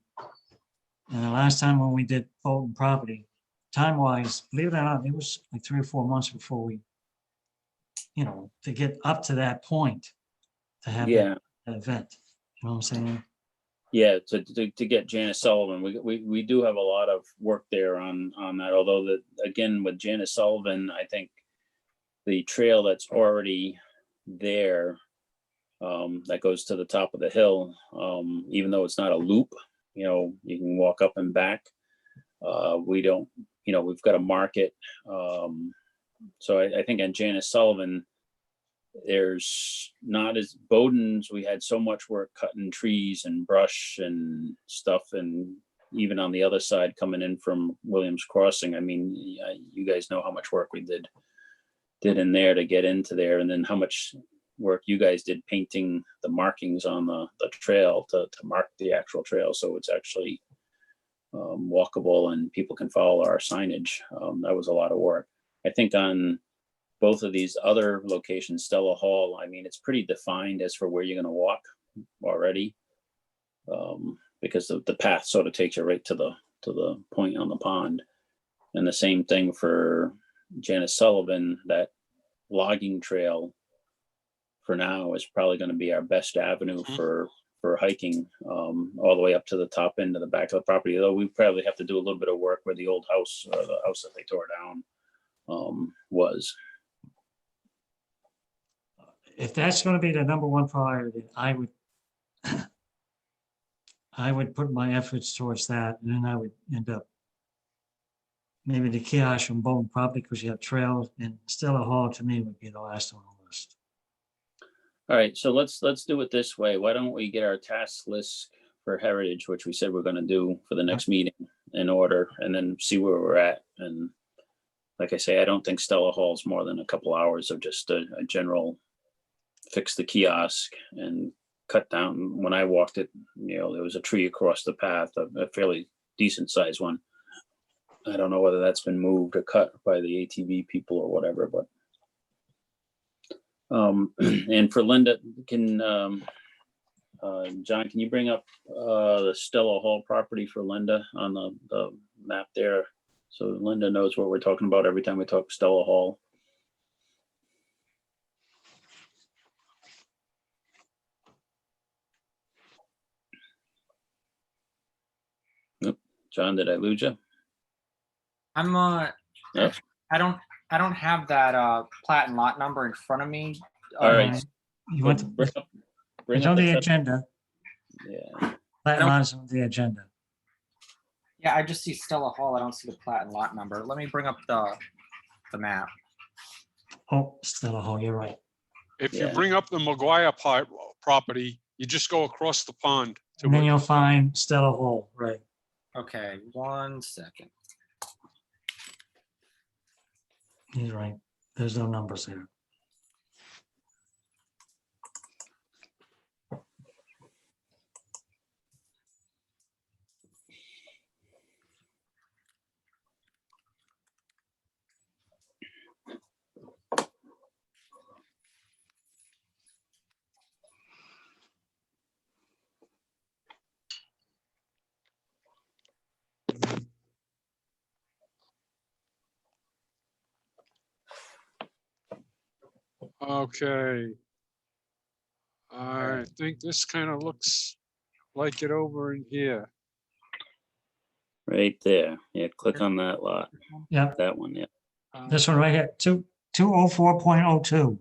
And the last time when we did Fulton property, time-wise, believe it or not, it was like 3 or 4 months before we, to get up to that point, to have Yeah. that event. You know what I'm saying? Yeah, to get Janice Sullivan, we do have a lot of work there on that. Although again with Janice Sullivan, I think the trail that's already there, that goes to the top of the hill, even though it's not a loop, you can walk up and back. We don't, we've got to mark it. So I think on Janice Sullivan, there's not as Bowden's, we had so much work cutting trees and brush and stuff, and even on the other side coming in from Williams Crossing, I mean, you guys know how much work we did in there to get into there, and then how much work you guys did painting the markings on the trail to mark the actual trail, so it's actually walkable and people can follow our signage. That was a lot of work. I think on both of these other locations, Stella Hall, I mean, it's pretty defined as for where you're going to walk already, because the path sort of takes you right to the point on the pond. And the same thing for Janice Sullivan, that logging trail for now is probably going to be our best avenue for hiking, all the way up to the top end of the back of the property. Though we probably have to do a little bit of work where the old house, or the house that they tore down, was. If that's gonna be the number one priority, I would put my efforts towards that, and then I would end up maybe the kiosk from Bowden probably because you have trails, and Stella Hall to me would be the last on the list. All right, so let's do it this way. Why don't we get our task list for Heritage, which we said we're going to do for the next meeting, in order, and then see where we're at, and like I say, I don't think Stella Hall's more than a couple hours of just a general fix the kiosk and cut down. When I walked it, you know, there was a tree across the path, a fairly decent sized one. I don't know whether that's been moved or cut by the ATV people or whatever, but and for Linda, can John, can you bring up the Stella Hall property for Linda on the map there? So Linda knows what we're talking about every time we talk Stella Hall. Nope. John, did I lose you? I'm Yep. I don't have that plat and lot number in front of me. All right. You want to, Bring it's up on the the- agenda. Yeah. That line's on the agenda. Yeah, I just see Stella Hall. I don't see the plat and lot number. Let me bring up the map. Oh, Stella Hall, you're right. If you Yeah. bring up the McGuire property, you just go across the pond to And then it. you'll find Stella Hall, right? Okay, 1 second. He's right. There's no numbers there. Okay. I think this kind of looks like it over in here. Right there. Yeah, click on that lot. Yep, That one, yeah. this one right here, 204.02,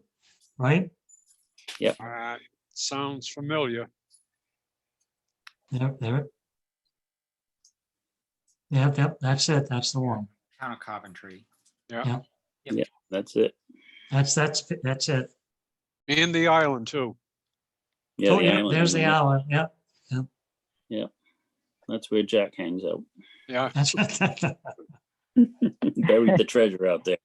right? Sounds familiar. Yep, there. Yep, that's it. That's the one. Town of Coventry. Yeah. That's it. That's it. And the island too. Yeah, Oh, the yeah, island. there's the island. Yep. That's where Jack hangs out. Yeah. That's Buried the treasure out there.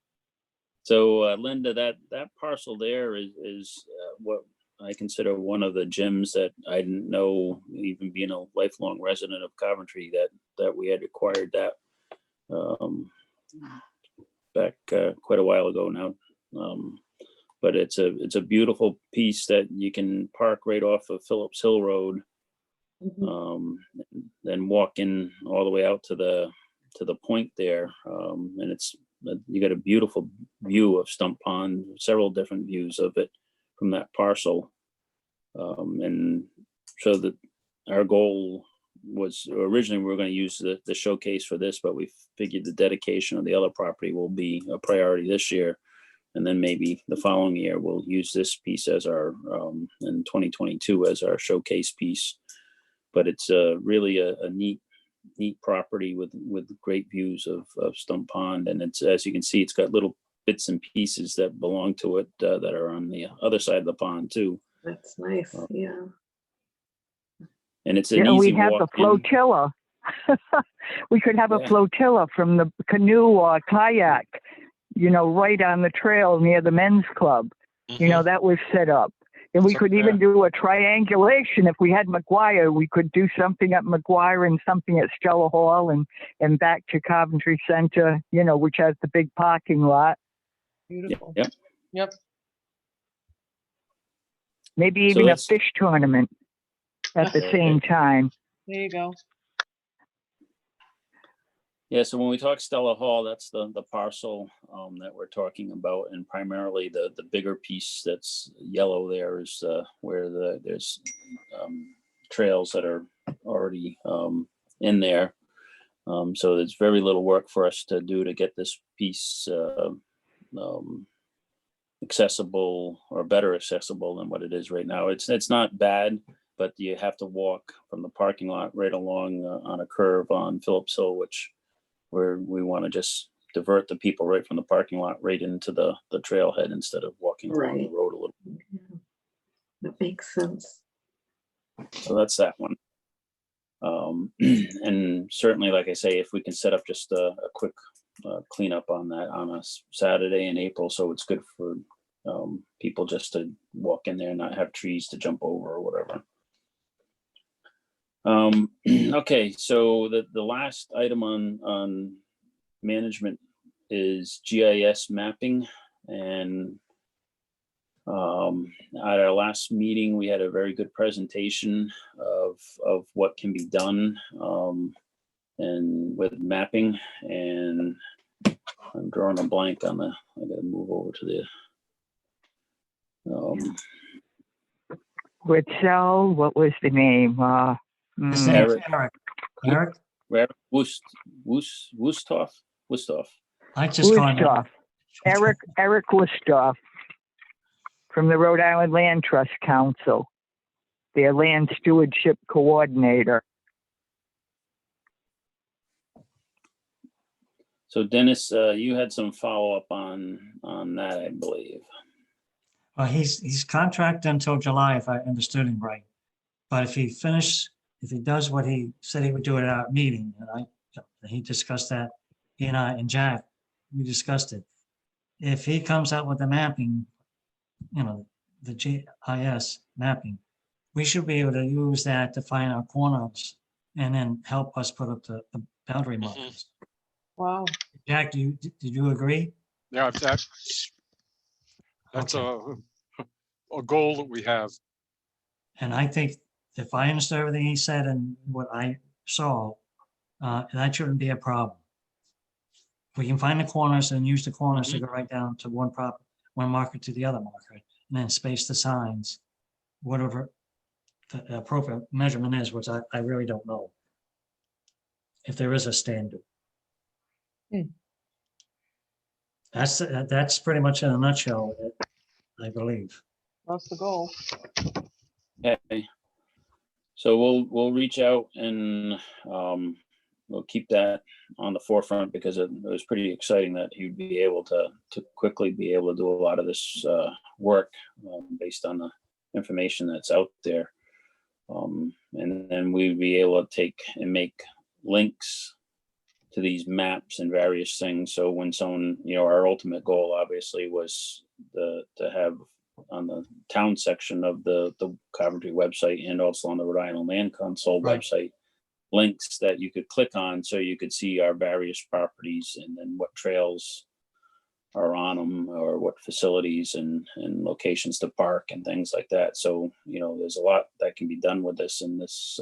So Linda, that parcel there is what I consider one of the gems that I didn't know, even being a lifelong resident of Coventry, that we had acquired that back quite a while ago now. But it's a beautiful piece that you can park right off of Phillips Hill Road, then walk in all the way out to the point there, and you got a beautiful view of Stump Pond, several different views of it from that parcel, and so that our goal was originally we were going to use the showcase for this, but we figured the dedication of the other property will be a priority this year, and then maybe the following year we'll use this piece as our in 2022 as our showcase piece. But it's really a neat property with great views of Stump Pond, and it's, as you can see, it's got little bits and pieces that belong to it that are on the other side of the pond too. That's nice, yeah. And it's an Yeah, easy we have the walk in. flotilla. We could have a Yeah. flotilla from the canoe or kayak, right on the trail near the men's club. That was set up. And we So, could even do a triangulation. If we had McGuire, we could do something at McGuire and something at Stella Hall and back to Coventry Center, which has the big parking lot. Beautiful. Yep. Maybe So even a let's- fish tournament at the same time. There you go. Yeah, so when we talk Stella Hall, that's the parcel that we're talking about, and primarily the bigger piece that's yellow there is where there's trails that are already in there. So there's very little work for us to do to get this piece accessible or better accessible than what it is right now. It's not bad, but you have to walk from the parking lot right along on a curve on Phillips Hill, where we want to just divert the people right from the parking lot right into the trailhead instead of walking along the Right. road a little. Yeah. That makes sense. So that's that one. And certainly, like I say, if we can set up just a quick cleanup on that on a Saturday in April, so it's good for people just to walk in there and not have trees to jump over or whatever. Okay, so the last item on management is GIS mapping, and at our last meeting, we had a very good presentation of what can be done and with mapping, and I'm drawing a blank on the, I gotta move over to the With Shell, what was the name? His name's Eric. Eric. Eric, Wusthoff. I just call him Wusthoff. Eric Wusthoff from the Rhode Island Land Trust Council, their land stewardship coordinator. So Dennis, you had some follow-up on that, I believe. Well, he's contracted until July, if I understood him right. But if he does what he said he would do at our meeting, and he discussed that, he and I and Jack, we discussed it. If he comes out with the mapping, the GIS mapping, we should be able to use that to find our corners and then help us put up the boundary markers. Wow. Jack, did you agree? Yeah, that's a goal that we have. And I think if I understood everything he said and what I saw, that shouldn't be a problem. We can find the corners and use the corners to go right down to one marker to the other marker, and then space the signs, whatever the appropriate measurement is, which I really don't know if there is a standard. That's pretty much in a nutshell, I believe. That's the goal. Okay. So we'll reach out and we'll keep that on the forefront, because it was pretty exciting that he'd be able to quickly be able to do a lot of this work based on the information that's out there. And then we'd be able to take and make links to these maps and various things. So when someone, our ultimate goal obviously was to have on the town section of the Coventry website, and also on the Rhode Island Land Council website, links that you could click on so you could see our various properties and then what trails are on them, or what facilities and locations to park and things like that. So, there's a lot that can be done with this, and this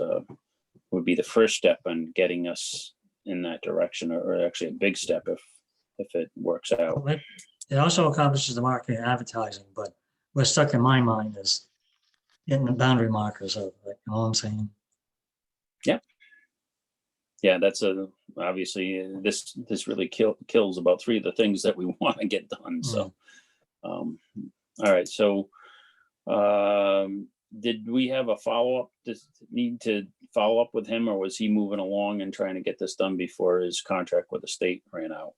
would be the first step in getting us in that direction, or actually a big step if it works out. It also accomplishes the marketing and advertising, but what's stuck in my mind is getting the boundary markers of, you know what I'm saying? Yeah, that's obviously this really kills about three of the things that we want to get done. So, all right. So, did we have a follow-up? Need to follow up with him, or was he moving along and trying to get this done before his contract with the state ran out?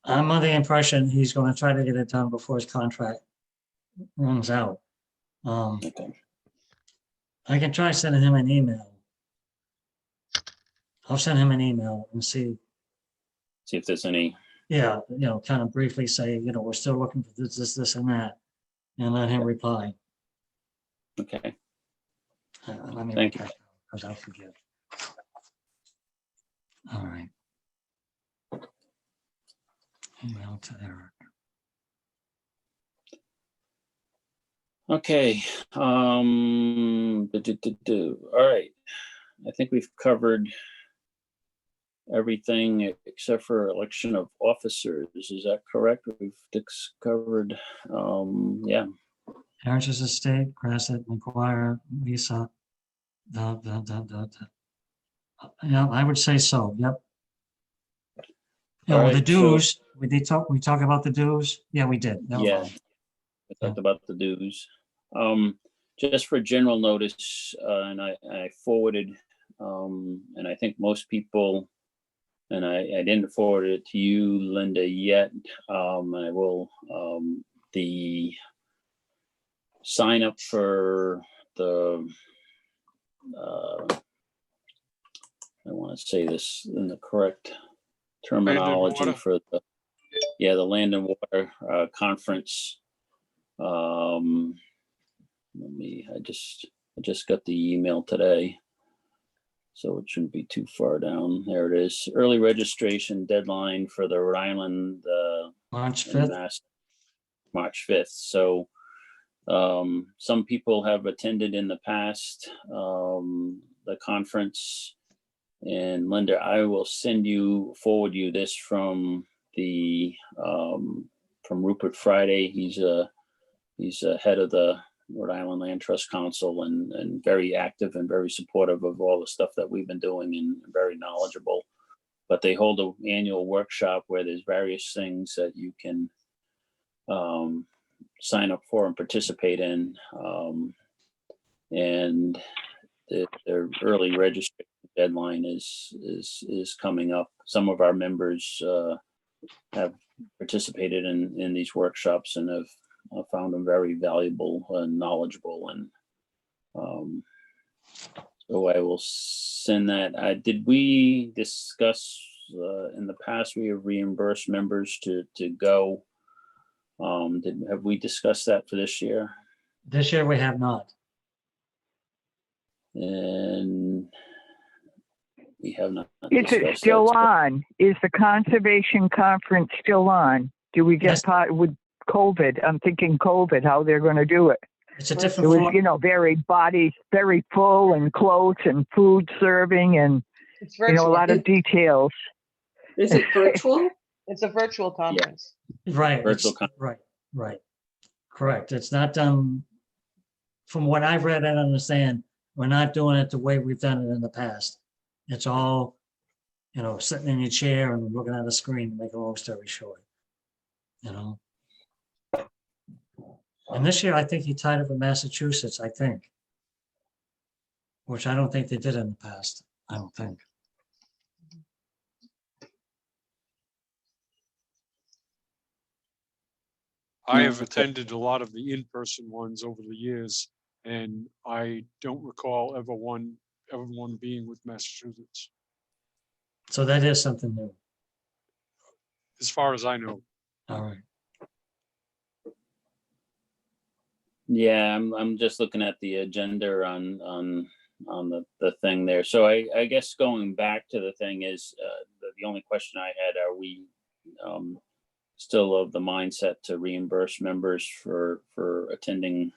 I'm under the impression he's going to try to get it done before his contract runs out. Okay. I can try sending him an email. I'll send him an email and see if there's any. Yeah, kind of briefly say, we're still looking for this, and that, and let him reply. Okay. Let me Thank you. because I'll forget. All right. Email to Eric. Okay. All right. I think we've covered everything except for election of officers. Is that correct? We've discovered, yeah. Harris's estate, Grassett, McGuire, Lisa. Yeah, I would say so. Yep. All The right, dues. We talk about the dues. Yeah, we did. Never Yeah, mind. we talked about the dues. Just for general notice, and I forwarded, and I think most people, and I didn't forward it to you, Linda, yet. I will. The sign up for the, I want to say this in the correct terminology water. for the Land and Water Conference. Let me, I just got the email today, so it shouldn't be too far down. There it is. Early registration deadline for the Rhode Island March and 5th. Mass, March 5th. So some people have attended in the past the conference. And Linda, I will forward you this from Rupert Friday. He's a head of the Rhode Island Land Trust Council and very active and very supportive of all the stuff that we've been doing and very knowledgeable. But they hold an annual workshop where there's various things that you can sign up for and participate in. And their early registration deadline is coming up. Some of our members have participated in these workshops and have found them very valuable and knowledgeable. And so I will send that. Did we discuss in the past, we have reimbursed members to go? Have we discussed that for this year? This year we have not. And we have not. Is it discussed still that. on? Is the conservation conference still on? Do we get Yes. part with COVID? I'm thinking COVID, how they're going to do it. It's a It different was, form. very full and close and food serving and, It's a virtual. lot of details. Is it virtual? It's a virtual conference. Right. Virtual it's- Right. Correct. It's not done, from what I've read and understand, we're not doing it the way we've done it in the past. It's all, sitting in your chair and looking at a screen, to make a long story short. And this year, I think he tied it with Massachusetts, I think. Which I don't think they did in the past. I don't think. I have attended a lot of the in-person ones over the years, and I don't recall ever one being with Massachusetts, So that is something new. as far as I know. All right. Yeah, I'm just looking at the agenda on the thing there. So I guess going back to the thing is the only question I had, are we still of the mindset to reimburse members for attending,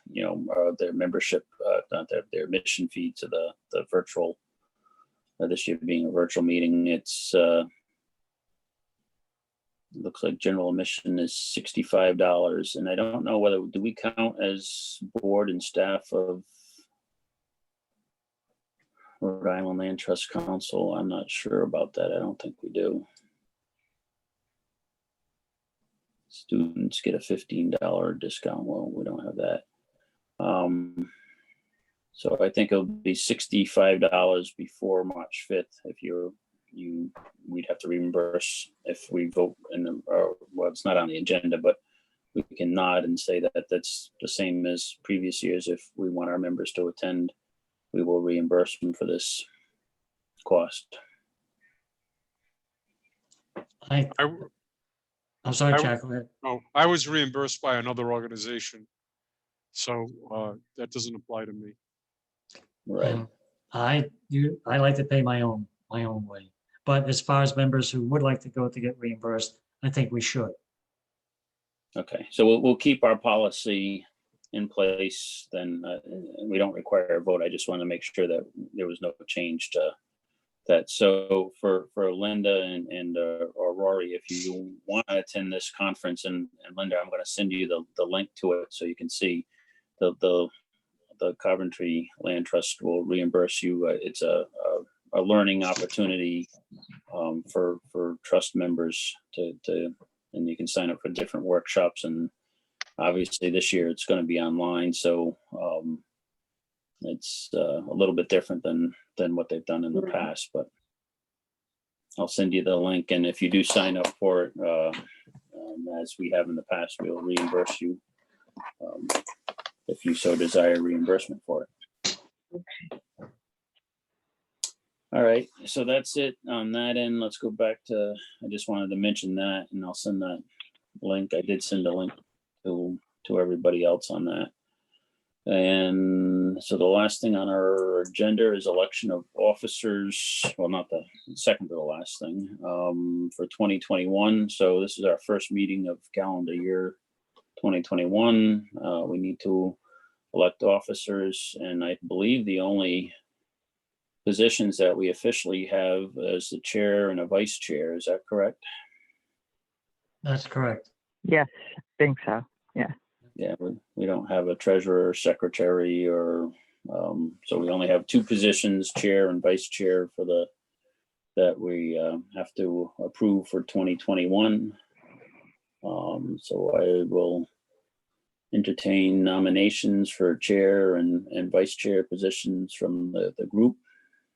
their membership, not their admission fee to the virtual, this year being a virtual meeting. It's looks like general admission is $65, and I don't know whether, do we count as board and staff of Rhode Island Land Trust Council? I'm not sure about that. I don't think we do. Students get a $15 discount. Well, we don't have that. So I think it'll be $65 before March 5th. If we'd have to reimburse if we vote well, it's not on the agenda, but we can nod and say that that's the same as previous years. If we want our members to attend, we will reimburse them for this cost. I'm sorry, I- Jack. Go ahead. Oh, I was reimbursed by another organization, so that doesn't apply to me. Right. I like to pay my own way. But as far as members who would like to go to get reimbursed, I think we should. Okay, so we'll keep our policy in place then. We don't require a vote. I just want to make sure that there was no change to that. So for Linda and or Rory, if you want to attend this conference, and Linda, I'm going to send you the link to it so you can see the Coventry Land Trust will reimburse you. It's a learning opportunity for trust members and you can sign up for different workshops. And obviously this year it's going to be online, so it's a little bit different than what they've done in the past. But I'll send you the link, and if you do sign up for it, as we have in the past, we'll reimburse you if you so desire reimbursement for it. All right, so that's it on that end. Let's go back to, I just wanted to mention that, and I'll send that link. I did send a link to everybody else on that. And so the last thing on our agenda is election of officers. Well, not the second to the last thing, for 2021. So this is our first meeting of calendar year 2021. We need to elect officers, and I believe the only positions that we officially have as the chair and a vice chair. Is that correct? That's correct. Yes, I think so. Yeah, we don't have a treasurer, secretary, or so we only have two positions, chair and vice chair, for that we have to approve for 2021. So I will entertain nominations for chair and vice chair positions from the group.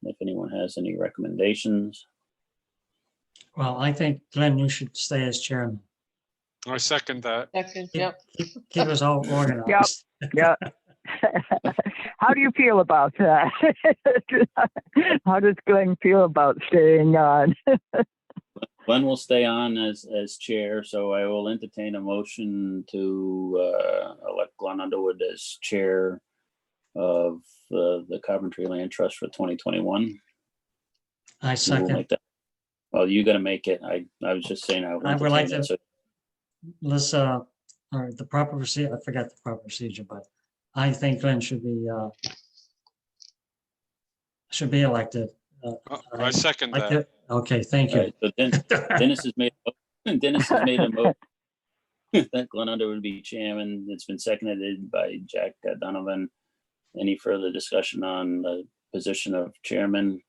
If anyone has any recommendations. Well, I think, Glenn, you should stay as chairman. I second that. Second, yep. Keep us all organized. Yeah. How do you feel about that? How does Glenn feel about staying on? Glenn will stay on as chair, so I will entertain a motion to elect Glen Underwood as chair of the Coventry Land Trust for 2021. I Who will second. make that? Well, you got to make it. I was just saying I I would like entertain it, to- so- Let's, or the proper procedure, I forgot the proper procedure, but I think Glenn should be elected. I second like that. Okay, thank All you. right, so Dennis has made a motion that Glen Underwood be chairman. It's been seconded by Jack Donovan. Any further discussion on the position of chairman?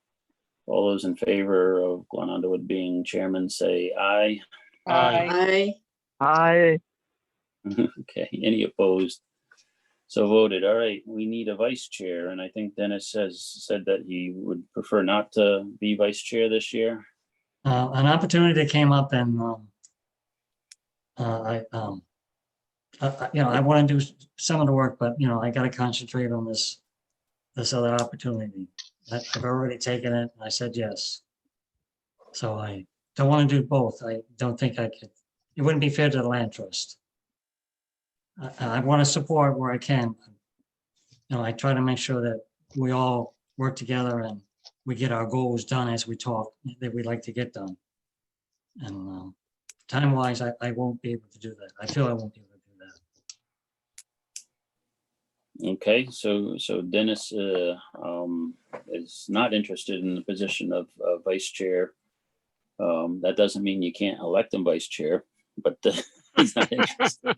All those in favor of Glen Underwood being chairman, say aye. Aye. I, Okay, any opposed? So voted. All right, we need a vice chair, and I think Dennis has said that he would prefer not to be vice chair this year. An opportunity came up and I want to do some of the work, but I got to concentrate on this other opportunity. I've already taken it. I said yes. So I don't want to do both. I don't think I could. It wouldn't be fair to the land trust. I want to support where I can. I try to make sure that we all work together and we get our goals done as we talk that we'd like to get done. And time-wise, I won't be able to do that. I feel I won't be able to do that. Okay, so Dennis is not interested in the position of vice chair. That doesn't mean you can't elect him vice chair, but he's not interested.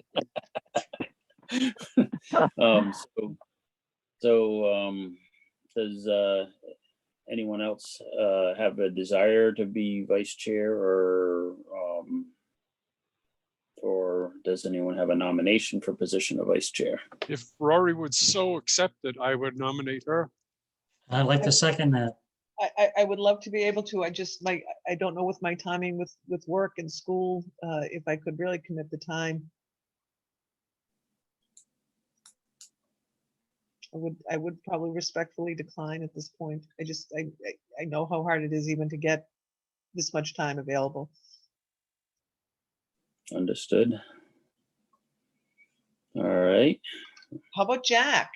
Does anyone else have a desire to be vice chair, or does anyone have a nomination for position of vice chair? If Rory would so accept it, I would nominate her. I'd like to second that. I would love to be able to. I don't know with my timing with work and school, if I could really commit the time. I would probably respectfully decline at this point. I know how hard it is even to get this much time available. Understood. All right. How about Jack?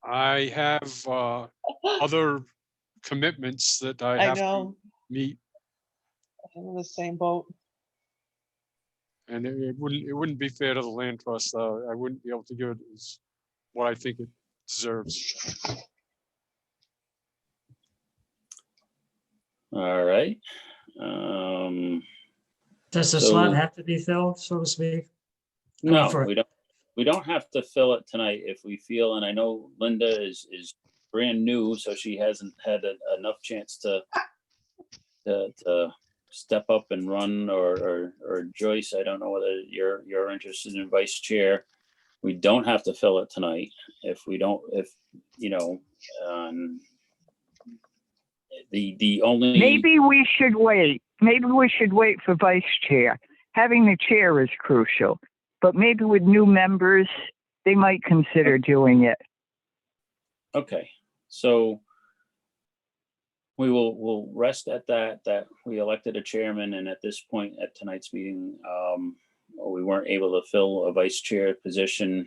I have other commitments that I I have to know, meet, I'm in the same boat. and it wouldn't be fair to the land trust. I wouldn't be able to give it as what I think it deserves. All right. Does the So- slot have to be filled, so to speak? No, for- we don't have to fill it tonight if we feel, and I know Linda is brand new, so she hasn't had enough chance to step up and run, or Joyce, I don't know whether you're interested in vice chair. We don't have to fill it tonight. The only. Maybe we should wait. Maybe we should wait for vice chair. Having the chair is crucial, but maybe with new members, they might consider doing it. Okay, so we'll rest at that we elected a chairman, and at this point at tonight's meeting, we weren't able to fill a vice chair position.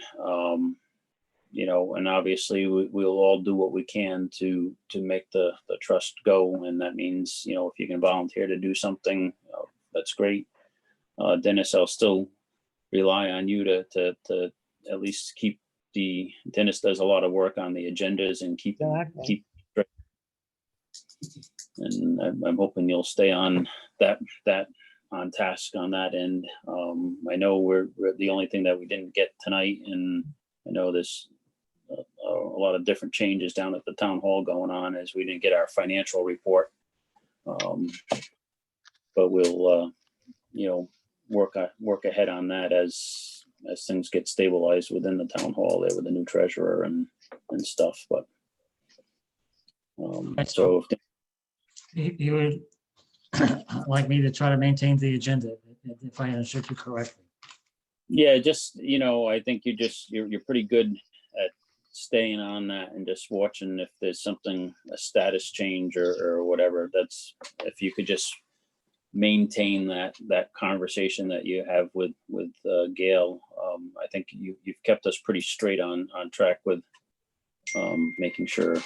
And obviously we'll all do what we can to make the trust go. And that means, if you can volunteer to do something, that's great. Dennis, I'll still rely on you to at least keep Dennis does a lot of work on the agendas and keep. And I'm hoping you'll stay on that on task on that end. I know we're the only thing that we didn't get tonight, and I know there's a lot of different changes down at the town hall going on as we didn't get our financial report. But we'll work ahead on that as things get stabilized within the town hall there with the new treasurer and stuff. But so if You would like me to try to maintain the agenda, if I understood you correctly. yeah, just I think you're pretty good at staying on that and just watching if there's something, a status change or whatever. That's if you could just maintain that conversation that you have with Gail. I think you've kept us pretty straight on track with making sure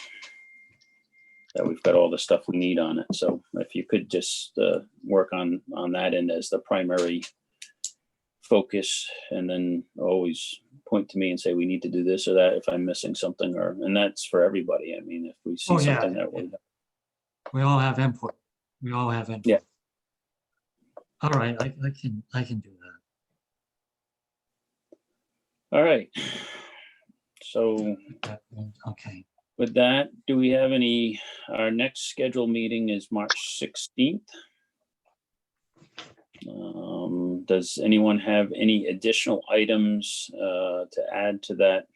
that we've got all the stuff we need on it. So if you could just work on that end as the primary focus, and then always point to me and say, we need to do this or that if I'm missing something, and that's for everybody. I mean, if we see something that we all have input. We all have input. Yeah. All right, I can do that. All right. So Okay. with that, do we have our next scheduled meeting is March 16th. Does anyone have any additional items to add to that,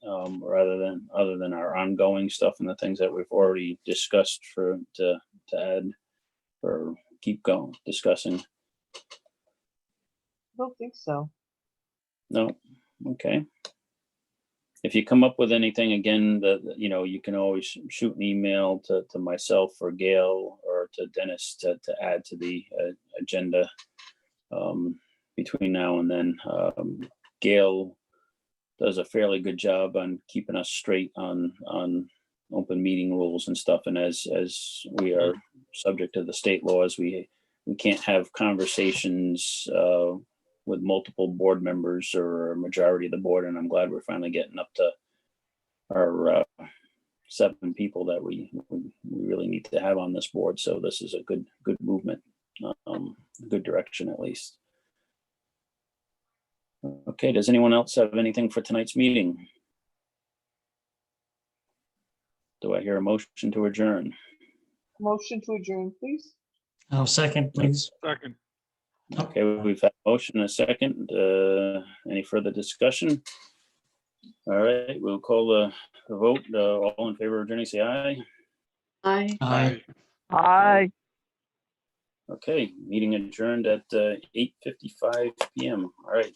other than our ongoing stuff and the things that we've already discussed to add or keep going discussing? I don't think so. No. Okay. If you come up with anything, again, you can always shoot an email to myself or Gail or to Dennis to add to the agenda between now and then. Gail does a fairly good job on keeping us straight on open meeting rules and stuff. And as we are subject to the state laws, we can't have conversations with multiple board members or a majority of the board. And I'm glad we're finally getting up to our 7 people that we really need to have on this board. So this is a good movement, good direction at least. Okay, does anyone else have anything for tonight's meeting? Do I hear a motion to adjourn? Motion to adjourn, please. I'll second, please. Second. Okay, we've had a motion and a second. Any further discussion? All right, we'll call the vote. All in favor of adjourning, say aye. Aye. Aye. Aye. Okay, meeting adjourned at 8:55 p.m. All right.